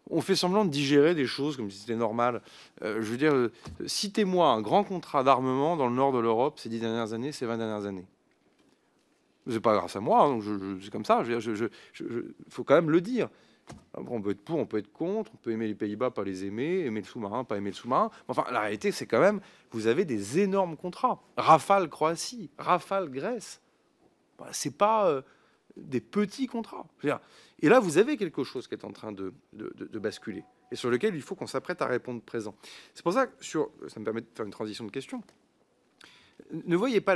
on fait semblant de digérer des choses comme si c'était normal. Je veux dire, citez-moi un grand contrat d'armement dans le nord de l'Europe ces 10 dernières années, ces 20 dernières années. C'est pas grâce à moi, hein, c'est comme ça. Il faut quand même le dire. On peut être pour, on peut être contre, on peut aimer les Pays-Bas, pas les aimer le sous-marin, pas aimer le sous-marin. Enfin, la réalité, c'est quand même, vous avez des énormes contrats. Rafale Croatie, Rafale Grèce. Voilà, c'est pas des petits contrats. Et là, vous avez quelque chose qui est en train de basculer et sur lequel il faut qu'on s'apprête à répondre présent. C'est pour ça que ça me permet de faire une transition de question. Ne voyez pas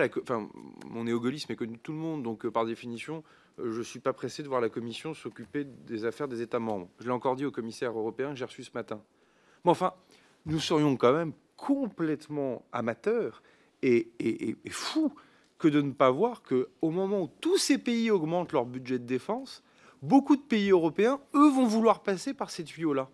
mon néo-gaullisme est connu de tout le monde, donc par définition, je ne suis pas pressé de voir la Commission s'occuper des affaires des États membres. Je l'ai encore dit au commissaire européen que j'ai reçu ce matin. Mais enfin, nous serions quand même complètement amateurs et fous que de ne pas voir qu'au moment où tous ces pays augmentent leur budget de défense, beaucoup de pays européens, eux, vont vouloir passer par ces tuyaux-là.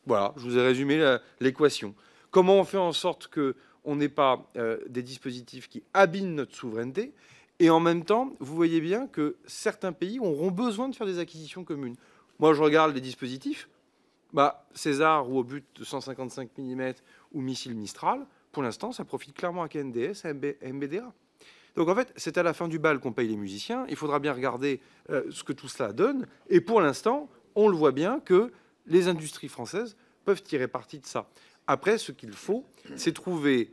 Voilà, je vous ai résumé l'équation. Comment on fait en sorte qu'on n'ait pas des dispositifs qui abîment notre souveraineté, et en même temps, vous voyez bien que certains pays auront besoin de faire des acquisitions communes. Moi, je regarde les dispositifs. César ou obus de 155 mm ou missile Mistral, pour l'instant, ça profite clairement à KNDS, à MBDA. Donc en fait, c'est à la fin du bal qu'on paye les musiciens. Il faudra bien regarder ce que tout cela donne. Et pour l'instant, on le voit bien que les industries françaises peuvent tirer parti de ça. Après, ce qu'il faut, c'est trouver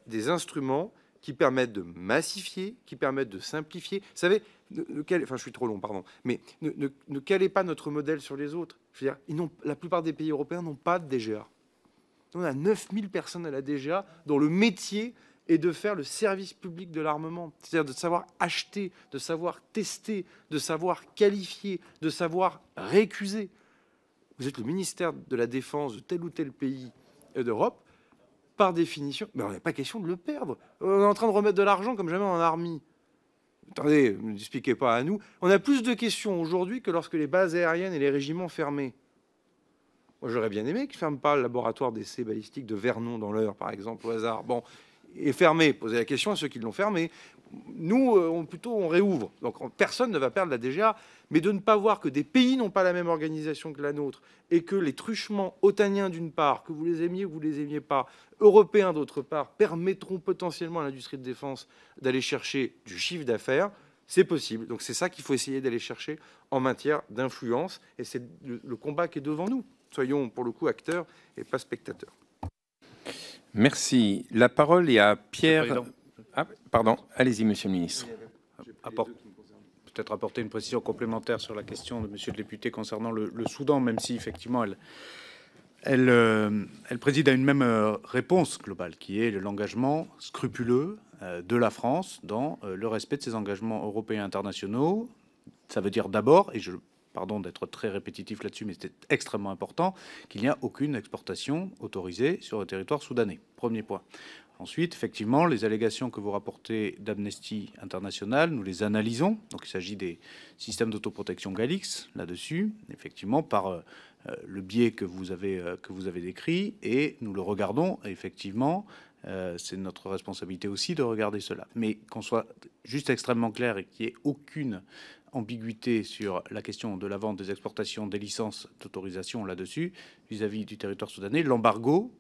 des instruments qui permettent de massifier, qui permettent de simplifier. Vous savez, je suis trop long, pardon, mais ne calez pas notre modèle sur les autres. Je veux dire, la plupart des pays européens n'ont pas de DGA. On a 9000 personnes à la DGA dont le métier est de faire le service public de l'armement, c'est-à-dire de savoir acheter, de savoir tester, de savoir qualifier, de savoir récuser. Vous êtes le ministère de la Défense de tel ou tel pays d'Europe, par définition, mais on n'a pas question de le perdre. On est en train de remettre de l'argent comme jamais en armée. Attendez, ne l'expliquez pas à nous. On a plus de questions aujourd'hui que lorsque les bases aériennes et les régiments fermaient. Moi, j'aurais bien aimé qu'ils ne ferment pas le laboratoire d'essais balistiques de Vernon dans l'Eure, par exemple, au hasard. Bon, et fermé. Posez la question à ceux qui l'ont fermé. Nous, on réouvre. Donc, personne ne va perdre la DGA. Mais de ne pas voir que des pays n'ont pas la même organisation que la nôtre et que les truchements otaniens, d'une part, que vous les aimiez ou que vous les aimiez pas, européens, d'autre part, permettront potentiellement à l'industrie de défense d'aller chercher du chiffre d'affaires, c'est possible. Donc, c'est ça qu'il faut essayer d'aller chercher en matière d'influence. Et c'est le combat qui est devant nous. Soyons, pour le coup, acteurs et pas spectateurs. Merci. La parole est à Pierre... Ah, pardon. Allez-y, monsieur le ministre. peut-être apporter une précision complémentaire sur la question de monsieur le député concernant le Soudan, même si effectivement elle préside à une même réponse globale, qui est l'engagement scrupuleux de la France dans le respect de ses engagements européens et internationaux. Ça veut dire d'abord, et pardon d'être très répétitif là-dessus, mais c'est extrêmement important, qu'il n'y a aucune exportation autorisée sur le territoire soudanais. Premier point. Ensuite, effectivement, les allégations que vous rapportez d'Amnesty International, nous les analysons. Donc il s'agit des systèmes d'autoprotection Galix, là-dessus, effectivement, par le biais que vous avez décrit, et nous le regardons, et effectivement, c'est notre responsabilité aussi de regarder cela. Mais qu'on soit juste extrêmement clair et qu'il n'y ait aucune ambiguïté sur la question de la vente, des exportations, des licences d'autorisation là-dessus, vis-à-vis du territoire soudanais, l'embargo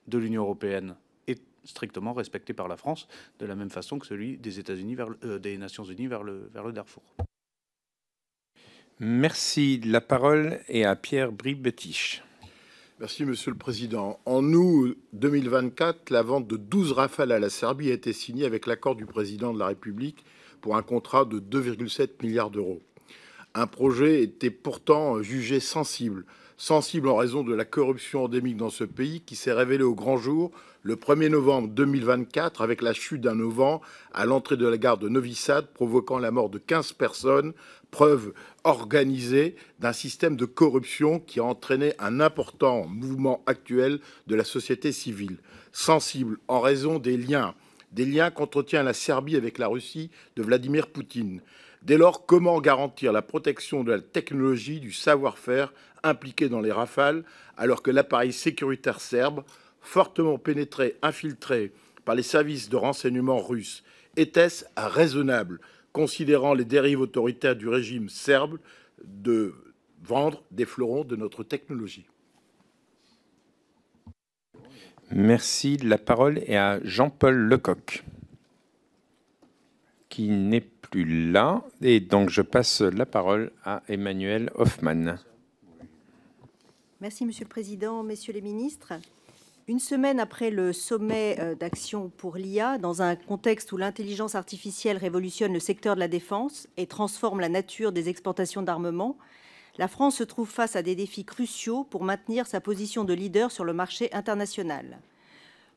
de l'Union européenne est strictement respecté par la France, de la même façon que celui des États-Unis des Nations Unies vers le Darfour. Merci. La parole est à Pierre Brive-Bétiche. Merci, Monsieur le Président. En août 2024, la vente de 12 Rafale à la Serbie a été signée avec l'accord du Président de la République pour un contrat de 2,7 milliards d'euros. Un projet était pourtant jugé sensible en raison de la corruption endémique dans ce pays qui s'est révélée au grand jour le 1er novembre 2024 avec la chute d'un auvent à l'entrée de la gare de Novi Sad provoquant la mort de 15 personnes, preuve organisée d'un système de corruption qui a entraîné un important mouvement actuel de la société civile. Sensible en raison des liens qu'entretient la Serbie avec la Russie de Vladimir Poutine. Dès lors, comment garantir la protection de la technologie, du savoir-faire impliqué dans les Rafales, alors que l'appareil sécuritaire serbe, fortement pénétré, infiltré par les services de renseignement russes, était-ce raisonnable, considérant les dérives autoritaires du régime serbe, de vendre des fleurons de notre technologie? Merci. La parole est à Jean-Paul Lecoq, qui n'est plus là. Et donc, je passe la parole à Emmanuel Hoffmann. Merci, Monsieur le Président, Messieurs les ministres. Une semaine après le sommet d'action pour l'IA, dans un contexte où l'intelligence artificielle révolutionne le secteur de la défense et transforme la nature des exportations d'armement, la France se trouve face à des défis cruciaux pour maintenir sa position de leader sur le marché international.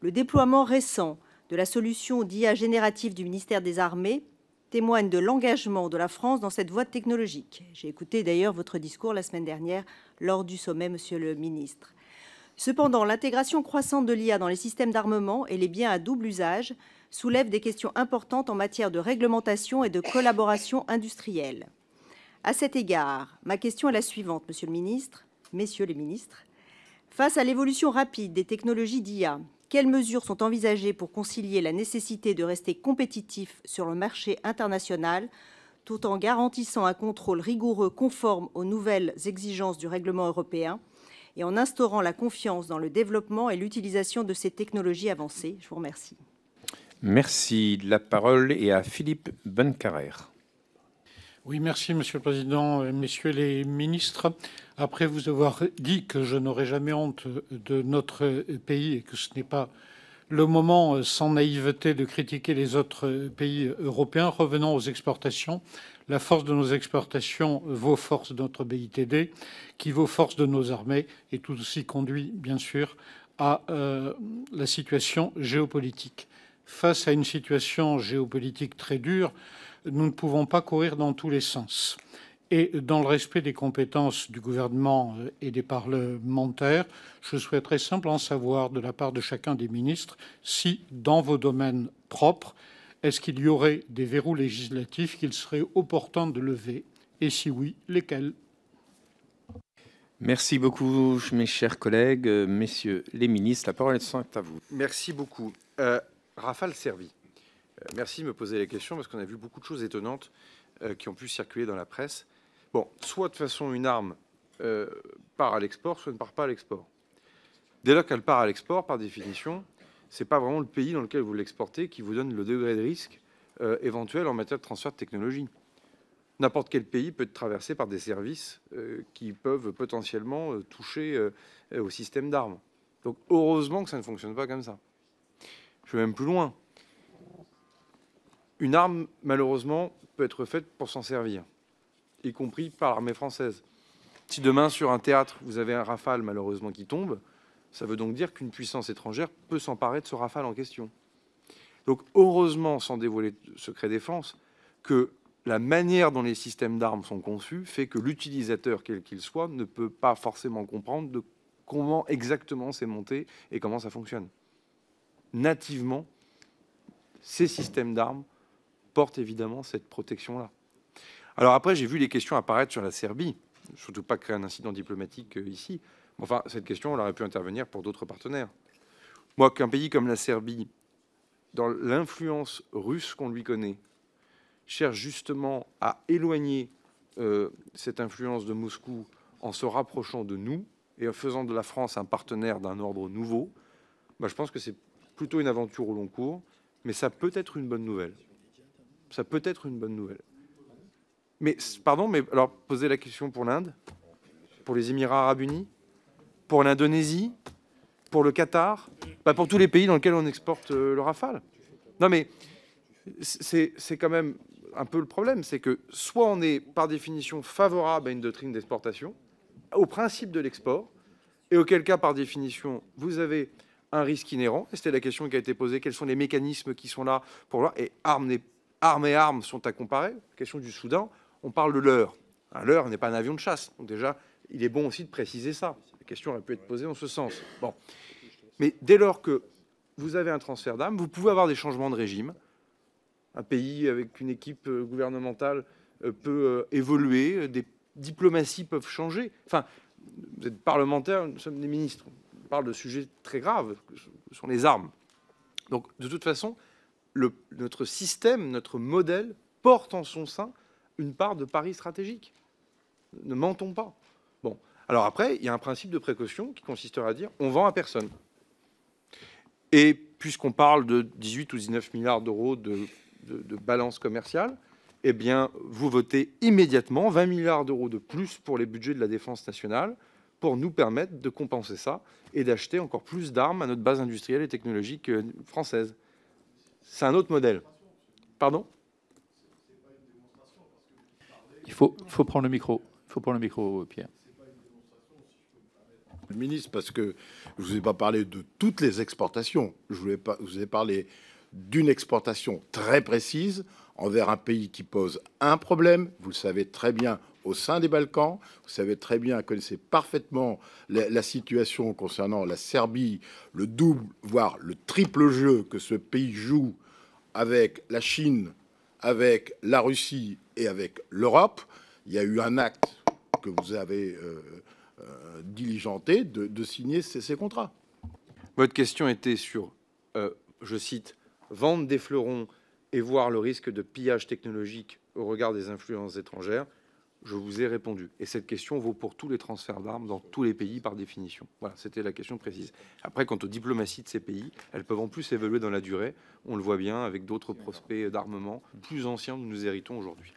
Le déploiement récent de la solution d'IA générative du ministère des Armées témoigne de l'engagement de la France dans cette voie technologique. J'ai écouté d'ailleurs votre discours la semaine dernière lors du sommet, Monsieur le ministre. Cependant, l'intégration croissante de l'IA dans les systèmes d'armement et les biens à double usage soulève des questions importantes en matière de réglementation et de collaboration industrielle. À cet égard, ma question est la suivante, Monsieur le ministre, Messieurs les ministres. Face à l'évolution rapide des technologies d'IA, quelles mesures sont envisagées pour concilier la nécessité de rester compétitif sur le marché international tout en garantissant un contrôle rigoureux conforme aux nouvelles exigences du règlement européen et en instaurant la confiance dans le développement et l'utilisation de ces technologies avancées? Je vous remercie. Merci. La parole est à Philippe Bonnecarrère. Oui, merci, Monsieur le Président, Messieurs les ministres. Après vous avoir dit que je n'aurai jamais honte de notre pays et que ce n'est pas le moment, sans naïveté, de critiquer les autres pays européens, revenons aux exportations. La force de nos exportations vaut force de notre BITD, qui vaut force de nos armées, et tout ceci conduit, bien sûr, à la situation géopolitique. Face à une situation géopolitique très dure, nous ne pouvons pas courir dans tous les sens. Et dans le respect des compétences du gouvernement et des parlementaires, je souhaiterais simplement savoir de la part de chacun des ministres si, dans vos domaines propres, est-ce qu'il y aurait des verrous législatifs qu'il serait opportun de lever, et si oui, lesquels? Merci beaucoup, mes chers collègues, messieurs les ministres. La parole est à vous. Merci beaucoup. Rafale servi. Merci de me poser les questions parce qu'on a vu beaucoup de choses étonnantes qui ont pu circuler dans la presse. Bon, soit de toute façon une arme part à l'export, soit ne part pas à l'export. Dès lors qu'elle part à l'export, par définition, c'est pas vraiment le pays dans lequel vous l'exportez qui vous donne le degré de risque éventuel en matière de transfert de technologie. N'importe quel pays peut être traversé par des services qui peuvent potentiellement toucher au système d'armes. Donc heureusement que ça ne fonctionne pas comme ça. Je vais même plus loin. Une arme, malheureusement, peut être faite pour s'en servir, y compris par l'armée française. Si demain, sur un théâtre, vous avez un Rafale malheureusement qui tombe, ça veut donc dire qu'une puissance étrangère peut s'emparer de ce Rafale en question. Donc heureusement, sans dévoiler le secret défense, que la manière dont les systèmes d'armes sont conçus fait que l'utilisateur, quel qu'il soit, ne peut pas forcément comprendre de comment exactement c'est monté et comment ça fonctionne. Nativement, ces systèmes d'armes portent évidemment cette protection-là. Alors après, j'ai vu les questions apparaître sur la Serbie. Surtout pas créer un incident diplomatique ici. Enfin, cette question, elle aurait pu intervenir pour d'autres partenaires. Moi, qu'un pays comme la Serbie, dans l'influence russe qu'on lui connaît, cherche justement à éloigner cette influence de Moscou en se rapprochant de nous et en faisant de la France un partenaire d'un ordre nouveau, je pense que c'est plutôt une aventure au long cours, mais ça peut être une bonne nouvelle. Ça peut être une bonne nouvelle. Mais, pardon, mais alors, posez la question pour l'Inde, pour les Émirats arabes unis, pour l'Indonésie, pour le Qatar, pour tous les pays dans lesquels on exporte le Rafale. Non, mais c'est quand même un peu le problème, c'est que soit on est par définition favorable à une doctrine d'exportation, au principe de l'export, et auquel cas, par définition, vous avez un risque inhérent. Et c'était la question qui a été posée, quels sont les mécanismes qui sont là pour voir, et armes et armes sont à comparer. La question du Soudan, on parle de leurre. Un leurre n'est pas un avion de chasse. Donc déjà, il est bon aussi de préciser ça. La question aurait pu être posée en ce sens. Bon. Mais dès lors que vous avez un transfert d'armes, vous pouvez avoir des changements de régime. Un pays avec une équipe gouvernementale peut évoluer, des diplomaties peuvent changer. Enfin, vous êtes parlementaire, nous sommes des ministres. On parle de sujets très graves, que sont les armes. Donc, de toute façon, notre système, notre modèle porte en son sein une part de pari stratégique. Ne mentons pas. Bon, alors après, il y a un principe de précaution qui consisterait à dire on vend à personne. Et puisqu'on parle de 18 ou 19 milliards d'euros de balance commerciale, eh bien, vous votez immédiatement 20 milliards d'euros de plus pour les budgets de la défense nationale pour nous permettre de compenser ça et d'acheter encore plus d'armes à notre base industrielle et technologique française. C'est un autre modèle. Pardon ? Il faut prendre le micro. Il faut prendre le micro, Pierre. Le ministre, parce que je ne vous ai pas parlé de toutes les exportations. Je vous ai parlé d'une exportation très précise envers un pays qui pose un problème. Vous le savez très bien au sein des Balkans. Vous savez très bien, connaissez parfaitement la situation concernant la Serbie, le double, voire le triple jeu que ce pays joue avec la Chine, avec la Russie et avec l'Europe. Il y a eu un acte que vous avez diligenté de signer ces contrats. Votre question était sur, je cite, vendre des fleurons et voir le risque de pillage technologique au regard des influences étrangères. Je vous ai répondu. Et cette question vaut pour tous les transferts d'armes dans tous les pays par définition. Voilà, c'était la question précise. Après, quant aux diplomaties de ces pays, elles peuvent en plus évoluer dans la durée. On le voit bien avec d'autres prospects d'armement plus anciens dont nous héritons aujourd'hui.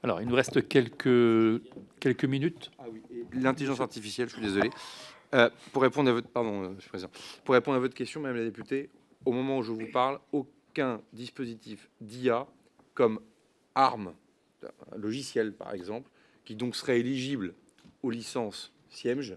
Alors, il nous reste quelques minutes. Ah oui, l'intelligence artificielle, je suis désolé. Pour répondre à votre, pardon, Monsieur le Président, pour répondre à votre question, Madame la députée, au moment où je vous parle, aucun dispositif d'IA comme arme, un logiciel par exemple, qui donc serait éligible aux licences Siemge,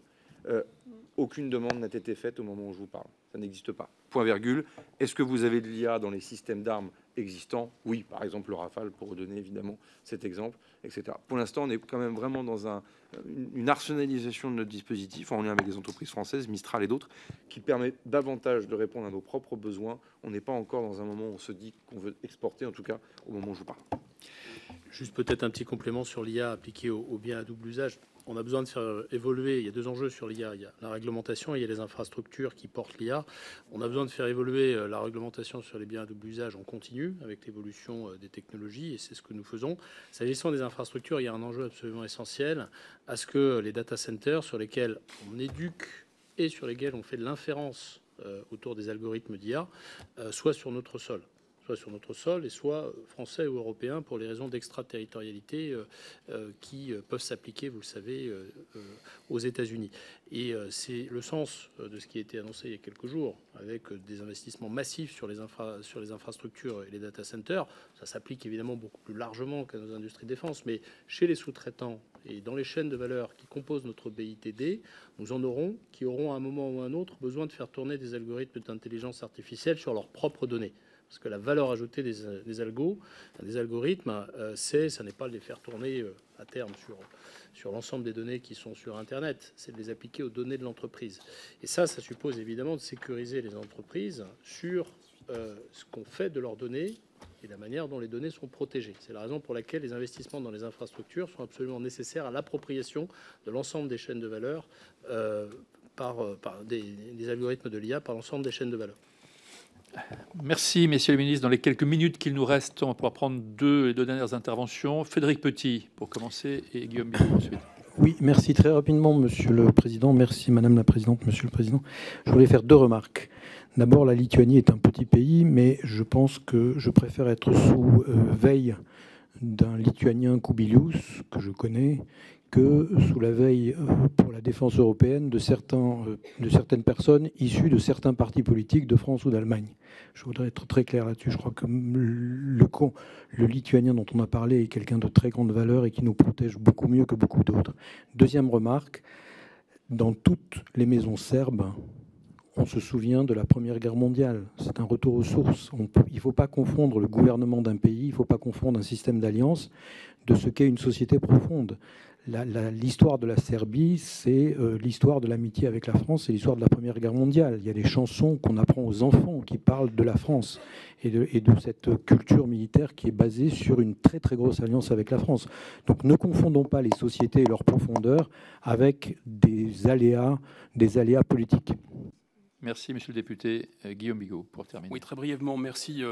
aucune demande n'a été faite au moment où je vous parle. Ça n'existe pas. Point virgule. Est-ce que vous avez de l'IA dans les systèmes d'armes existants? Oui, par exemple le Rafale, pour donner évidemment cet exemple, etc. Pour l'instant, on est quand même vraiment dans une arsenalisation de notre dispositif en lien avec les entreprises françaises, Mistral et d'autres, qui permet davantage de répondre à nos propres besoins. On n'est pas encore dans un moment où on se dit qu'on veut exporter, en tout cas au moment où je vous parle. Juste peut-être un petit complément sur l'IA appliquée aux biens à double usage. On a besoin de faire évoluer, il y a deux enjeux sur l'IA, il y a la réglementation et il y a les infrastructures qui portent l'IA. On a besoin de faire évoluer la réglementation sur les biens à double usage en continu avec l'évolution des technologies et c'est ce que nous faisons. S'agissant des infrastructures, il y a un enjeu absolument essentiel à ce que les data centers sur lesquels on éduque et sur lesquels on fait de l'inférence autour des algorithmes d'IA soient sur notre sol. soit sur notre sol, et soit français ou européen pour les raisons d'extraterritorialité qui peuvent s'appliquer, vous le savez, aux États-Unis. Et c'est le sens de ce qui a été annoncé il y a quelques jours, avec des investissements massifs sur les infrastructures et les data centers. Ça s'applique évidemment beaucoup plus largement qu'à nos industries de défense, mais chez les sous-traitants et dans les chaînes de valeur qui composent notre BITD, nous en aurons qui auront à un moment ou à un autre besoin de faire tourner des algorithmes d'intelligence artificielle sur leurs propres données. Parce que la valeur ajoutée des algorithmes, ça n'est pas de les faire tourner à terme sur l'ensemble des données qui sont sur Internet, c'est de les appliquer aux données de l'entreprise. Et ça suppose évidemment de sécuriser les entreprises sur ce qu'on fait de leurs données et la manière dont les données sont protégées. C'est la raison pour laquelle les investissements dans les infrastructures sont absolument nécessaires à l'appropriation de l'ensemble des chaînes de valeur par des algorithmes de l'IA par l'ensemble des chaînes de valeur. Merci, messieurs les ministres. Dans les quelques minutes qu'il nous reste, on pourra prendre les deux dernières interventions. Frédéric Petit, pour commencer, et Guillaume Bigot ensuite. Oui, merci. Très rapidement, Monsieur le Président. Merci, Madame la Présidente, Monsieur le Président. Je voulais faire deux remarques. D'abord, la Lituanie est un petit pays, mais je pense que je préfère être sous veille d'un Lituanien Kubilius, que je connais, que sous la veille pour la défense européenne de certaines personnes issues de certains partis politiques de France ou d'Allemagne. Je voudrais être très clair là-dessus. Je crois que le Lituanien dont on a parlé est quelqu'un de très grande valeur et qui nous protège beaucoup mieux que beaucoup d'autres. Deuxième remarque, dans toutes les maisons serbes, on se souvient de la Première Guerre mondiale. C'est un retour aux sources. Il ne faut pas confondre le gouvernement d'un pays, il ne faut pas confondre un système d'alliance de ce qu'est une société profonde. L'histoire de la Serbie, c'est l'histoire de l'amitié avec la France, c'est l'histoire de la Première Guerre mondiale. Il y a des chansons qu'on apprend aux enfants qui parlent de la France et de cette culture militaire qui est basée sur une très très grosse alliance avec la France. Donc ne confondons pas les sociétés et leur profondeur avec des aléas politiques. Merci, monsieur le député. Guillaume Bigot, pour terminer. Oui, très brièvement, merci.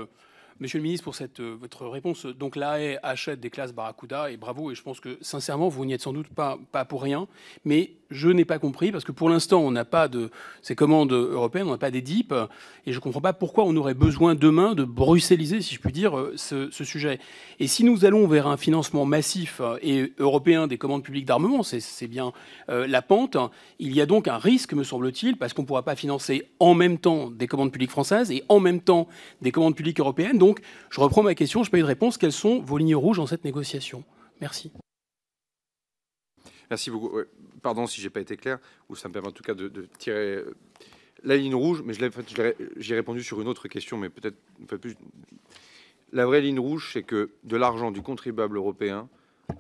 Monsieur le ministre, pour votre réponse. Donc l'AE achète des classes Barracuda et bravo. Et je pense que sincèrement, vous n'y êtes sans doute pas pour rien. Mais je n'ai pas compris parce que pour l'instant, on n'a pas de ces commandes européennes, on n'a pas des DIP. Et je ne comprends pas pourquoi on aurait besoin demain de bruxelliser, si je puis dire, ce sujet. Et si nous allons vers un financement massif et européen des commandes publiques d'armement, c'est bien la pente. Il y a donc un risque, me semble-t-il, parce qu'on ne pourra pas financer en même temps des commandes publiques françaises et en même temps des commandes publiques européennes. Donc, je reprends ma question, je n'ai pas eu de réponse. Quelles sont vos lignes rouges dans cette négociation? Merci. Merci beaucoup. Ouais, pardon si je n'ai pas été clair, ou ça me permet en tout cas de tirer la ligne rouge, mais j'ai répondu sur une autre question, mais peut-être un peu plus. La vraie ligne rouge, c'est que de l'argent du contribuable européen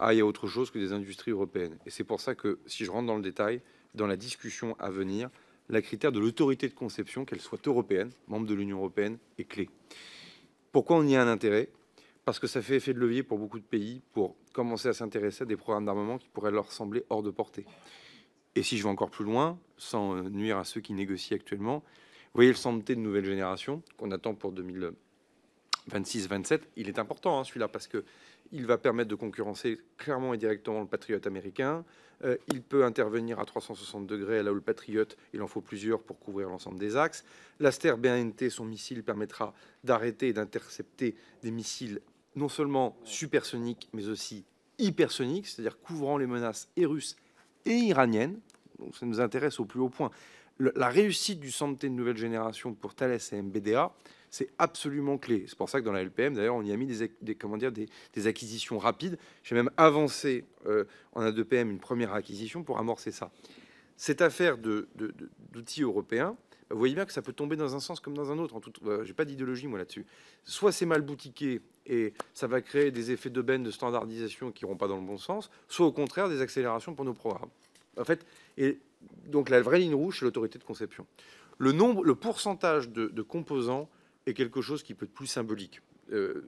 aille à autre chose que des industries européennes. Et c'est pour ça que, si je rentre dans le détail, dans la discussion à venir, la critère de l'autorité de conception, qu'elle soit européenne, membre de l'Union européenne, est clé. Pourquoi on y a un intérêt? Parce que ça fait effet de levier pour beaucoup de pays pour commencer à s'intéresser à des programmes d'armement qui pourraient leur sembler hors de portée. Et si je vais encore plus loin, sans nuire à ceux qui négocient actuellement, vous voyez le SAMP-T de nouvelle génération qu'on attend pour 2026-27, il est important celui-là parce qu'il va permettre de concurrencer clairement et directement le Patriot américain. Il peut intervenir à 360 degrés, là où le Patriot, il en faut plusieurs pour couvrir l'ensemble des axes. L'Aster BANT, son missile, permettra d'arrêter et d'intercepter des missiles non seulement supersoniques, mais aussi hypersoniques, c'est-à-dire couvrant les menaces et russes et iraniennes. Donc ça nous intéresse au plus haut point. La réussite du SAMP-T de nouvelle génération pour Thales et MBDA, c'est absolument clé. C'est pour ça que dans la LPM, d'ailleurs, on y a mis des acquisitions rapides. J'ai même avancé en A2PM une première acquisition pour amorcer ça. Cette affaire d'outils européens, vous voyez bien que ça peut tomber dans un sens comme dans un autre. J'ai pas d'idéologie, moi, là-dessus. Soit c'est mal boutiqué et ça va créer des effets d'aubaine de standardisation qui n'iront pas dans le bon sens, soit au contraire des accélérations pour nos programmes. En fait, et donc la vraie ligne rouge, c'est l'autorité de conception. Le pourcentage de composants est quelque chose qui peut être plus symbolique.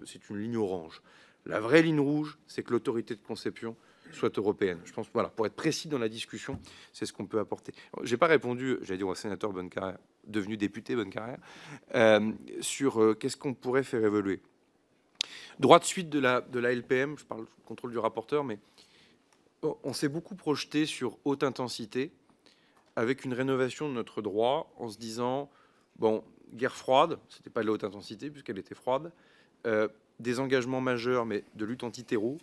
C'est une ligne orange. La vraie ligne rouge, c'est que l'autorité de conception soit européenne. Je pense, voilà, pour être précis dans la discussion, c'est ce qu'on peut apporter. J'ai pas répondu, j'allais dire au sénateur Bonnecarrère, devenu député Bonnecarrère, sur qu'est-ce qu'on pourrait faire évoluer. Droit de suite de la LPM, je parle du contrôle du rapporteur, mais on s'est beaucoup projeté sur haute intensité avec une rénovation de notre droit en se disant Bon, guerre froide, ce n'était pas de la haute intensité puisqu'elle était froide. Des engagements majeurs, mais de lutte anti-terror.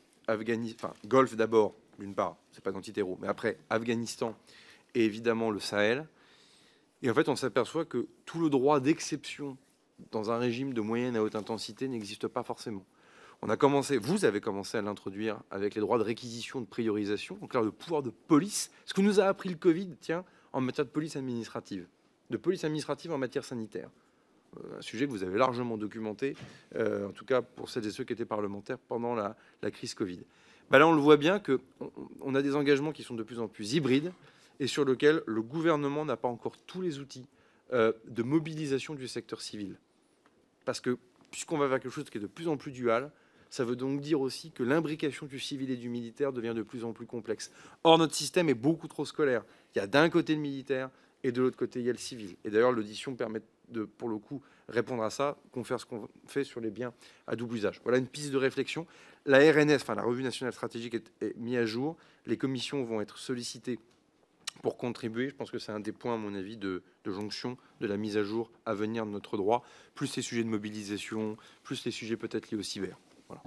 Golfe d'abord, d'une part, c'est pas d'anti-terror, mais après Afghanistan et évidemment le Sahel. Et en fait, on s'aperçoit que tout le droit d'exception dans un régime de moyenne à haute intensité n'existe pas forcément. Vous avez commencé à l'introduire avec les droits de réquisition, de priorisation, donc là, le pouvoir de police. Ce que nous a appris le Covid, tiens, en matière de police administrative en matière sanitaire. Un sujet que vous avez largement documenté, en tout cas pour celles et ceux qui étaient parlementaires pendant la crise Covid. Là, on le voit bien qu'on a des engagements qui sont de plus en plus hybrides et sur lesquels le gouvernement n'a pas encore tous les outils de mobilisation du secteur civil. Parce que, puisqu'on va vers quelque chose qui est de plus en plus dual, ça veut donc dire aussi que l'imbrication du civil et du militaire devient de plus en plus complexe. Or, notre système est beaucoup trop scolaire. Il y a d'un côté le militaire et de l'autre côté, il y a le civil. Et d'ailleurs, l'audition permet de, pour le coup, répondre à ça, qu'on fait ce qu'on fait sur les biens à double usage. Voilà une piste de réflexion. La RNS, la Revue nationale stratégique, est mise à jour. Les commissions vont être sollicitées pour contribuer. Je pense que c'est un des points, à mon avis, de jonction de la mise à jour à venir de notre droit, plus les sujets de mobilisation, plus les sujets peut-être liés au cyber. Voilà.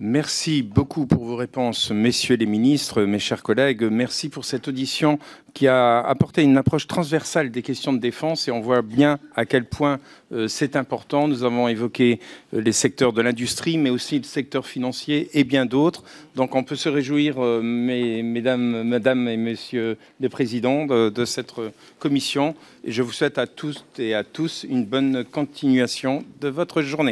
Merci beaucoup pour vos réponses, messieurs les ministres, mes chers collègues. Merci pour cette audition qui a apporté une approche transversale des questions de défense et on voit bien à quel point c'est important. Nous avons évoqué les secteurs de l'industrie, mais aussi le secteur financier et bien d'autres. Donc on peut se réjouir, mesdames et messieurs les présidents, de cette commission. Et je vous souhaite à toutes et à tous une bonne continuation de votre journée.